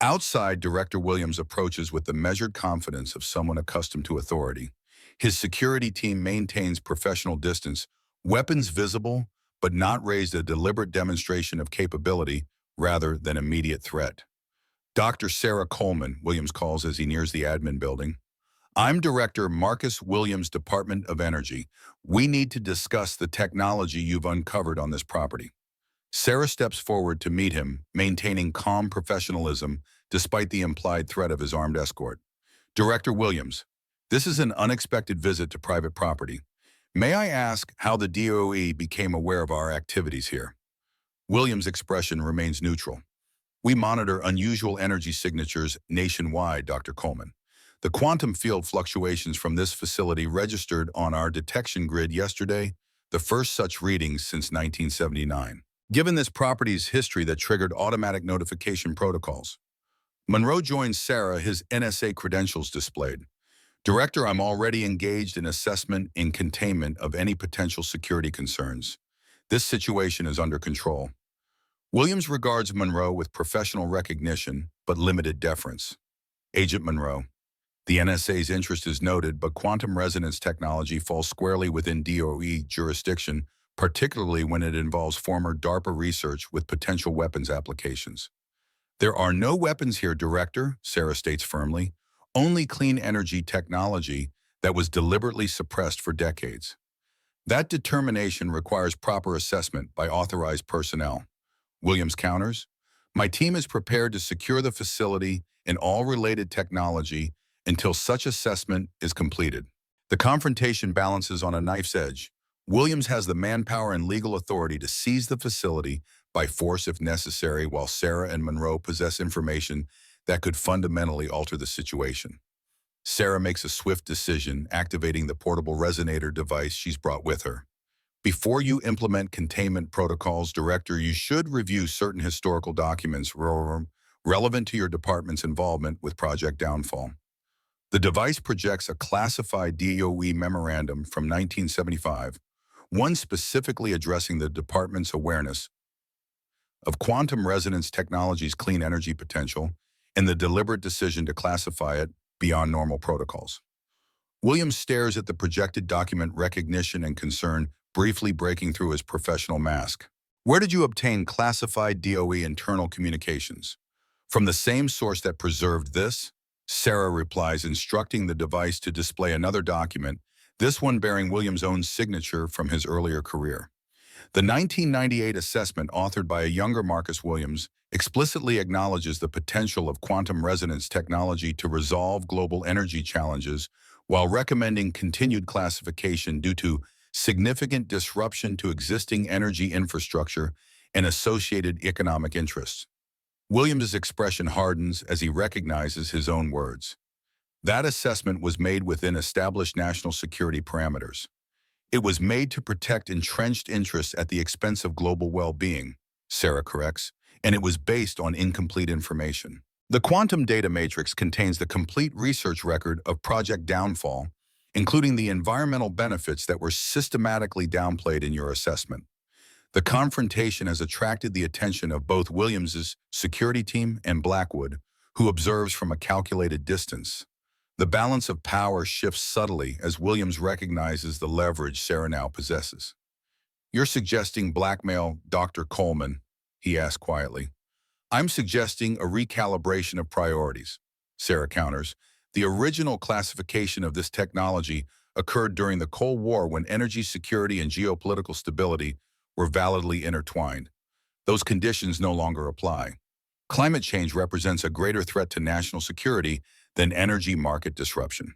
Outside, Director Williams approaches with the measured confidence of someone accustomed to authority. His security team maintains professional distance, weapons visible, but not raised, a deliberate demonstration of capability rather than immediate threat. Dr. Sarah Coleman, Williams calls as he nears the admin building. I'm Director Marcus Williams, Department of Energy. We need to discuss the technology you've uncovered on this property. Sarah steps forward to meet him, maintaining calm professionalism despite the implied threat of his armed escort. Director Williams, this is an unexpected visit to private property. May I ask how the DOE became aware of our activities here? Williams' expression remains neutral. We monitor unusual energy signatures nationwide, Dr. Coleman. The quantum field fluctuations from this facility registered on our detection grid yesterday, the first such readings since 1979. Given this property's history that triggered automatic notification protocols. Monroe joins Sarah, his NSA credentials displayed. Director, I'm already engaged in assessment and containment of any potential security concerns. This situation is under control. Williams regards Monroe with professional recognition, but limited deference. Agent Monroe, the NSA's interest is noted, but quantum resonance technology falls squarely within DOE jurisdiction, particularly when it involves former DARPA research with potential weapons applications. There are no weapons here, Director, Sarah states firmly, only clean energy technology that was deliberately suppressed for decades. That determination requires proper assessment by authorized personnel. Williams counters, my team is prepared to secure the facility and all related technology until such assessment is completed. The confrontation balances on a knife's edge. Williams has the manpower and legal authority to seize the facility by force if necessary, while Sarah and Monroe possess information that could fundamentally alter the situation. Sarah makes a swift decision, activating the portable resonator device she's brought with her. Before you implement containment protocols, Director, you should review certain historical documents relevant to your department's involvement with Project Downfall. The device projects a classified DOE memorandum from 1975, one specifically addressing the department's awareness of quantum resonance technology's clean energy potential and the deliberate decision to classify it beyond normal protocols. Williams stares at the projected document, recognition and concern briefly breaking through his professional mask. Where did you obtain classified DOE internal communications? From the same source that preserved this? Sarah replies, instructing the device to display another document, this one bearing Williams' own signature from his earlier career. The 1998 assessment, authored by a younger Marcus Williams, explicitly acknowledges the potential of quantum resonance technology to resolve global energy challenges while recommending continued classification due to significant disruption to existing energy infrastructure and associated economic interests. Williams' expression hardens as he recognizes his own words. That assessment was made within established national security parameters. It was made to protect entrenched interests at the expense of global well-being, Sarah corrects, and it was based on incomplete information. The quantum data matrix contains the complete research record of Project Downfall, including the environmental benefits that were systematically downplayed in your assessment. The confrontation has attracted the attention of both Williams's security team and Blackwood, who observes from a calculated distance. The balance of power shifts subtly as Williams recognizes the leverage Sarah now possesses. You're suggesting blackmail, Dr. Coleman, he asked quietly. I'm suggesting a recalibration of priorities. Sarah counters. The original classification of this technology occurred during the Cold War when energy security and geopolitical stability were validly intertwined. Those conditions no longer apply. Climate change represents a greater threat to national security than energy market disruption.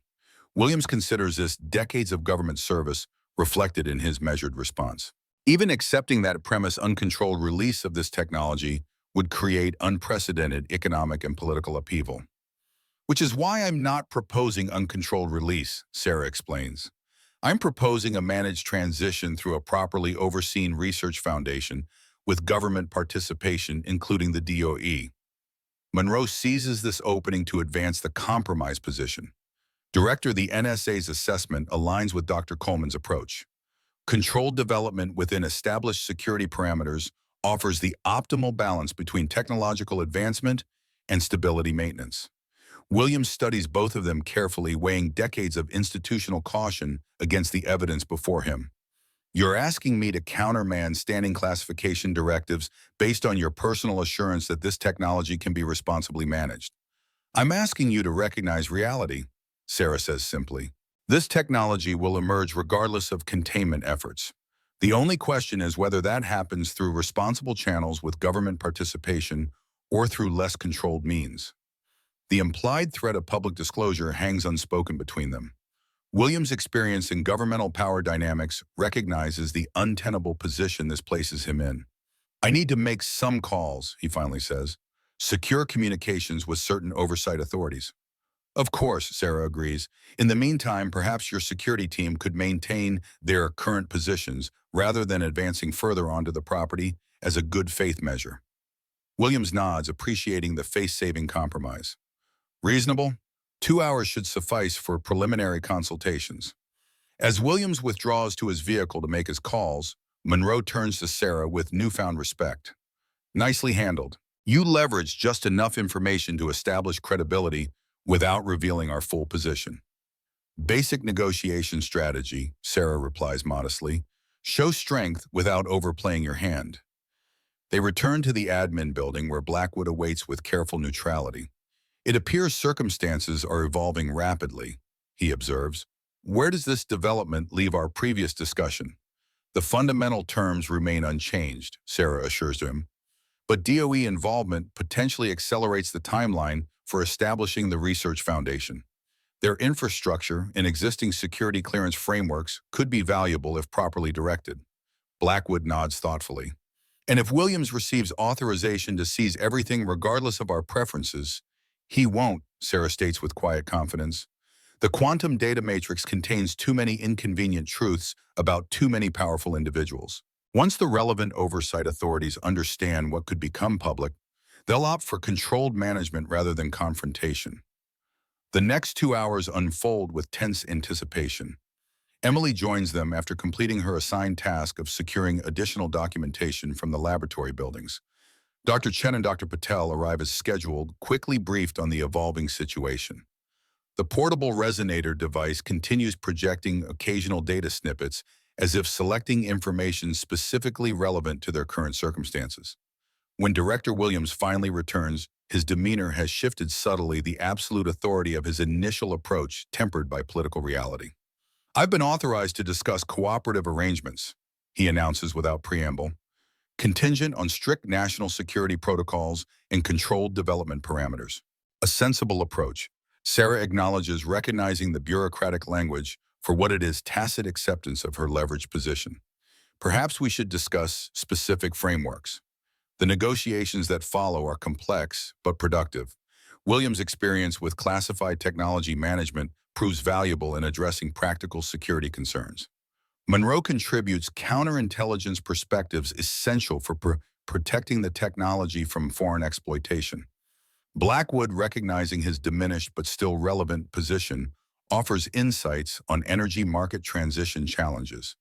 Williams considers this decades of government service reflected in his measured response. Even accepting that premise, uncontrolled release of this technology would create unprecedented economic and political upheaval. Which is why I'm not proposing uncontrolled release, Sarah explains. I'm proposing a managed transition through a properly overseen research foundation with government participation, including the DOE. Monroe seizes this opening to advance the compromise position. Director, the NSA's assessment aligns with Dr. Coleman's approach. Controlled development within established security parameters offers the optimal balance between technological advancement and stability maintenance. Williams studies both of them carefully, weighing decades of institutional caution against the evidence before him. You're asking me to countermand standing classification directives based on your personal assurance that this technology can be responsibly managed. I'm asking you to recognize reality, Sarah says simply. This technology will emerge regardless of containment efforts. The only question is whether that happens through responsible channels with government participation or through less controlled means. The implied threat of public disclosure hangs unspoken between them. Williams' experience in governmental power dynamics recognizes the untenable position this places him in. I need to make some calls, he finally says. Secure communications with certain oversight authorities. Of course, Sarah agrees. In the meantime, perhaps your security team could maintain their current positions rather than advancing further onto the property as a good faith measure. Williams nods, appreciating the face-saving compromise. Reasonable? 2 hours should suffice for preliminary consultations. As Williams withdraws to his vehicle to make his calls, Monroe turns to Sarah with newfound respect. Nicely handled. You leveraged just enough information to establish credibility without revealing our full position. Basic negotiation strategy, Sarah replies modestly. Show strength without overplaying your hand. They return to the admin building where Blackwood awaits with careful neutrality. It appears circumstances are evolving rapidly, he observes. Where does this development leave our previous discussion? The fundamental terms remain unchanged, Sarah assures him. But DOE involvement potentially accelerates the timeline for establishing the research foundation. Their infrastructure and existing security clearance frameworks could be valuable if properly directed. Blackwood nods thoughtfully. And if Williams receives authorization to seize everything regardless of our preferences, he won't, Sarah states with quiet confidence. The quantum data matrix contains too many inconvenient truths about too many powerful individuals. Once the relevant oversight authorities understand what could become public, they'll opt for controlled management rather than confrontation. The next 2 hours unfold with tense anticipation. Emily joins them after completing her assigned task of securing additional documentation from the laboratory buildings. Dr. Chen and Dr. Patel arrive as scheduled, quickly briefed on the evolving situation. The portable resonator device continues projecting occasional data snippets as if selecting information specifically relevant to their current circumstances. When Director Williams finally returns, his demeanor has shifted subtly, the absolute authority of his initial approach tempered by political reality. I've been authorized to discuss cooperative arrangements, he announces without preamble, contingent on strict national security protocols and controlled development parameters. A sensible approach. Sarah acknowledges, recognizing the bureaucratic language for what it is, tacit acceptance of her leveraged position. Perhaps we should discuss specific frameworks. The negotiations that follow are complex but productive. Williams' experience with classified technology management proves valuable in addressing practical security concerns. Monroe contributes counterintelligence perspectives essential for protecting the technology from foreign exploitation. Blackwood, recognizing his diminished but still relevant position, offers insights on energy market transition challenges.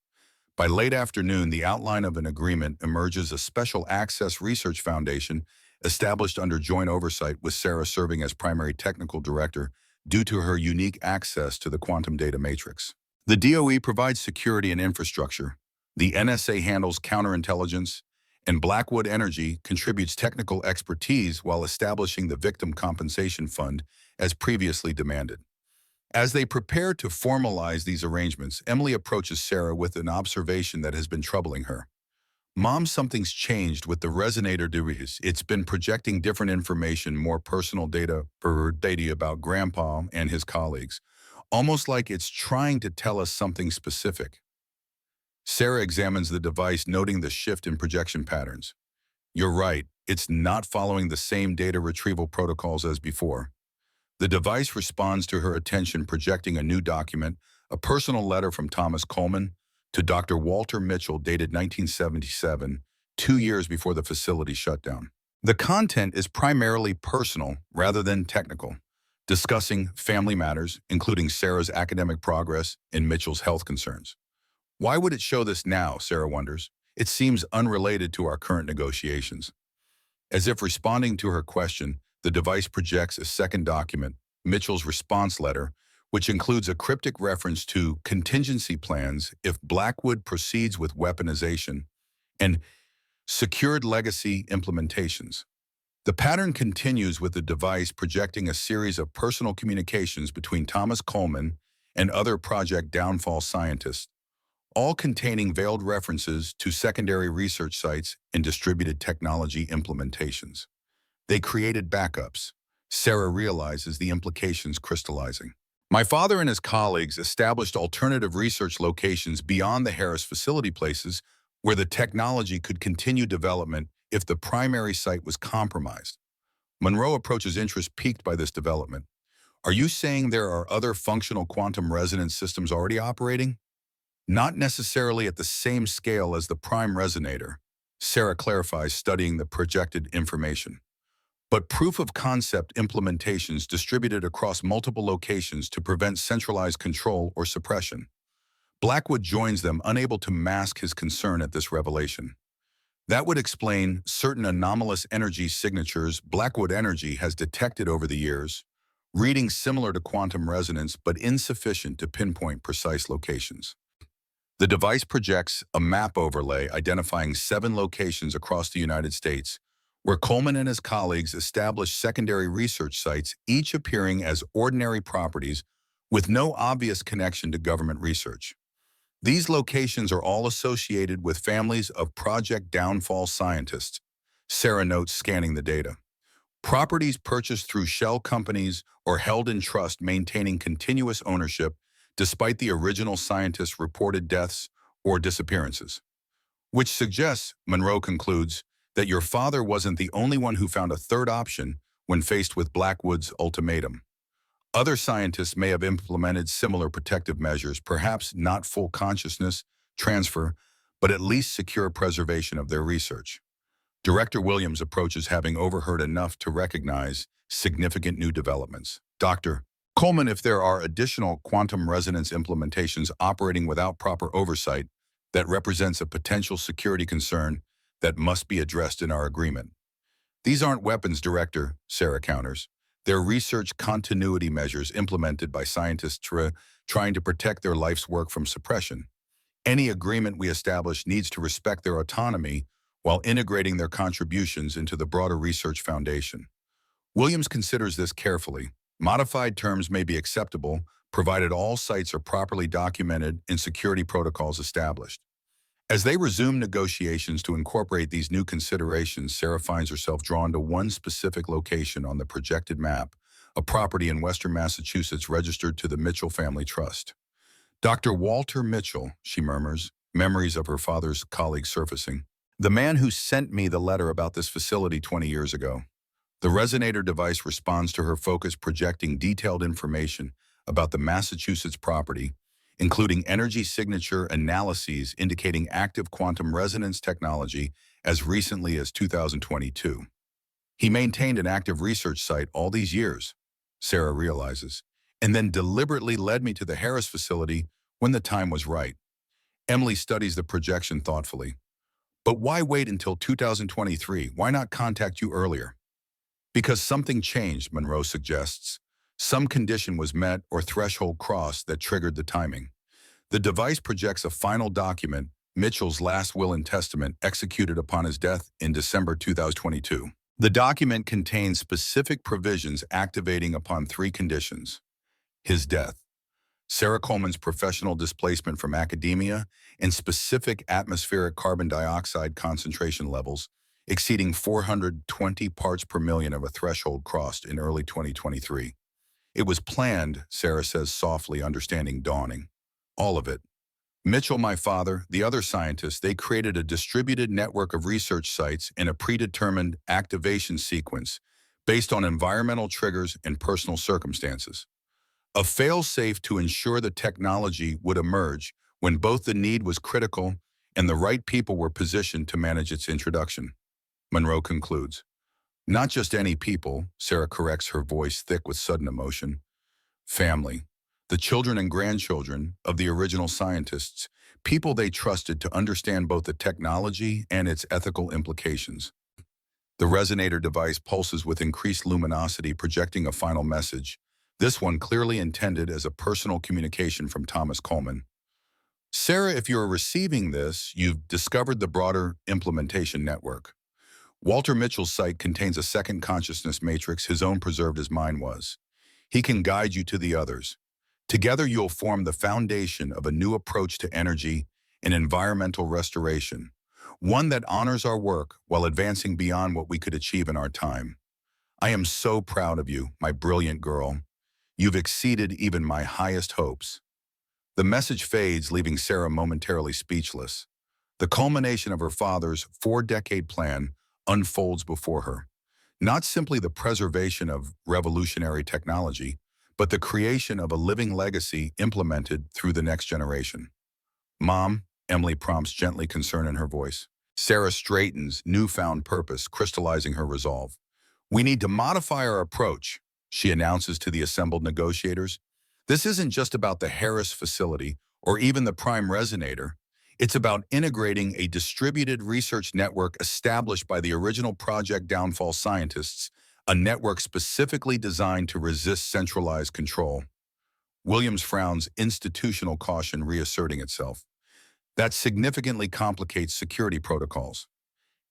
By late afternoon, the outline of an agreement emerges, a special access research foundation established under joint oversight with Sarah serving as primary technical director due to her unique access to the quantum data matrix. The DOE provides security and infrastructure, the NSA handles counterintelligence, and Blackwood Energy contributes technical expertise while establishing the Victim Compensation Fund as previously demanded. As they prepare to formalize these arrangements, Emily approaches Sarah with an observation that has been troubling her. Mom, something's changed with the resonator device. It's been projecting different information, more personal data about Grandpa and his colleagues, almost like it's trying to tell us something specific. Sarah examines the device, noting the shift in projection patterns. You're right, it's not following the same data retrieval protocols as before. The device responds to her attention, projecting a new document, a personal letter from Thomas Coleman to Dr. Walter Mitchell dated 1977, 2 years before the facility shut down. The content is primarily personal rather than technical, discussing family matters, including Sarah's academic progress and Mitchell's health concerns. Why would it show this now, Sarah wonders? It seems unrelated to our current negotiations. As if responding to her question, the device projects a second document, Mitchell's response letter, which includes a cryptic reference to contingency plans if Blackwood proceeds with weaponization and secured legacy implementations. The pattern continues with the device projecting a series of personal communications between Thomas Coleman and other Project Downfall scientists, all containing veiled references to secondary research sites and distributed technology implementations. They created backups. Sarah realizes the implications crystallizing. My father and his colleagues established alternative research locations beyond the Harris facility, places where the technology could continue development if the primary site was compromised. Monroe approaches interest piqued by this development. Are you saying there are other functional quantum resonance systems already operating? Not necessarily at the same scale as the prime resonator, Sarah clarifies, studying the projected information, but proof-of-concept implementations distributed across multiple locations to prevent centralized control or suppression. Blackwood joins them, unable to mask his concern at this revelation. That would explain certain anomalous energy signatures Blackwood Energy has detected over the years, readings similar to quantum resonance but insufficient to pinpoint precise locations. The device projects a map overlay identifying 7 locations across the United States, where Coleman and his colleagues established secondary research sites, each appearing as ordinary properties with no obvious connection to government research. These locations are all associated with families of Project Downfall scientists, Sarah notes, scanning the data. Properties purchased through shell companies or held in trust, maintaining continuous ownership despite the original scientists' reported deaths or disappearances. Which suggests, Monroe concludes, that your father wasn't the only one who found a third option when faced with Blackwood's ultimatum. Other scientists may have implemented similar protective measures, perhaps not full consciousness transfer, but at least secure preservation of their research. Director Williams approaches, having overheard enough to recognize significant new developments. Dr. Coleman, if there are additional quantum resonance implementations operating without proper oversight, that represents a potential security concern that must be addressed in our agreement. These aren't weapons, Director, Sarah counters. They're research continuity measures implemented by scientists trying to protect their life's work from suppression. Any agreement we establish needs to respect their autonomy while integrating their contributions into the broader research foundation. Williams considers this carefully. Modified terms may be acceptable, provided all sites are properly documented and security protocols established. As they resume negotiations to incorporate these new considerations, Sarah finds herself drawn to one specific location on the projected map, a property in western Massachusetts registered to the Mitchell Family Trust. Dr. Walter Mitchell, she murmurs, memories of her father's colleague surfacing. The man who sent me the letter about this facility 20 years ago. The resonator device responds to her focus, projecting detailed information about the Massachusetts property, including energy signature analyses indicating active quantum resonance technology as recently as 2022. He maintained an active research site all these years, Sarah realizes, and then deliberately led me to the Harris facility when the time was right. Emily studies the projection thoughtfully. But why wait until 2023? Why not contact you earlier? Because something changed, Monroe suggests. Some condition was met or threshold crossed that triggered the timing. The device projects a final document, Mitchell's last will and testament, executed upon his death in December 2022. The document contains specific provisions activating upon three conditions: his death, Sarah Coleman's professional displacement from academia, and specific atmospheric carbon dioxide concentration levels exceeding 420 parts per million of a threshold crossed in early 2023. It was planned, Sarah says softly, understanding dawning. All of it. Mitchell, my father, the other scientists, they created a distributed network of research sites in a predetermined activation sequence based on environmental triggers and personal circumstances. A fail-safe to ensure the technology would emerge when both the need was critical and the right people were positioned to manage its introduction. Monroe concludes. Not just any people, Sarah corrects, her voice thick with sudden emotion. Family. The children and grandchildren of the original scientists, people they trusted to understand both the technology and its ethical implications. The resonator device pulses with increased luminosity, projecting a final message, this one clearly intended as a personal communication from Thomas Coleman. Sarah, if you're receiving this, you've discovered the broader implementation network. Walter Mitchell's site contains a second consciousness matrix, his own preserved as mine was. He can guide you to the others. Together you'll form the foundation of a new approach to energy and environmental restoration, one that honors our work while advancing beyond what we could achieve in our time. I am so proud of you, my brilliant girl. You've exceeded even my highest hopes. The message fades, leaving Sarah momentarily speechless. The culmination of her father's 4-decade plan unfolds before her. Not simply the preservation of revolutionary technology, but the creation of a living legacy implemented through the next generation. Mom, Emily prompts, gently, concern in her voice. Sarah straightens, newfound purpose crystallizing her resolve. We need to modify our approach, she announces to the assembled negotiators. This isn't just about the Harris facility or even the prime resonator. It's about integrating a distributed research network established by the original Project Downfall scientists, a network specifically designed to resist centralized control. Williams frowns, institutional caution reasserting itself. That significantly complicates security protocols.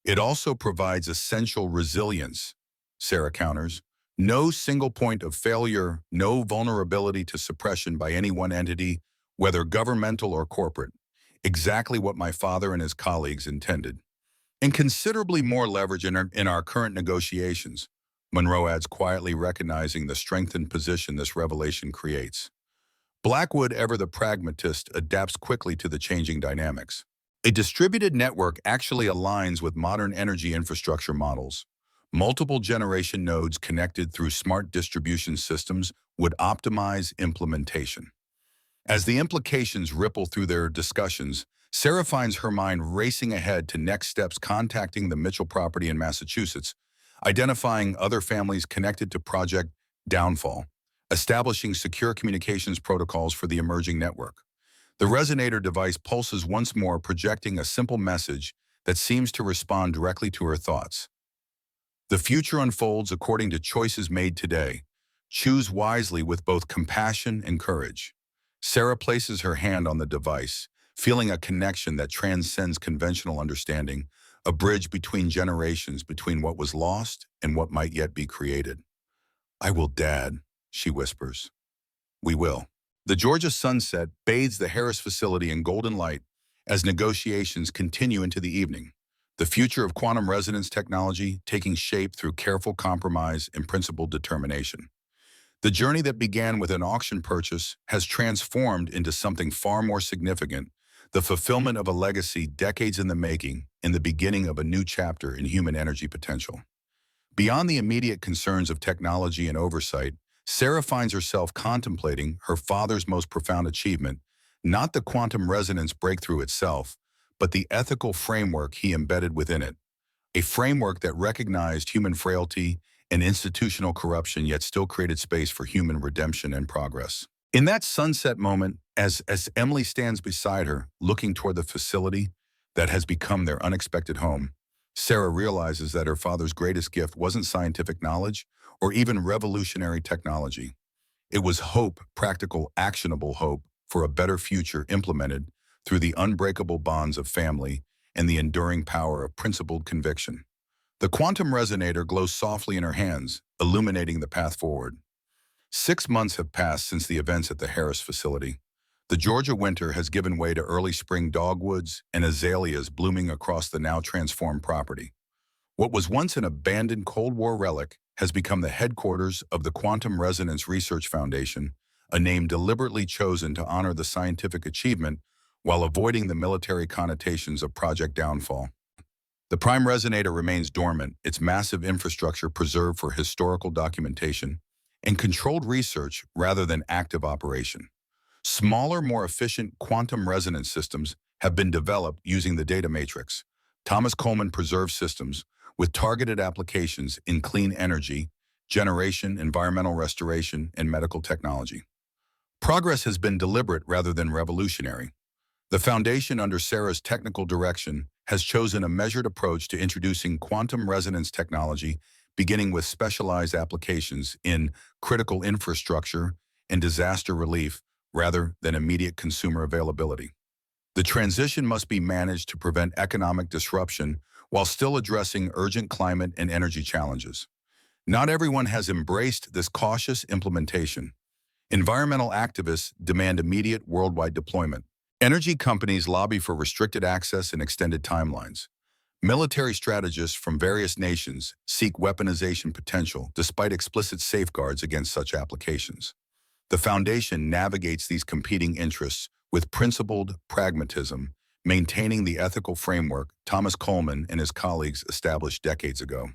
It also provides essential resilience, Sarah counters. No single point of failure, no vulnerability to suppression by any one entity, whether governmental or corporate. Exactly what my father and his colleagues intended. And considerably more leverage in our current negotiations, Monroe adds, quietly recognizing the strengthened position this revelation creates. Blackwood, ever the pragmatist, adapts quickly to the changing dynamics. A distributed network actually aligns with modern energy infrastructure models. Multiple generation nodes connected through smart distribution systems would optimize implementation. As the implications ripple through their discussions, Sarah finds her mind racing ahead to next steps, contacting the Mitchell property in Massachusetts, identifying other families connected to Project Downfall, establishing secure communications protocols for the emerging network. The resonator device pulses once more, projecting a simple message that seems to respond directly to her thoughts. The future unfolds according to choices made today. Choose wisely with both compassion and courage. Sarah places her hand on the device, feeling a connection that transcends conventional understanding, a bridge between generations, between what was lost and what might yet be created. I will, Dad, she whispers. We will. The Georgia sunset bathes the Harris facility in golden light as negotiations continue into the evening. The future of quantum resonance technology taking shape through careful compromise and principled determination. The journey that began with an auction purchase has transformed into something far more significant, the fulfillment of a legacy decades in the making, and the beginning of a new chapter in human energy potential. Beyond the immediate concerns of technology and oversight, Sarah finds herself contemplating her father's most profound achievement, not the quantum resonance breakthrough itself, but the ethical framework he embedded within it, a framework that recognized human frailty and institutional corruption yet still created space for human redemption and progress. In that sunset moment, as Emily stands beside her, looking toward the facility that has become their unexpected home, Sarah realizes that her father's greatest gift wasn't scientific knowledge or even revolutionary technology. It was hope, practical, actionable hope for a better future implemented through the unbreakable bonds of family and the enduring power of principled conviction. The quantum resonator glows softly in her hands, illuminating the path forward. 6 months have passed since the events at the Harris facility. The Georgia winter has given way to early spring dogwoods and azaleas blooming across the now transformed property. What was once an abandoned Cold War relic has become the headquarters of the Quantum Resonance Research Foundation, a name deliberately chosen to honor the scientific achievement while avoiding the military connotations of Project Downfall. The prime resonator remains dormant, its massive infrastructure preserved for historical documentation and controlled research rather than active operation. Smaller, more efficient quantum resonance systems have been developed using the data matrix. Thomas Coleman preserved systems with targeted applications in clean energy, generation, environmental restoration, and medical technology. Progress has been deliberate rather than revolutionary. The Foundation, under Sarah's technical direction, has chosen a measured approach to introducing quantum resonance technology, beginning with specialized applications in critical infrastructure and disaster relief rather than immediate consumer availability. The transition must be managed to prevent economic disruption while still addressing urgent climate and energy challenges. Not everyone has embraced this cautious implementation. Environmental activists demand immediate worldwide deployment. Energy companies lobby for restricted access and extended timelines. Military strategists from various nations seek weaponization potential despite explicit safeguards against such applications. The Foundation navigates these competing interests with principled pragmatism, maintaining the ethical framework Thomas Coleman and his colleagues established decades ago.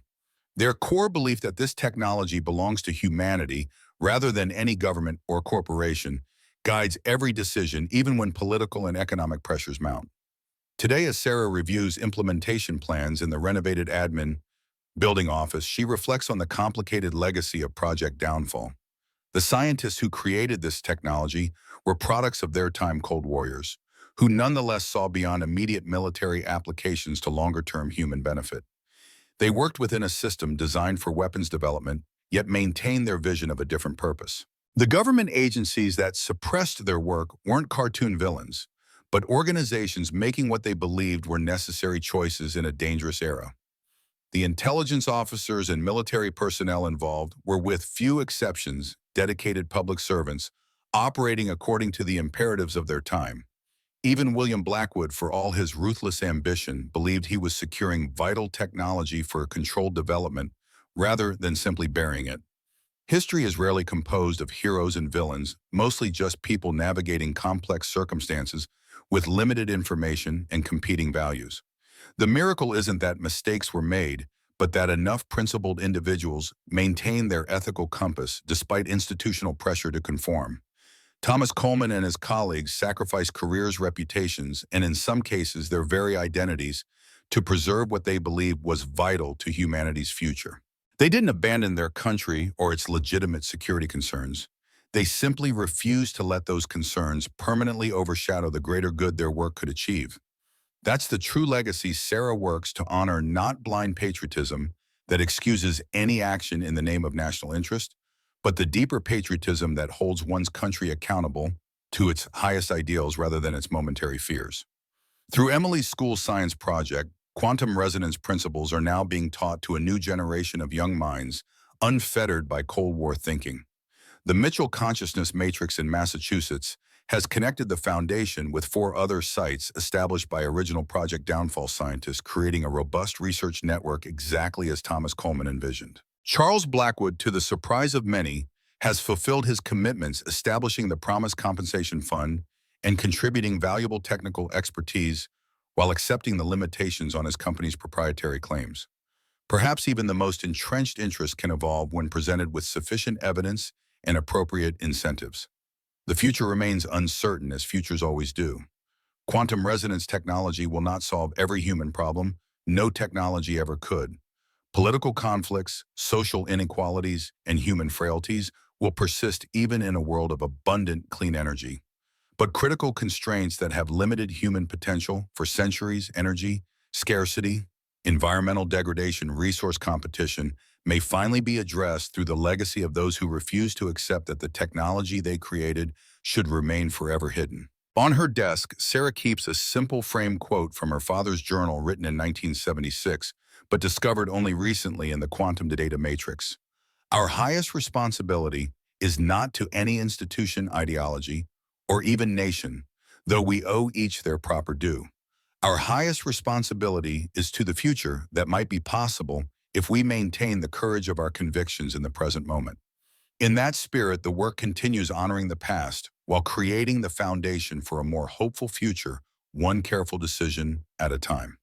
Their core belief that this technology belongs to humanity rather than any government or corporation guides every decision, even when political and economic pressures mount. Today, as Sarah reviews implementation plans in the renovated admin building office, she reflects on the complicated legacy of Project Downfall. The scientists who created this technology were products of their time Cold Warriors, who nonetheless saw beyond immediate military applications to longer-term human benefit. They worked within a system designed for weapons development, yet maintained their vision of a different purpose. The government agencies that suppressed their work weren't cartoon villains, but organizations making what they believed were necessary choices in a dangerous era. The intelligence officers and military personnel involved were, with few exceptions, dedicated public servants, operating according to the imperatives of their time. Even William Blackwood, for all his ruthless ambition, believed he was securing vital technology for controlled development rather than simply burying it. History is rarely composed of heroes and villains, mostly just people navigating complex circumstances with limited information and competing values. The miracle isn't that mistakes were made, but that enough principled individuals maintain their ethical compass despite institutional pressure to conform. Thomas Coleman and his colleagues sacrificed careers, reputations, and in some cases their very identities to preserve what they believed was vital to humanity's future. They didn't abandon their country or its legitimate security concerns. They simply refused to let those concerns permanently overshadow the greater good their work could achieve. That's the true legacy Sarah works to honor, not blind patriotism that excuses any action in the name of national interest, but the deeper patriotism that holds one's country accountable to its highest ideals rather than its momentary fears. Through Emily's school science project, quantum resonance principles are now being taught to a new generation of young minds, unfettered by Cold War thinking. The Mitchell Consciousness Matrix in Massachusetts has connected the Foundation with 4 other sites established by original Project Downfall scientists, creating a robust research network exactly as Thomas Coleman envisioned. Charles Blackwood, to the surprise of many, has fulfilled his commitments, establishing the Promise Compensation Fund and contributing valuable technical expertise while accepting the limitations on his company's proprietary claims. Perhaps even the most entrenched interests can evolve when presented with sufficient evidence and appropriate incentives. The future remains uncertain, as futures always do. Quantum resonance technology will not solve every human problem. No technology ever could. Political conflicts, social inequalities, and human frailties will persist even in a world of abundant clean energy. But critical constraints that have limited human potential for centuries, energy, scarcity, environmental degradation, resource competition, may finally be addressed through the legacy of those who refuse to accept that the technology they created should remain forever hidden. On her desk, Sarah keeps a simple frame quote from her father's journal written in 1976, but discovered only recently in the quantum data matrix. Our highest responsibility is not to any institution, ideology, or even nation, though we owe each their proper due. Our highest responsibility is to the future that might be possible if we maintain the courage of our convictions in the present moment. In that spirit, the work continues honoring the past while creating the foundation for a more hopeful future, one careful decision at a time.